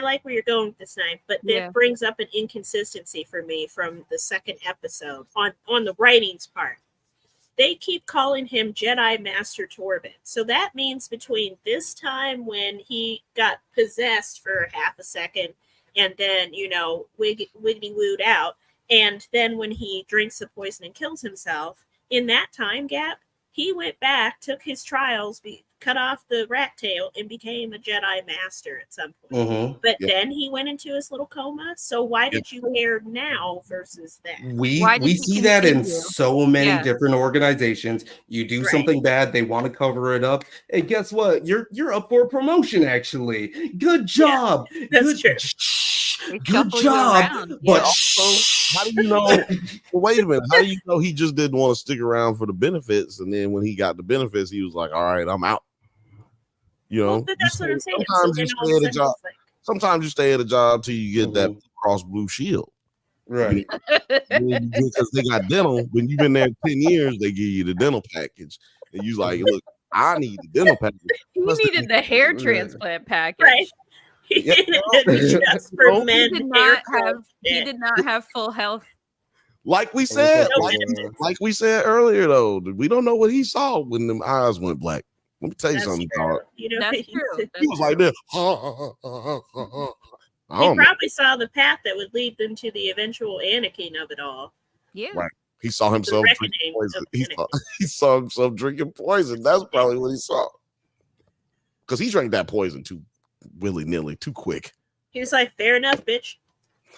like where you're going with this, Knife, but that brings up an inconsistency for me from the second episode on the writings part. They keep calling him Jedi Master Torben. So that means between this time when he got possessed for half a second and then, wiggity wooed out, and then when he drinks the poison and kills himself, in that time gap, he went back, took his trials, cut off the rat tail, and became a Jedi Master at some point. But then he went into his little coma. So why did you care now versus then? We see that in so many different organizations. You do something bad, they want to cover it up. And guess what? You're up for a promotion, actually. Good job. Yeah, that's true. Good job. But how do you know? Wait a minute. How do you know he just didn't want to stick around for the benefits? And then when he got the benefits, he was like, all right, I'm out. Well, that's what I'm saying. Sometimes you stay at a job. Sometimes you stay at a job till you get that cross blue shield. Right. Because they got dental. When you've been there 10 years, they give you the dental package. And you like, look, I need the dental package. You needed the hair transplant package. Right. Just for men. He did not have full health. Like we said, like we said earlier, though, we don't know what he saw when them eyes went black. Let me tell you something, dog. That's true. He was like this. He probably saw the path that would lead them to the eventual Anakin of it all. Yeah. Right. He saw himself drinking poison. He saw himself drinking poison. That's probably what he saw. Because he drank that poison too willy-nilly, too quick. He was like, fair enough, bitch.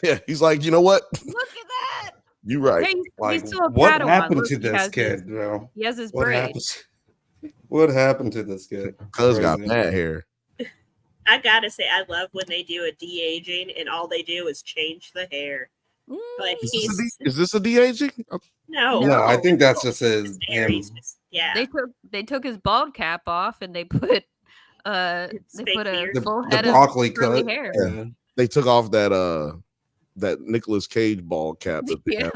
Yeah, he's like, you know what? Look at that. You're right. Hey, like, he's still a what Padawan. happened to this kid, bro? He has his braid. What happened to this kid? Cuz got bad hair. I gotta say, I love when they do a de-aging and all they do is change the hair. Like is this a de-aging? No, I think that's just his. They took his bald cap off and they put a full head of broccoli cut hair. Yeah. They took off that Nicolas Cage bald cap that they have,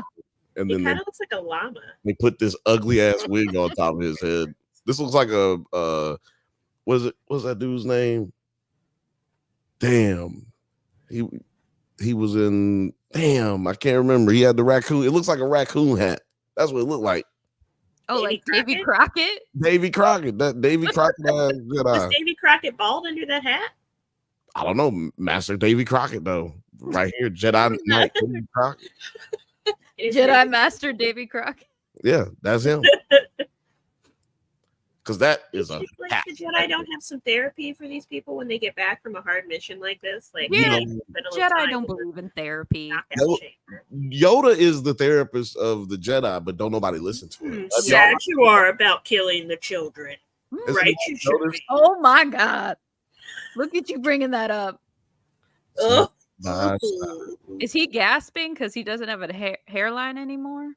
and then he kind of looks like a llama. They put this ugly ass wig on top of his head. This looks like a what's that dude's name? Damn. He was in. Damn, I can't remember. He had the raccoon. It looks like a raccoon hat. That's what it looked like. Oh, like Davy Crockett? Davy Crockett. That Davy Crockett. Was Davy Crockett bald under that hat? I don't know. Master Davy Crockett, though. Right here. Jedi Knight Davy Crockett. Jedi Master Davy Crockett. Yeah, that's him. Because that is a like hat. the Jedi don't have some therapy for these people when they get back from a hard mission like this. Like, yeah, Jedi don't believe in therapy. Yoda is the therapist of the Jedi, but don't nobody listen to him. Sad you are about killing the children, right? You should be. Oh my God! Look at you bringing that up. Oh. Is he gasping because he doesn't have a hairline anymore?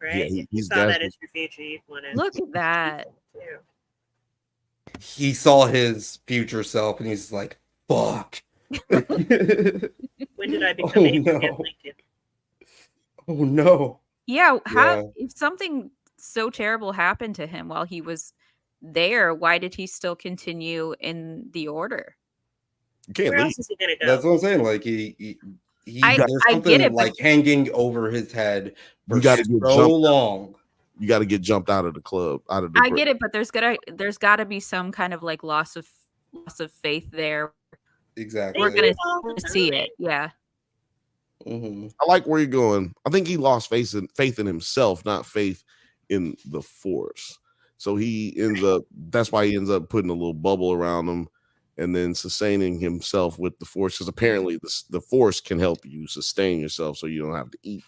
Right. Yeah, he saw that as refugee. Look at that. He saw his future self and he's like, fuck. When did I become Abraham Lincoln? Oh no. Yeah, if something so terrible happened to him while he was there, why did he still continue in the order? Where else is he gonna go? That's what I'm saying. Like there's something like hanging over his head for so long. You got to get jumped out of the club. I get it, but there's got to be some kind of like loss of faith there. Exactly. We're gonna see it. Yeah. Mm-hmm. I like where you're going. I think he lost faith in himself, not faith in the Force. So he ends up. That's why he ends up putting a little bubble around him, and then sustaining himself with the Force. Because apparently the Force can help you sustain yourself, so you don't have to eat.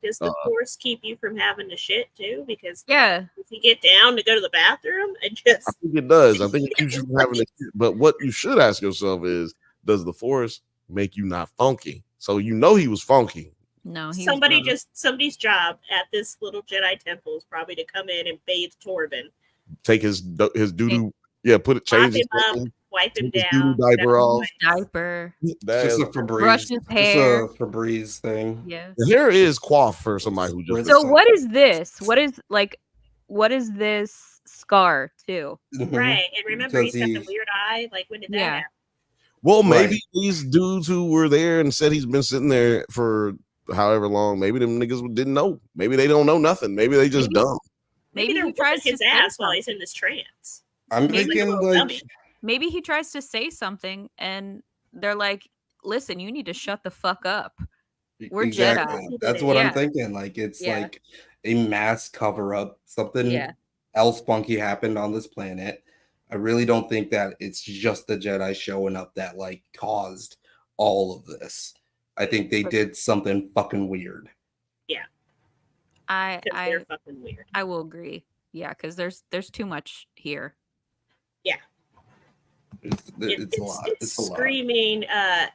Does the Force keep you from having to shit too? Because if you get down to go to the bathroom, I think it does. I think it keeps you from having to shit. But what you should ask yourself is, does the Force make you not funky? So you know he was funky. No, somebody's job at this little Jedi temple is probably to come in and bathe Torben, take his doo-doo, change his up, wipe him down, diaper off. Just a Febreze. Brush his hair. Just a Febreze thing. Yeah. The hair is coiffed for somebody who just. So what is this? What is this scar too? Right. And remember, he's got the weird eye. Like, when did that happen? Well, maybe these dudes who were there and said he's been sitting there for however long, maybe them niggas didn't know. Maybe they don't know nothing. Maybe they just dumb. Maybe he tries his ass while he's in this trance. I'm thinking like maybe he tries to say something and they're like, listen, you need to shut the fuck up. We're Jedi. That's what I'm thinking. Like, it's like a mass cover up. Something else funky happened on this planet. I really don't think that it's just the Jedi showing up that like caused all of this. I think they did something fucking weird. Yeah. They're fucking weird. I will agree. Yeah, because there's too much here. Yeah. It's a lot. It's screaming,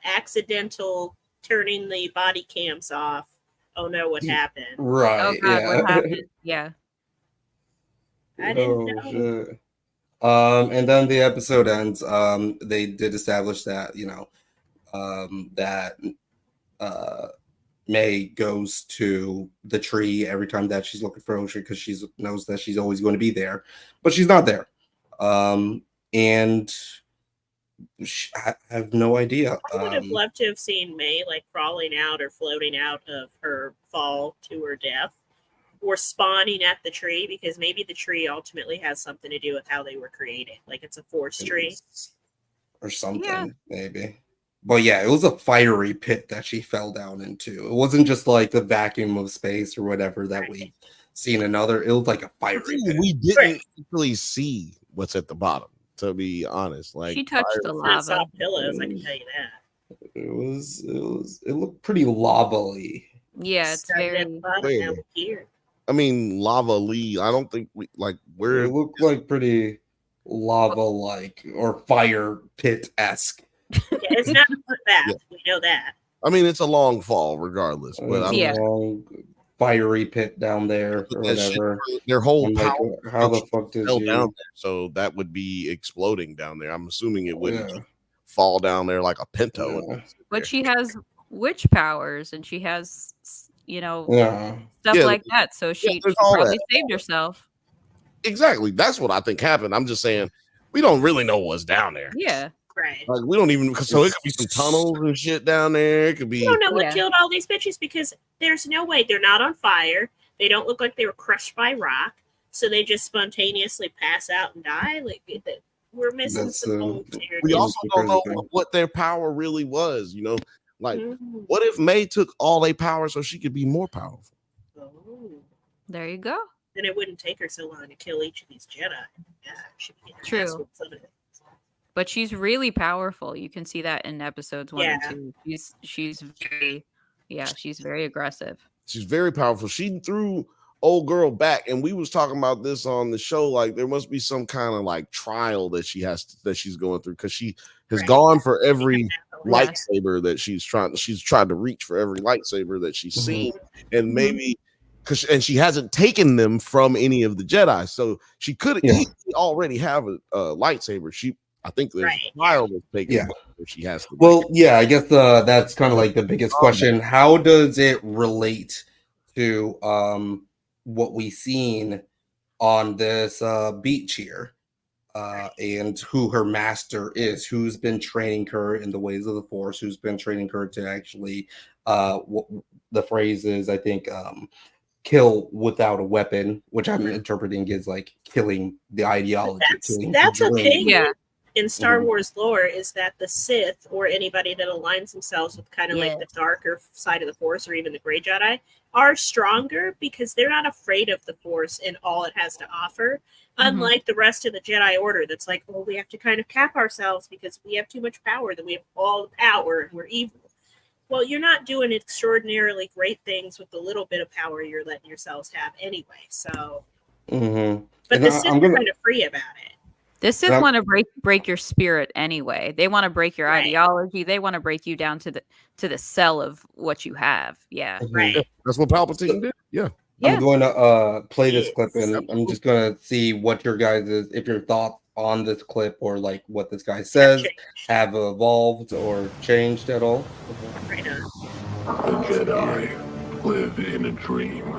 accidental turning the body cams off. Oh no, what happened? Right. Oh God, what happened? Yeah. I didn't know. Shit. And then the episode ends. They did establish that, that May goes to the tree every time that she's looking for Ocean because she knows that she's always going to be there, but she's not there. And I have no idea. I would have loved to have seen May like crawling out or floating out of her fall to her death, or spawning at the tree, because maybe the tree ultimately has something to do with how they were created. Like, it's a Force tree or something, maybe. But yeah, it was a fiery pit that she fell down into. It wasn't just like the vacuum of space or whatever that we've seen another. It was like a fiery pit. We didn't really see what's at the bottom, to be honest. Like, she touched the lava. Soft pillows, I can tell you that. It looked pretty lava-y. Yeah, it's very here. I mean, lava Lee. I don't think we like where it looked like pretty lava-like or fire pit-esque. Yeah, it's not that. We know that. I mean, it's a long fall, regardless. But long fiery pit down there or whatever. Their whole how the fuck did you down there? So that would be exploding down there. I'm assuming it wouldn't fall down there like a Pinto. Yeah. But she has witch powers, and she has stuff like that. So she probably saved herself. Exactly. That's what I think happened. I'm just saying we don't really know what's down there. Yeah. Right. Like we don't even so it could be some tunnels and shit down there. It could be. You don't know what killed all these bitches because there's no way they're not on fire. They don't look like they were crushed by rock, so they just spontaneously pass out and die. Like we're missing some old characters. We also don't know what their power really was. You know, like what if May took all their power so she could be more powerful? Oh. There you go. Then it wouldn't take her so long to kill each of these Jedi. Yeah, true. But she's really powerful. You can see that in episodes 1 and 2. She's very aggressive. She's very powerful. She threw old girl back, and we was talking about this on the show. Like there must be some kind of like trial that she's going through because she has gone for every lightsaber that she's tried to reach for every lightsaber that she's seen, and maybe and she hasn't taken them from any of the Jedi, so she could already have a lightsaber. I think there's a trial that's taken where she has to. Well, I guess that's kind of like the biggest question. How does it relate to what we've seen on this beach here, and who her master is, who's been training her in the ways of the Force, who's been training her to actually, what the phrase is, I think, kill without a weapon, which I'm interpreting is like killing the ideology. That's a thing. Yeah. In Star Wars lore is that the Sith or anybody that aligns themselves with kind of like the darker side of the Force or even the Grey Jedi are stronger because they're not afraid of the Force and all it has to offer. Unlike the rest of the Jedi Order that's like, well, we have to kind of cap ourselves because we have too much power, that we have all the power and we're evil. Well, you're not doing extraordinarily great things with the little bit of power you're letting yourselves have anyway. So, but the Sith are kind of free about it. The Sith want to break your spirit anyway. They want to break your ideology. They want to break you down to the cell of what you have. Yeah. Right. That's what Palpatine did. Yeah. I'm going to play this clip, and I'm just going to see what your if your thoughts on this clip or like what this guy says have evolved or changed at all. Right on. The Jedi live in a dream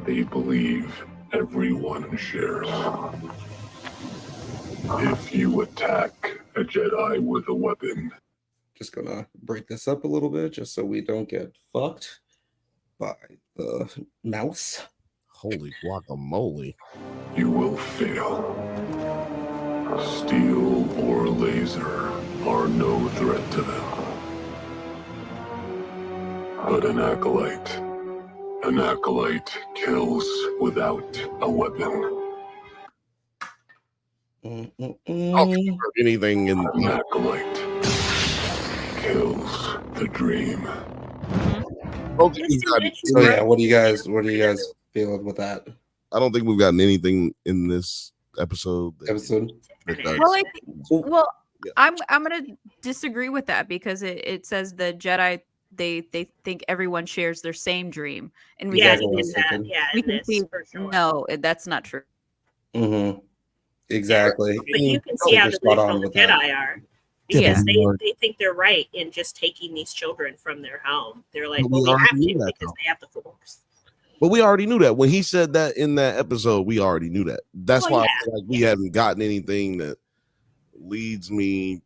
they believe everyone shares. If you attack a Jedi with a weapon, just gonna break this up a little bit just so we don't get fucked by the mouse. Holy guacamole. You will fail. Steel or laser are no threat to them. But an acolyte kills without a weapon. I don't think I've heard anything in an acolyte kills the dream. What do you guys feeling with that? I don't think we've gotten anything in this episode. Well, I'm gonna disagree with that because it says the Jedi they think everyone shares their same dream, and we can see no, that's not true. Exactly. But you can see how delusional the Jedi are. Because they think they're right in just taking these children from their home. They're like, well, we have to because they have the Force. But we already knew that. When he said that in that episode, we already knew that. That's why I feel like we haven't gotten anything that leads me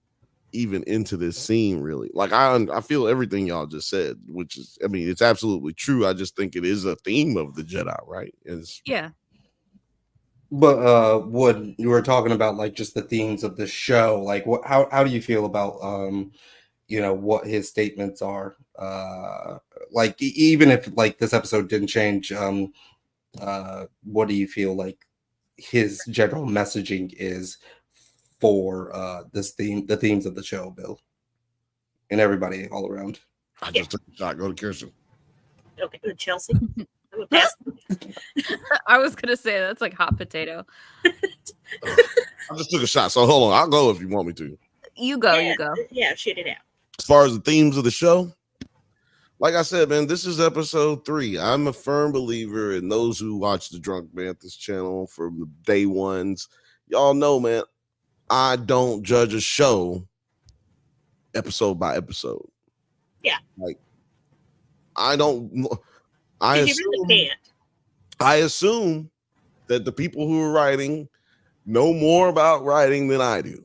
even into this scene, really. Like, I feel everything y'all just said, which is, I mean, it's absolutely true. I just think it is a theme of the Jedi, right? But when you were talking about like just the themes of the show, like how do you feel about what his statements are? Like even if like this episode didn't change, what do you feel like his general messaging is for the themes of the show, Bill, and everybody all around? I just took a shot. Go to Kirsten. Okay, good, Chelsea. I was gonna say that's like hot potato. I just took a shot, so hold on. I'll go if you want me to. You go. Yeah, shoot it out. As far as the themes of the show, like I said, man, this is episode 3. I'm a firm believer in those who watch the Drunk Banthas channel from the day ones. Y'all know, man, I don't judge a show episode by episode. Yeah. Like, I don't. I assume that the people who are writing know more about writing than I do.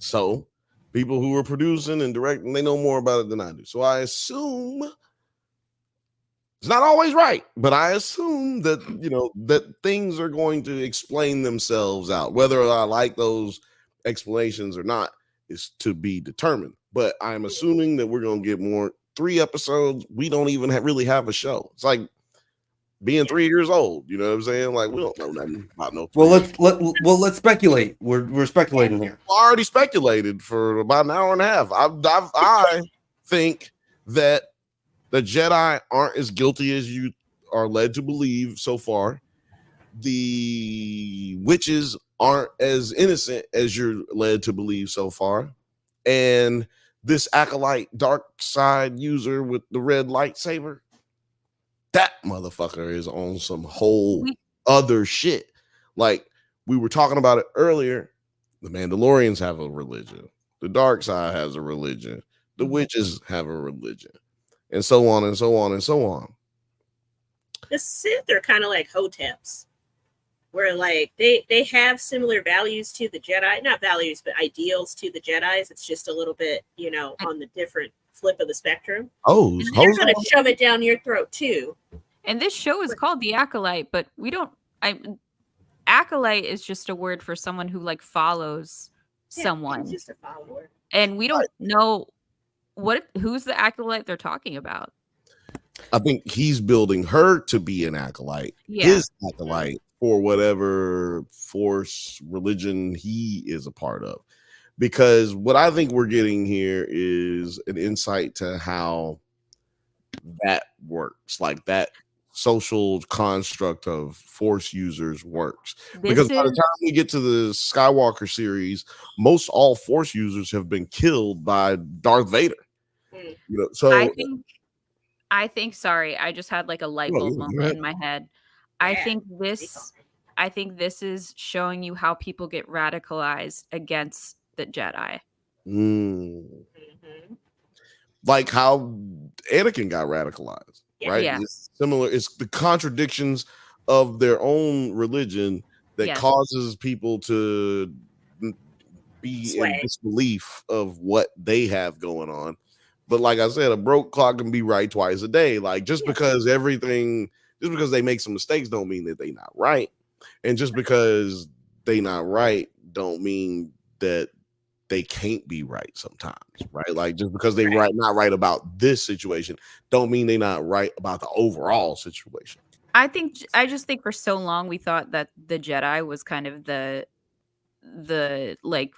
So people who are producing and directing, they know more about it than I do. So I assume it's not always right, but I assume that, that things are going to explain themselves out. Whether I like those explanations or not is to be determined. But I'm assuming that we're going to get more 3 episodes. We don't even really have a show. It's like being 3 years old. You know what I'm saying? Like, we don't know nothing about no. Well, let's speculate. We're speculating here. I already speculated for about an hour and a half. I think that the Jedi aren't as guilty as you are led to believe so far. The witches aren't as innocent as you're led to believe so far. And this Acolyte dark side user with the red lightsaber, that motherfucker is on some whole other shit. Like we were talking about it earlier, the Mandalorians have a religion. The dark side has a religion. The witches have a religion. And so on and so on and so on. The Sith are kind of like Hoteps, where like they have similar values to the Jedi, not values, but ideals to the Jedis. It's just a little bit, on the different flip of the spectrum. Oh, they're gonna shove it down your throat too. And this show is called The Acolyte, but Acolyte is just a word for someone who like follows someone. He's just a follower. And we don't know who's the acolyte they're talking about. I think he's building her to be an acolyte, his acolyte, for whatever force religion he is a part of. Because what I think we're getting here is an insight to how that works, like that social construct of force users works. Because by the time we get to the Skywalker series, most all force users have been killed by Darth Vader. So I think sorry, I just had like a light bulb moment in my head. I think this is showing you how people get radicalized against the Jedi. Like how Anakin got radicalized, right? Yeah. It's similar. It's the contradictions of their own religion that causes people to be in disbelief of what they have going on. But like I said, a broke clock can be right twice a day. Like just because they make some mistakes don't mean that they not right. And just because they not right don't mean that they can't be right sometimes, right? Like just because they not right about this situation don't mean they not right about the overall situation. I just think for so long we thought that the Jedi was kind of the like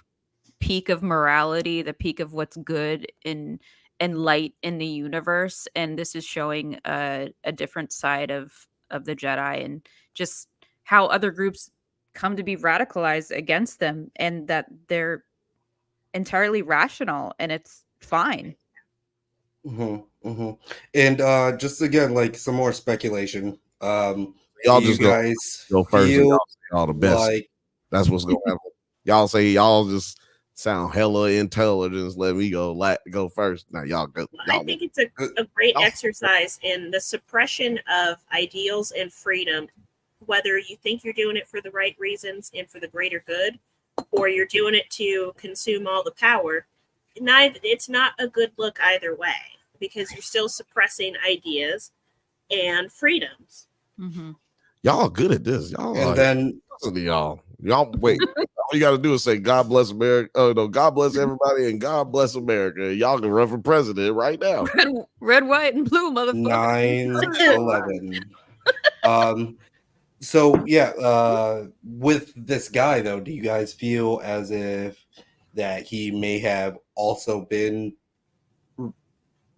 peak of morality, the peak of what's good and light in the universe, and this is showing a different side of the Jedi and just how other groups come to be radicalized against them, and that they're entirely rational and it's fine. And just again, like some more speculation. Y'all just go first. Y'all the best. Like, that's what's going to happen. Y'all say y'all just sound hella intelligent. Let me go first. Now y'all go. I think it's a great exercise in the suppression of ideals and freedom, whether you think you're doing it for the right reasons and for the greater good, or you're doing it to consume all the power. It's not a good look either way, because you're still suppressing ideas and freedoms. Y'all good at this. Y'all wait. All you got to do is say God bless America. Oh no, God bless everybody and God bless America. Y'all can run for president right now. Red, white, and blue, motherfucker. 9/11. So yeah, with this guy though, do you guys feel as if that he may have also been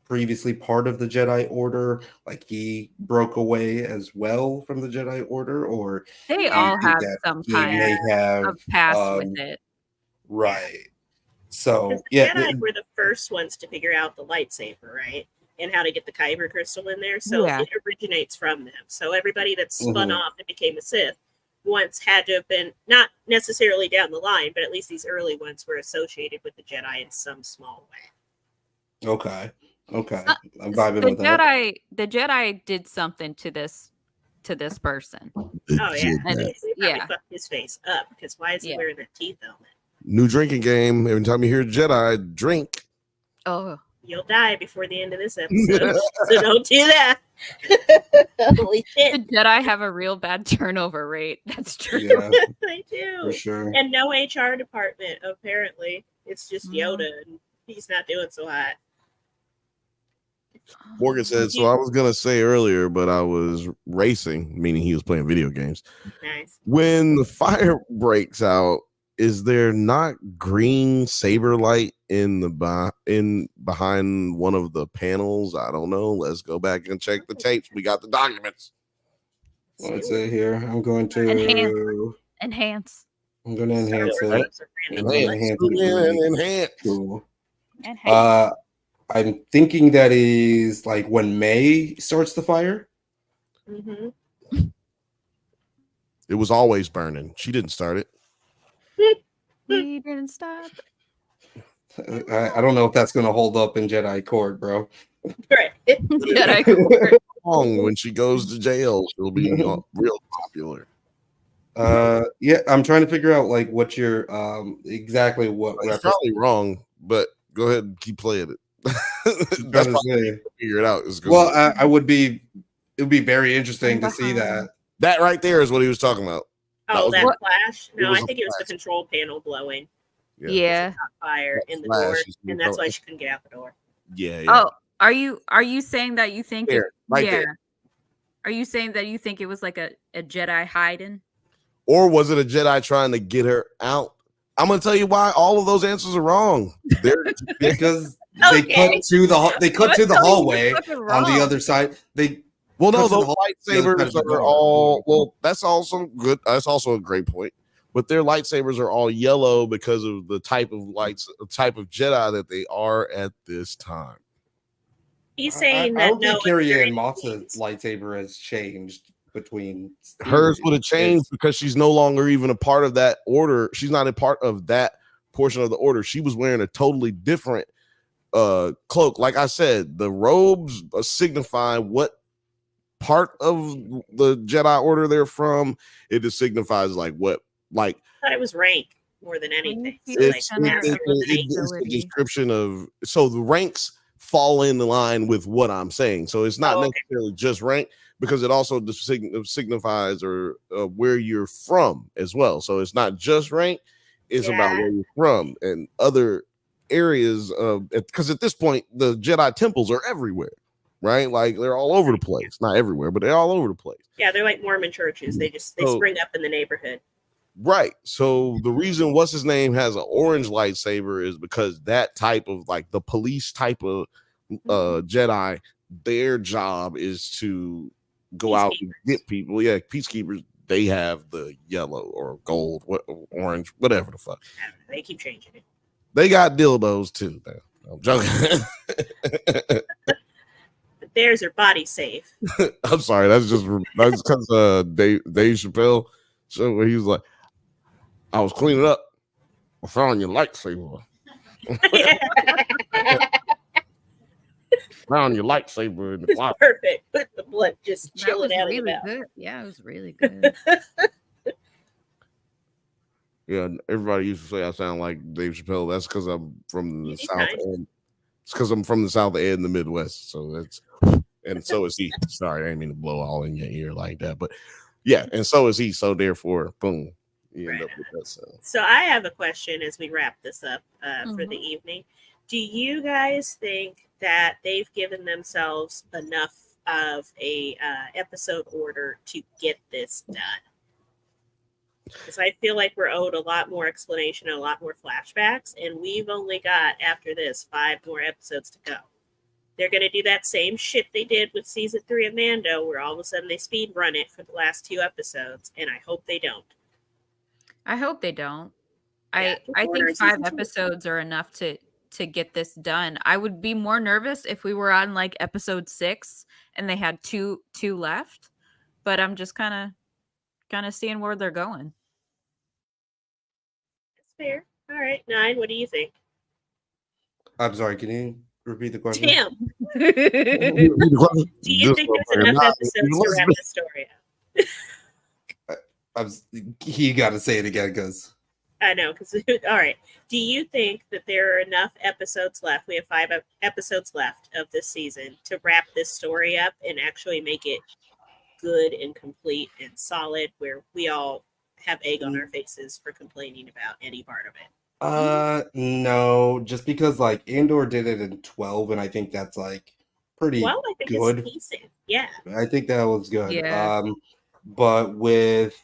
previously part of the Jedi Order, like he broke away as well from the Jedi Order, or they all have some kind of past with it, right? So the Jedi were the first ones to figure out the lightsaber, right, and how to get the kyber crystal in there. So it originates from them. So everybody that spun off and became a Sith once had to have been, not necessarily down the line, but at least these early ones were associated with the Jedi in some small way. Okay. I'm vibing with that. The Jedi did something to this person. Oh yeah, and they fucked his face up, because why is he wearing that teeth helmet? New drinking game. Every time you hear Jedi, drink. Oh, you'll die before the end of this episode, so don't do that. Holy shit! The Jedi have a real bad turnover rate. That's true. Yeah, They do, for sure. and no HR department. Apparently, it's just Yoda, and he's not doing so hot. Morgan said, so I was going to say earlier, but I was racing, meaning he was playing video games. Nice. When the fire breaks out, is there not green saber light in the behind one of the panels? I don't know. Let's go back and check the tapes. We got the documents. Let's see here. I'm going to enhance. I'm going to enhance it. Enhance. Cool. I'm thinking that is like when May starts the fire. Mm-hmm. It was always burning. She didn't start it. He didn't stop. I don't know if that's going to hold up in Jedi court, bro. Right. Jedi court. When she goes to jail, she'll be real popular. Yeah, I'm trying to figure out like what your exactly what. It's probably wrong, but go ahead and keep playing it. That's probably figure it out. Well, I would be. It would be very interesting to see that. That right there is what he was talking about. Oh, that flash? No, I think it was the control panel blowing. Yeah. Fire in the door, and that's why she couldn't get out the door. Yeah. Oh, are you saying that you think there. Are you saying that you think it was like a Jedi hiding? Or was it a Jedi trying to get her out? I'm gonna tell you why all of those answers are wrong. They're because they cut to the hallway on the other side. Well, no, those lightsabers are all. Well, that's also good. That's also a great point. But their lightsabers are all yellow because of the type of Jedi that they are at this time. He's saying I don't think Carrie-Anne Moss's lightsaber has changed between. Hers would have changed because she's no longer even a part of that order. She's not a part of that portion of the order. She was wearing a totally different cloak. Like I said, the robes signify what part of the Jedi Order they're from. It just signifies like what, like. I thought it was rank more than anything. It's a description of, so the ranks fall in line with what I'm saying. So it's not necessarily just rank, because it also signifies or where you're from as well. So it's not just rank; it's about where you're from and other areas. Because at this point, the Jedi temples are everywhere, right? Like they're all over the place. Not everywhere, but they're all over the place. Yeah, they're like Mormon churches. They spring up in the neighborhood. Right. So the reason what's his name has an orange lightsaber is because that type of, like, the police type of Jedi, their job is to go out and get people. Yeah, peacekeepers, they have the yellow or gold, orange, whatever the fuck. They keep changing it. They got dildos too. Man. I'm joking. But theirs are body safe. I'm sorry. That's because Dave Chappelle show where he was like, I was cleaning up. I found your lightsaber. Found your lightsaber in the closet. Perfect. Put the blood just chilling out really of the mouth. good. Yeah, it was really good. Yeah, everybody used to say I sound like Dave Chappelle. That's because I'm from the South End. It's because I'm from the South End, the Midwest. So that's, and so is he. Sorry, I didn't mean to blow all in your ear like that, but yeah, and so is he. So therefore, boom, you end up with that sound. So I have a question as we wrap this up for the evening. Do you guys think that they've given themselves enough of a episode order to get this done? Because I feel like we're owed a lot more explanation and a lot more flashbacks, and we've only got, after this, 5 more episodes to go. They're going to do that same shit they did with season 3 of Mando, where all of a sudden they speed run it for the last 2 episodes, and I hope they don't. I hope they don't. I think 5 episodes are enough to get this done. I would be more nervous if we were on like episode 6 and they had two left, but I'm just kind of seeing where they're going. That's fair. All right, 9. What do you think? I'm sorry. Can you repeat the question? Tim. Do you think there's enough episodes to wrap the story up? You got to say it again, because I know, because all right. Do you think that there are enough episodes left? We have 5 episodes left of this season to wrap this story up and actually make it good and complete and solid, where we all have egg on our faces for complaining about any part of it. No, just because like Andor did it in 12, and I think that's like pretty Well, I think good. it's decent. Yeah. I think that was good. Yeah. But with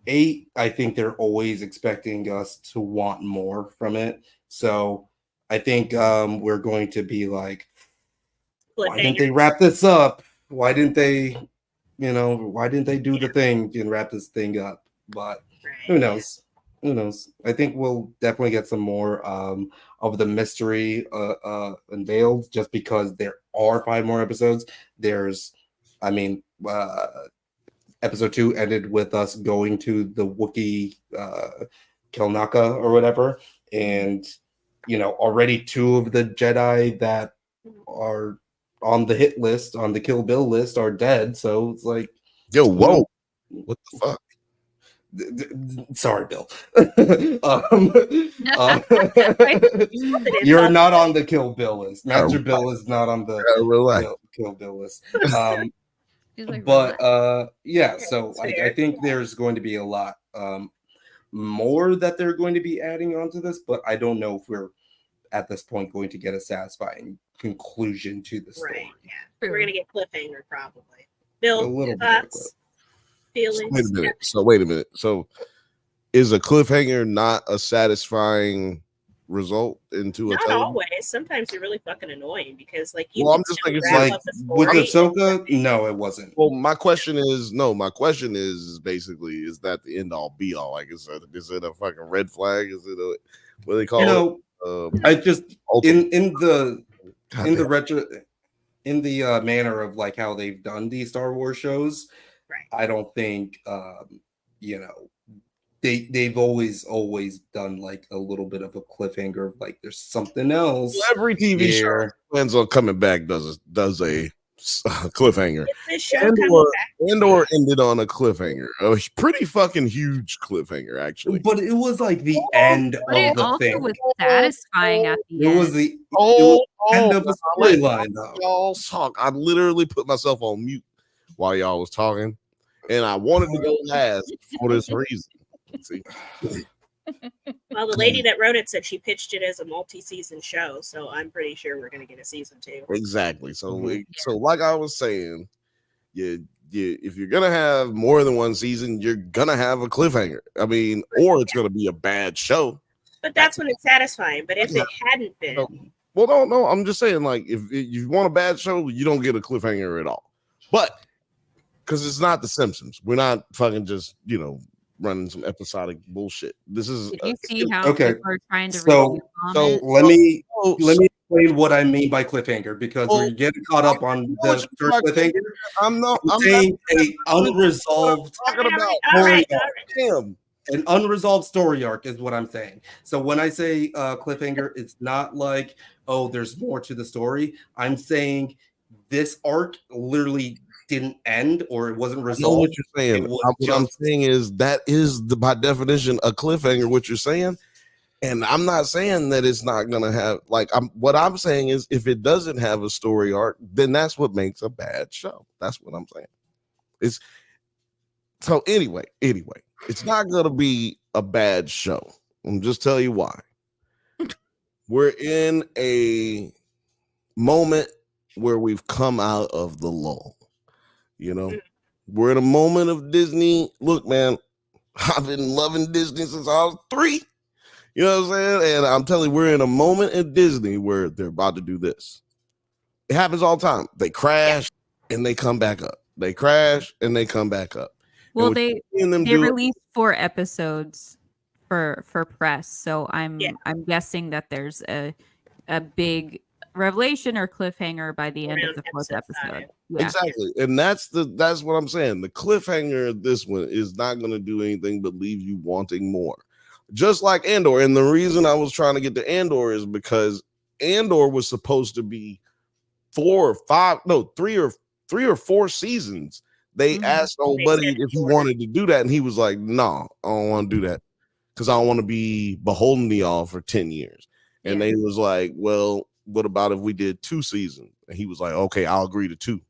8, I think they're always expecting us to want more from it. So I think we're going to be like, why didn't they wrap this up? Why didn't they, why didn't they do the thing and wrap this thing up? But who knows? Who knows? I think we'll definitely get some more of the mystery unveiled, just because there are 5 more episodes. Episode 2 ended with us going to the Wookiee Kelnaka or whatever, and already 2 of the Jedi that are on the hit list, on the Kill Bill list, are dead. So it's like, whoa, what the fuck? Sorry, Bill. You're not on the Kill Bill list. Master Bill is not on the Kill Bill list. Yeah, so I think there's going to be a lot more that they're going to be adding onto this, but I don't know if we're at this point going to get a satisfying conclusion to the story. Right, yeah. We're going to get cliffhanger probably. Bill, a little thoughts, feelings? Wait a minute. So is a cliffhanger not a satisfying result into not a television? Always. Sometimes you're really fucking annoying because like you I'm just thinking like with Ahsoka, no, it wasn't. Well, my question is basically, is that the end all be all? Like, is it a fucking red flag? Is it a what do they call it? I just in the manner of like how they've done these Star Wars shows, right. I don't think they've always done like a little bit of a cliffhanger, like there's something else. Every TV show plans on coming back does a cliffhanger. Andor ended on a cliffhanger, a pretty fucking huge cliffhanger, actually. But it was like the end of the thing. Was satisfying at the end. It was the end of the storyline, though. Y'all talk. I literally put myself on mute while y'all was talking, and I wanted to go last for this reason. See? Well, the lady that wrote it said she pitched it as a multi-season show, so I'm pretty sure we're going to get a season 2. Exactly. So, like I was saying, if you're gonna have more than one season, you're gonna have a cliffhanger. I mean, or it's gonna be a bad show. But that's when it's satisfying. But if it hadn't been, no, I'm just saying, like, if you want a bad show, you don't get a cliffhanger at all. But because it's not The Simpsons, we're not fucking just running some episodic bullshit. This is. Did you see how people are trying to so let me explain what I mean by cliffhanger, because we're getting caught up on the first cliffhanger. I'm saying an unresolved story arc. An unresolved story arc is what I'm saying. So when I say cliffhanger, it's not like, oh, there's more to the story. I'm saying this arc literally didn't end, or it wasn't resolved. I know what you're saying. What I'm saying is that is by definition a cliffhanger. What you're saying, and I'm not saying that it's not gonna have what I'm saying is if it doesn't have a story arc, then that's what makes a bad show. That's what I'm saying. So anyway, it's not gonna be a bad show. I'm just tell you why. We're in a moment where we've come out of the lull. We're in a moment of Disney. Look, man, I've been loving Disney since I was 3. You know what I'm saying? And I'm telling you, we're in a moment at Disney where they're about to do this. It happens all the time. They crash and they come back up. They crash and they come back up. Well, they released 4 episodes for press, so I'm guessing that there's a big revelation or cliffhanger by the end of the 4th episode. Yeah. Exactly. And that's what I'm saying. The cliffhanger of this one is not going to do anything but leave you wanting more. Just like Andor. And the reason I was trying to get to Andor is because Andor was supposed to be 3 or 4 seasons. They asked old buddy if he wanted to do that, and he was like, no, I don't want to do that. because I don't want to be beholden to y'all for 10 years. And they was like, well, what about if we did 2 seasons? And he was like, okay, I'll agree to 2.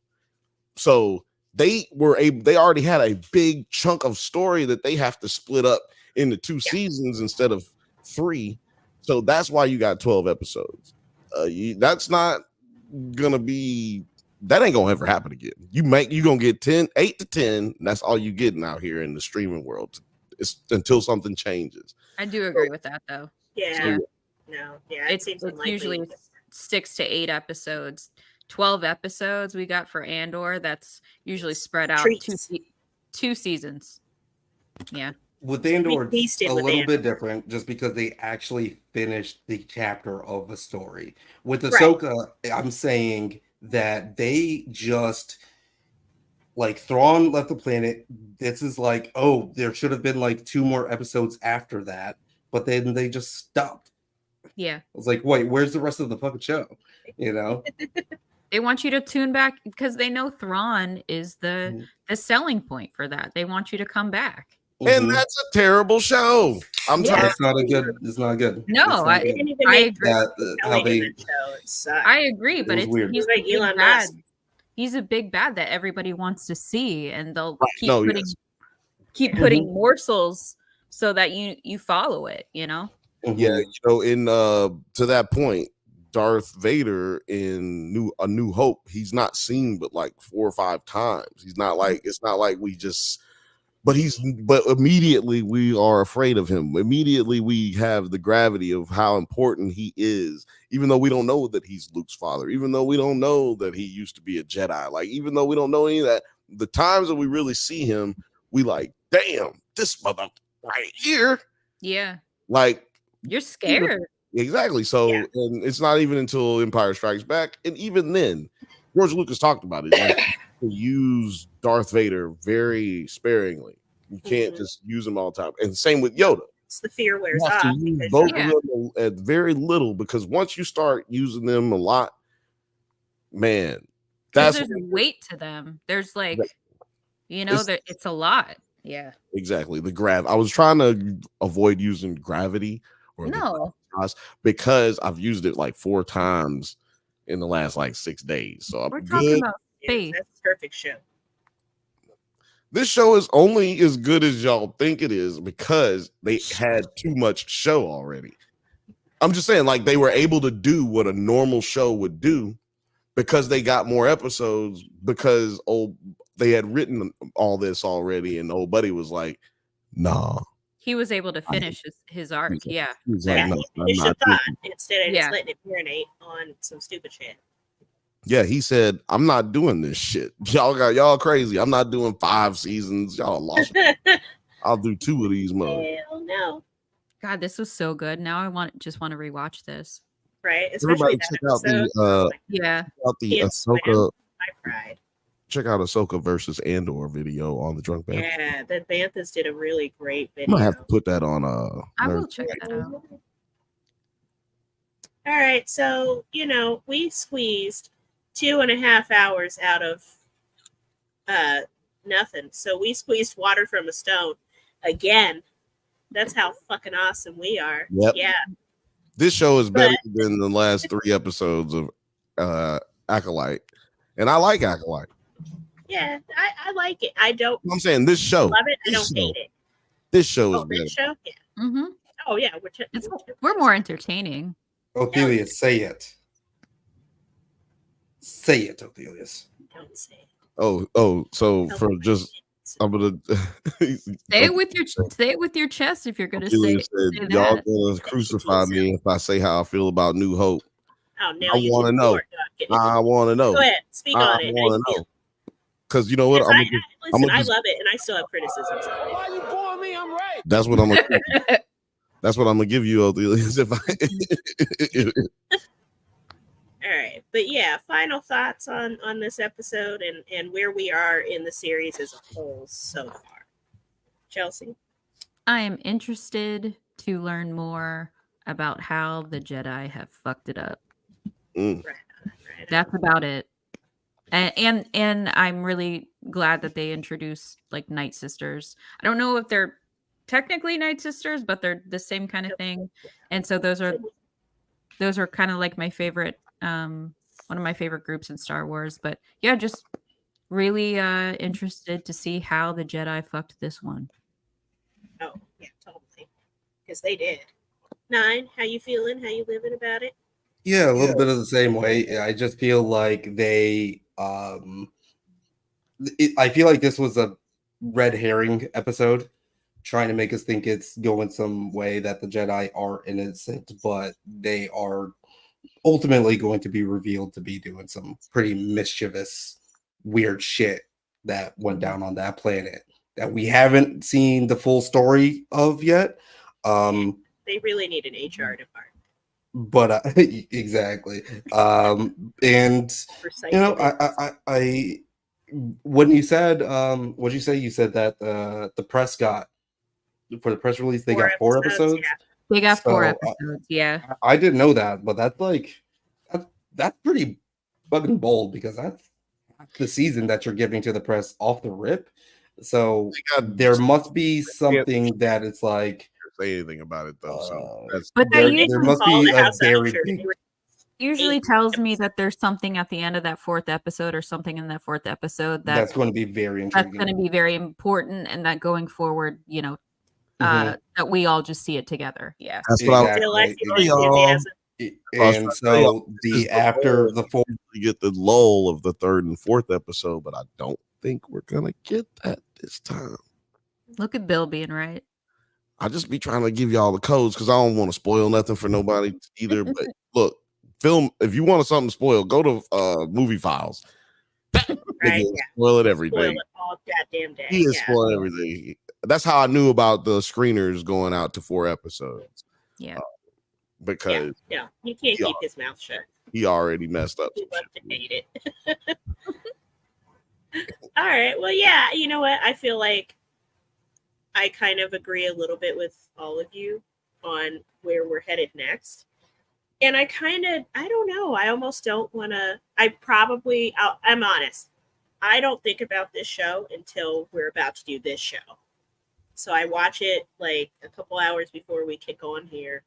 So they already had a big chunk of story that they have to split up into 2 seasons instead of 3. So that's why you got 12 episodes. That's not gonna be, that ain't gonna ever happen again. You gonna get 8 to 10, and that's all you getting out here in the streaming world. It's until something changes. I do agree with that though. Yeah. It seems it's usually 6 to 8 episodes. 12 episodes we got for Andor. That's usually spread out 2 seasons. Yeah. With Andor, it's a little bit different just because they actually finished the chapter of a story. With Ahsoka, I'm saying that they just, like, Thrawn left the planet. This is like, oh, there should have been like 2 more episodes after that, but then they just stopped. Yeah. I was like, wait, where's the rest of the fucking show? You know? They want you to tune back because they know Thrawn is the selling point for that. They want you to come back. And that's a terrible show. It's not good. No, I agree. I agree, but he's like Elon bad. Musk. He's a big bad that everybody wants to see, and they'll keep Yes. putting morsels so that you follow it. You know. Yeah, you know, in to that point, Darth Vader in A New Hope, he's not seen but like 4 or 5 times. He's not like, it's not like we just, but immediately we are afraid of him. Immediately we have the gravity of how important he is, even though we don't know that he's Luke's father, even though we don't know that he used to be a Jedi, like, even though we don't know any of that, the times that we really see him, we like, damn, this mother right here. Yeah. Like, you're scared. Exactly. So, and it's not even until Empire Strikes Back, and even then, George Lucas talked about it. Like, to use Darth Vader very sparingly. You can't just use him all the time. And same with Yoda. It's the fear wears You have off. to use both of them at very little, because once you start using them a lot, man, there's a weight to them. There's like, you know, it's a lot. Yeah. Exactly. I was trying to avoid using gravity because I've used it like 4 times in the last like 6 days. So we're talking about space. That's a perfect show. This show is only as good as y'all think it is because they had too much show already. I'm just saying, like, they were able to do what a normal show would do because they got more episodes, because they had written all this already, and old buddy was like, nah. He was able to finish his arc. Yeah. He's like, no, Finish the thought instead of just letting it marinate on some stupid shit. Yeah, he said, I'm not doing this shit. Y'all crazy. I'm not doing 5 seasons. Y'all lost it. I'll do 2 of these mother. Hell no. God, this was so good. Now I just want to rewatch this. Right. Especially that check out the Ahsoka. I cried. Check out Ahsoka versus Andor video on the Drunk Band. Yeah, the Banthas did a really great video. I might have to put that on I will check that out. All right, so we squeezed 2.5 hours out of nothing. So we squeezed water from a stone again. That's how fucking awesome we are. Yep. Yeah. This show is better than the last 3 episodes of Acolyte. And I like Acolyte. Yeah, I like it. I don't. I'm saying this show. Love it. I don't hate it. This show is better. This show? Yeah. Mm-hmm. Oh, yeah. We're more entertaining. Ophelia, say it. Say it, Ophelius. Don't say it. So for just, I'm gonna say it with your chest if you're gonna say it. Y'all gonna crucify me if I say how I feel about New Hope. Oh, now I want to know. I want to know. Go ahead, speak on it. I want to know. Because you know what? I love it, and I still have criticisms. Why you bore me? I'm right. That's what I'm gonna. That's what I'm gonna give you, Ophelius. All right, but yeah, final thoughts on this episode and where we are in the series as a whole so far. Chelsea? I am interested to learn more about how the Jedi have fucked it up. Right. That's about it. And I'm really glad that they introduced like Night Sisters. I don't know if they're technically Night Sisters, but they're the same kind of thing. And so those are kind of like my favorite, one of my favorite groups in Star Wars. But yeah, just really interested to see how the Jedi fucked this one. Oh, yeah, totally. Because they did. 9, how you feeling? How you living about it? Yeah, a little bit of the same way. I just feel like they I feel like this was a red herring episode, trying to make us think it's going some way that the Jedi are innocent, but they are ultimately going to be revealed to be doing some pretty mischievous, weird shit that went down on that planet that we haven't seen the full story of yet. They really need an HR department. But exactly. And you know, I when you said what'd you say? You said that the press got for the press release they got 4 episodes. Yeah. They got 4 episodes. Yeah, I didn't know that, but that's like that's pretty fucking bold because that's the season that you're giving to the press off the rip. So there must be something that it's like. Say anything about it though. So but there must be a very big. Usually tells me that there's something at the end of that 4th episode or something in that 4th episode that's going to be very intriguing. That's going to be very important, and that going forward, you know, that we all just see it together. Yeah, that's what I feel like. And so after the 4th, we get the lull of the 3rd and 4th episode, but I don't think we're gonna get that this time. Look at Bill being right. I just be trying to give y'all the codes because I don't want to spoil nothing for nobody either. But look, film if you want something spoiled, go to Movie Files. Right, spoil it everything. Spoil it all goddamn day. He is spoiling everything. That's how I knew about the screeners going out to 4 episodes. Yeah, he because can't keep his mouth shut. He already messed up. He loves to hate it. All right. Well, yeah. You know what? I feel like I kind of agree a little bit with all of you on where we're headed next. And I don't know. I almost don't want to. I'm honest. I don't think about this show until we're about to do this show. So I watch it like a couple hours before we kick on here.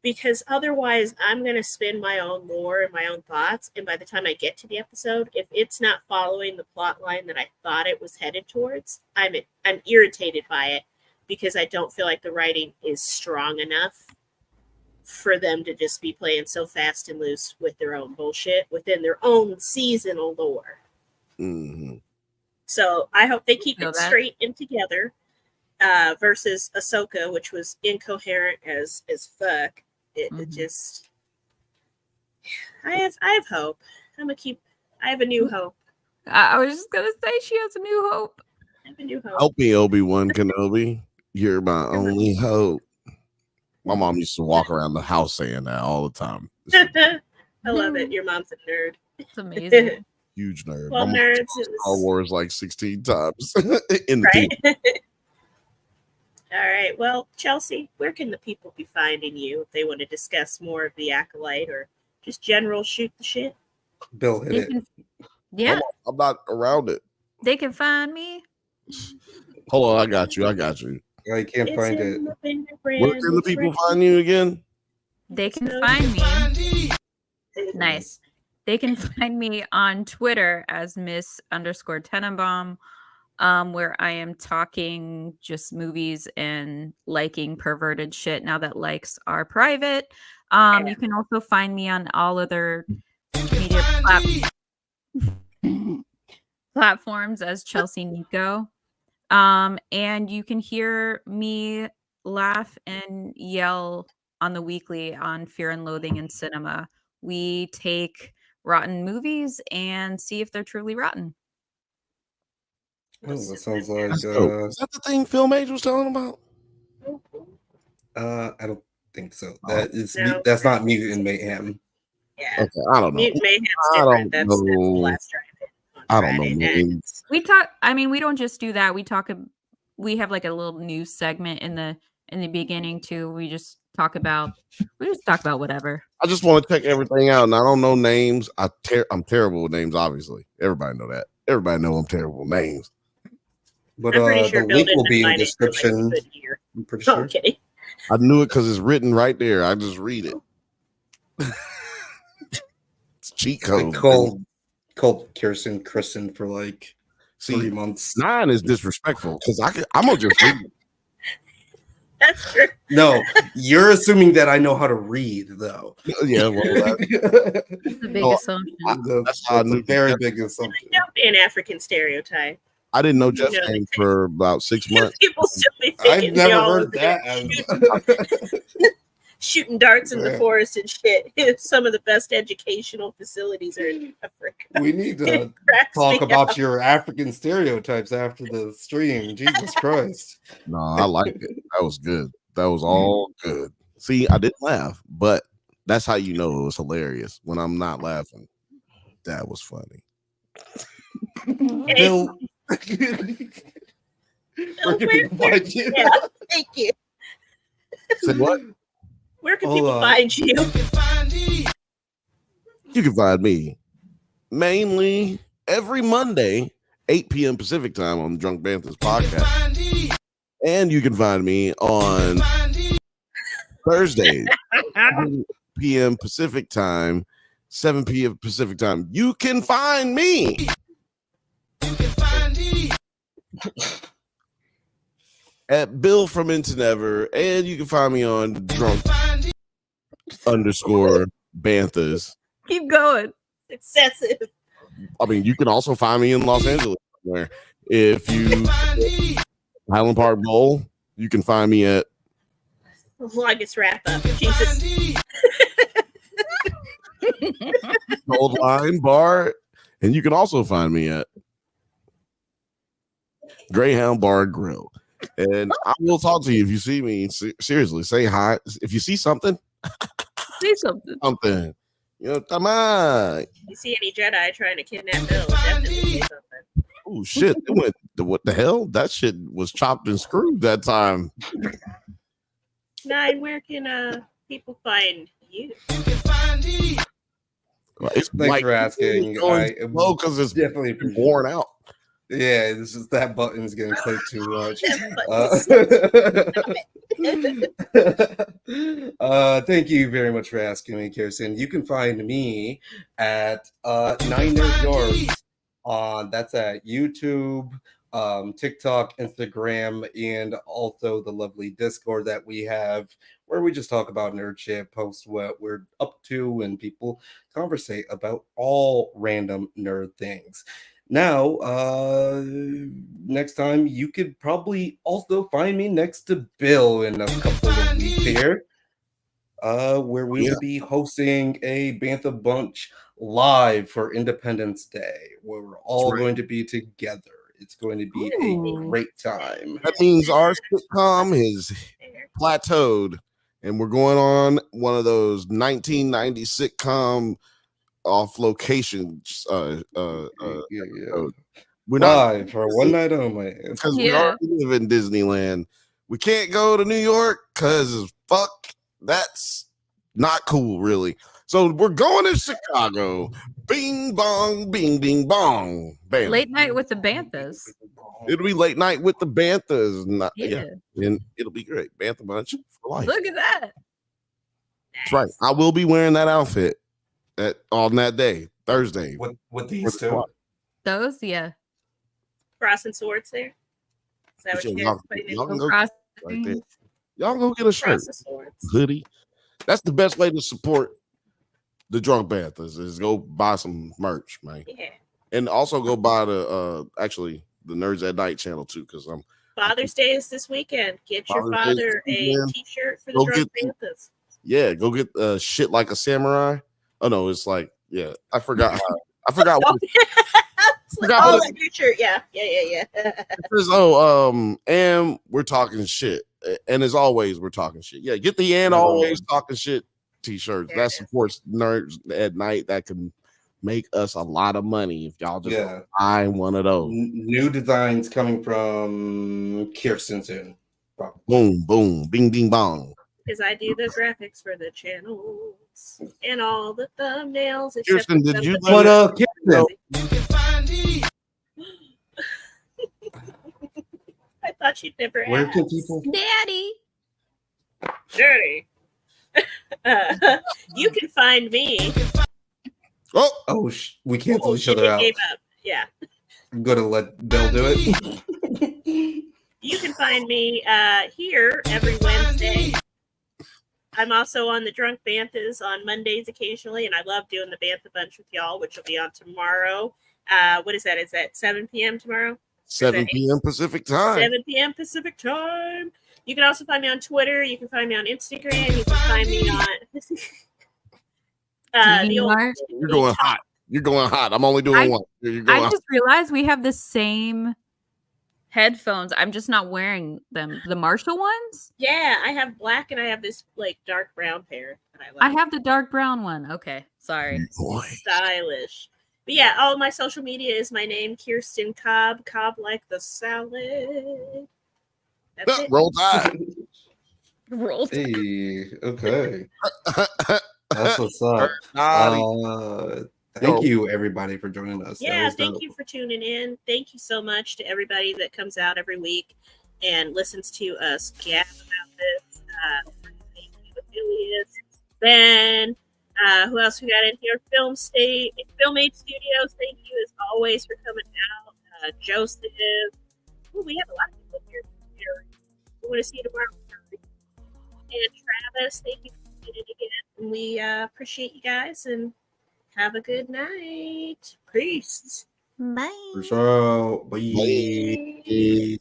Because otherwise, I'm going to spin my own lore and my own thoughts. And by the time I get to the episode, if it's not following the plot line that I thought it was headed towards, I'm irritated by it because I don't feel like the writing is strong enough for them to just be playing so fast and loose with their own bullshit within their own seasonal lore. Mm-hmm. So I hope they keep it straight and together versus Ahsoka, which was incoherent as fuck. It just, I have hope. I have a new hope. I was just gonna say she has a new hope. I have a new hope. Help me, Obi-Wan Kenobi. You're my only hope. My mom used to walk around the house saying that all the time. I love it. Your mom's a nerd. It's amazing. Huge nerd. Well, nerds. Star Wars like 16 times in the right? All right. Well, Chelsea, where can the people be finding you if they want to discuss more of the Acolyte or just general shoot the shit? Bill hit it. Yeah. I'm not around it. They can find me. Hold on. I got you. I can't find it. Where can the people find you again? They can find me. Nice. They can find me on Twitter as Miss_Tenenbaum. Where I am talking just movies and liking perverted shit now that likes are private. You can also find me on all other media platforms as Chelsea Nico. And you can hear me laugh and yell on the weekly on Fear and Loathing in Cinema. We take rotten movies and see if they're truly rotten. Oh, that sounds like is that the thing Film Age was telling about? I don't think so. That's not Mutant Mayhem. Yeah. Okay, I don't know. Mutant Mayhem's different. That's the last drive-in. I don't know. We talk. I mean, we don't just do that. We have like a little news segment in the beginning too. We just talk about whatever. I just want to check everything out, and I don't know names. I'm terrible with names. Obviously, everybody know that. Everybody know I'm terrible with names. But I'm pretty sure the Bill link will didn't be in find the it for, like, a description. good year. I'm pretty Oh, sure. I'm kidding. I knew it because it's written right there. I just read it. It's cheat I code. called Kirsten Kristen for like 3 months. 9 is disrespectful because I'm gonna just read it. That's true. No, you're assuming that I know how to read, though. Yeah, well, That's a big assumption. That's how I That's knew a very Jeff- big assumption. Don't be an African stereotype. I didn't know Jeff's No, name for about 6 months. People still be I've thinking never y'all heard over there that. shooting darts in the Yeah. forest and shit. Some of the best educational facilities are in Africa. We need to Cracks talk me about up. your African stereotypes after the stream. Jesus Christ. No, I like it. That was good. That was all good. See, I didn't laugh, but that's how you know it was hilarious. When I'm not laughing, that was funny. Bill, where can people find you? Yeah, thank you. Said what? Where can Hold people on. find you? You can find me mainly every Monday, 8 p.m. Pacific time on the Drunk Banthas podcast. And you can find me on Thursdays, 7 p.m. Pacific time, 7 p.m. Pacific time. You can find me. At Bill from Into Never, and you can find me on drunk_Banthas. Keep going. Excessive. I mean, you can also find me in Los Angeles somewhere. If you Highland Park Bowl, you can find me at Longest wrap up. Jesus. Old Line Bar, and you can also find me at Greyhound Bar and Grill. And I will talk to you if you see me. Seriously, say hi. If you see something, Say something. something. You know, come on. You see any Jedi trying to kidnap Bill? Definitely say something. Oh shit! It went. What the hell? That shit was chopped and screwed that time. Nine, where can people find you? It's Thanks for asking. because it's definitely worn out. Yeah, it's just that button's getting clicked too much. Thank you very much for asking me, Kirsten. You can find me at 9 Nerd Yards on that's at YouTube, TikTok, Instagram, and also the lovely Discord that we have where we just talk about nerd shit, post what we're up to, and people conversate about all random nerd things. Now, next time you could probably also find me next to Bill in a couple of weeks here, where we will be hosting a Bantha Bunch live for Independence Day, where we're all going to be together. It's going to be a great time. That means our sitcom has plateaued, and we're going on one of those 1990 sitcom off location. We're live for one night only because we already live in Disneyland. We can't go to New York because fuck, that's not cool, really. So we're going to Chicago. Bing bong, bing bing bong. Bam. Late night with the Banthas. It'll be late night with the Banthas. Yeah. And it'll be great. Bantha Bunch for life. Look at that. That's right. I will be wearing that outfit on that day, Thursday. With these two? Those, yeah. Crossing swords there. Is that what you guys putting in? Y'all can go right there. Y'all go get a shirt, hoodie. That's the best way to support the Drunk Banthas is go buy some merch, man. Yeah. And also go buy the actually the Nerds at Night channel too, because I'm Father's Day is this weekend. Get your Father's Day father a weekend. t-shirt for the Drunk Banthas. Yeah, go get Shit Like a Samurai. Oh no, it's like I forgot what Oh, that new shirt. Yeah. it says, and we're talking shit. And as always, we're talking shit. Yeah, get the and always talking shit t-shirts. That supports Nerds at Night. That can make us a lot of money if y'all just buy one of those. New designs coming from Kirsten soon. Boom, boom, bing, bing, bong. Because I do the graphics for the channels and all the thumbnails. Kirsten, did you? Kirsten. thought you'd never Where ask. can people? Daddy. You can find me. Oh, We cancel each other out. Gave up. Yeah. I'm gonna let Bill do it. You can find me here every Wednesday. I'm also on the Drunk Banthas on Mondays occasionally, and I love doing the Bantha Bunch with y'all, which will be on tomorrow. What is that? Is that 7 p.m. tomorrow? 7 p.m. Pacific time. 7 p.m. Pacific time. You can also find me on Twitter. You can find me on Instagram. You can find me on You're going hot. You're going hot. I'm only doing one. I just realized we have the same headphones. I'm just not wearing them. The Marshall ones? Yeah, I have black and I have this like dark brown pair that I like. I have the dark brown one. Okay, sorry. Stylish. But yeah, all my social media is my name, Kirsten Cobb. Cobb like the salad. That's it. Roll Tide. Roll Tide. Hey, okay. That's what's up. Thank you, everybody, for joining us. Yeah, thank you for tuning in. Thank you so much to everybody that comes out every week and listens to us gab about this. Thank you, Affiliates. Ben, who else we got in here? Film Aid Studios. Thank you as always for coming out. Joseph. Ooh, we have a lot of people here. We want to see you tomorrow. And Travis, thank you for tuning in again. And we appreciate you guys and have a good night. Peace. Bye. For sure. Bye. Bye.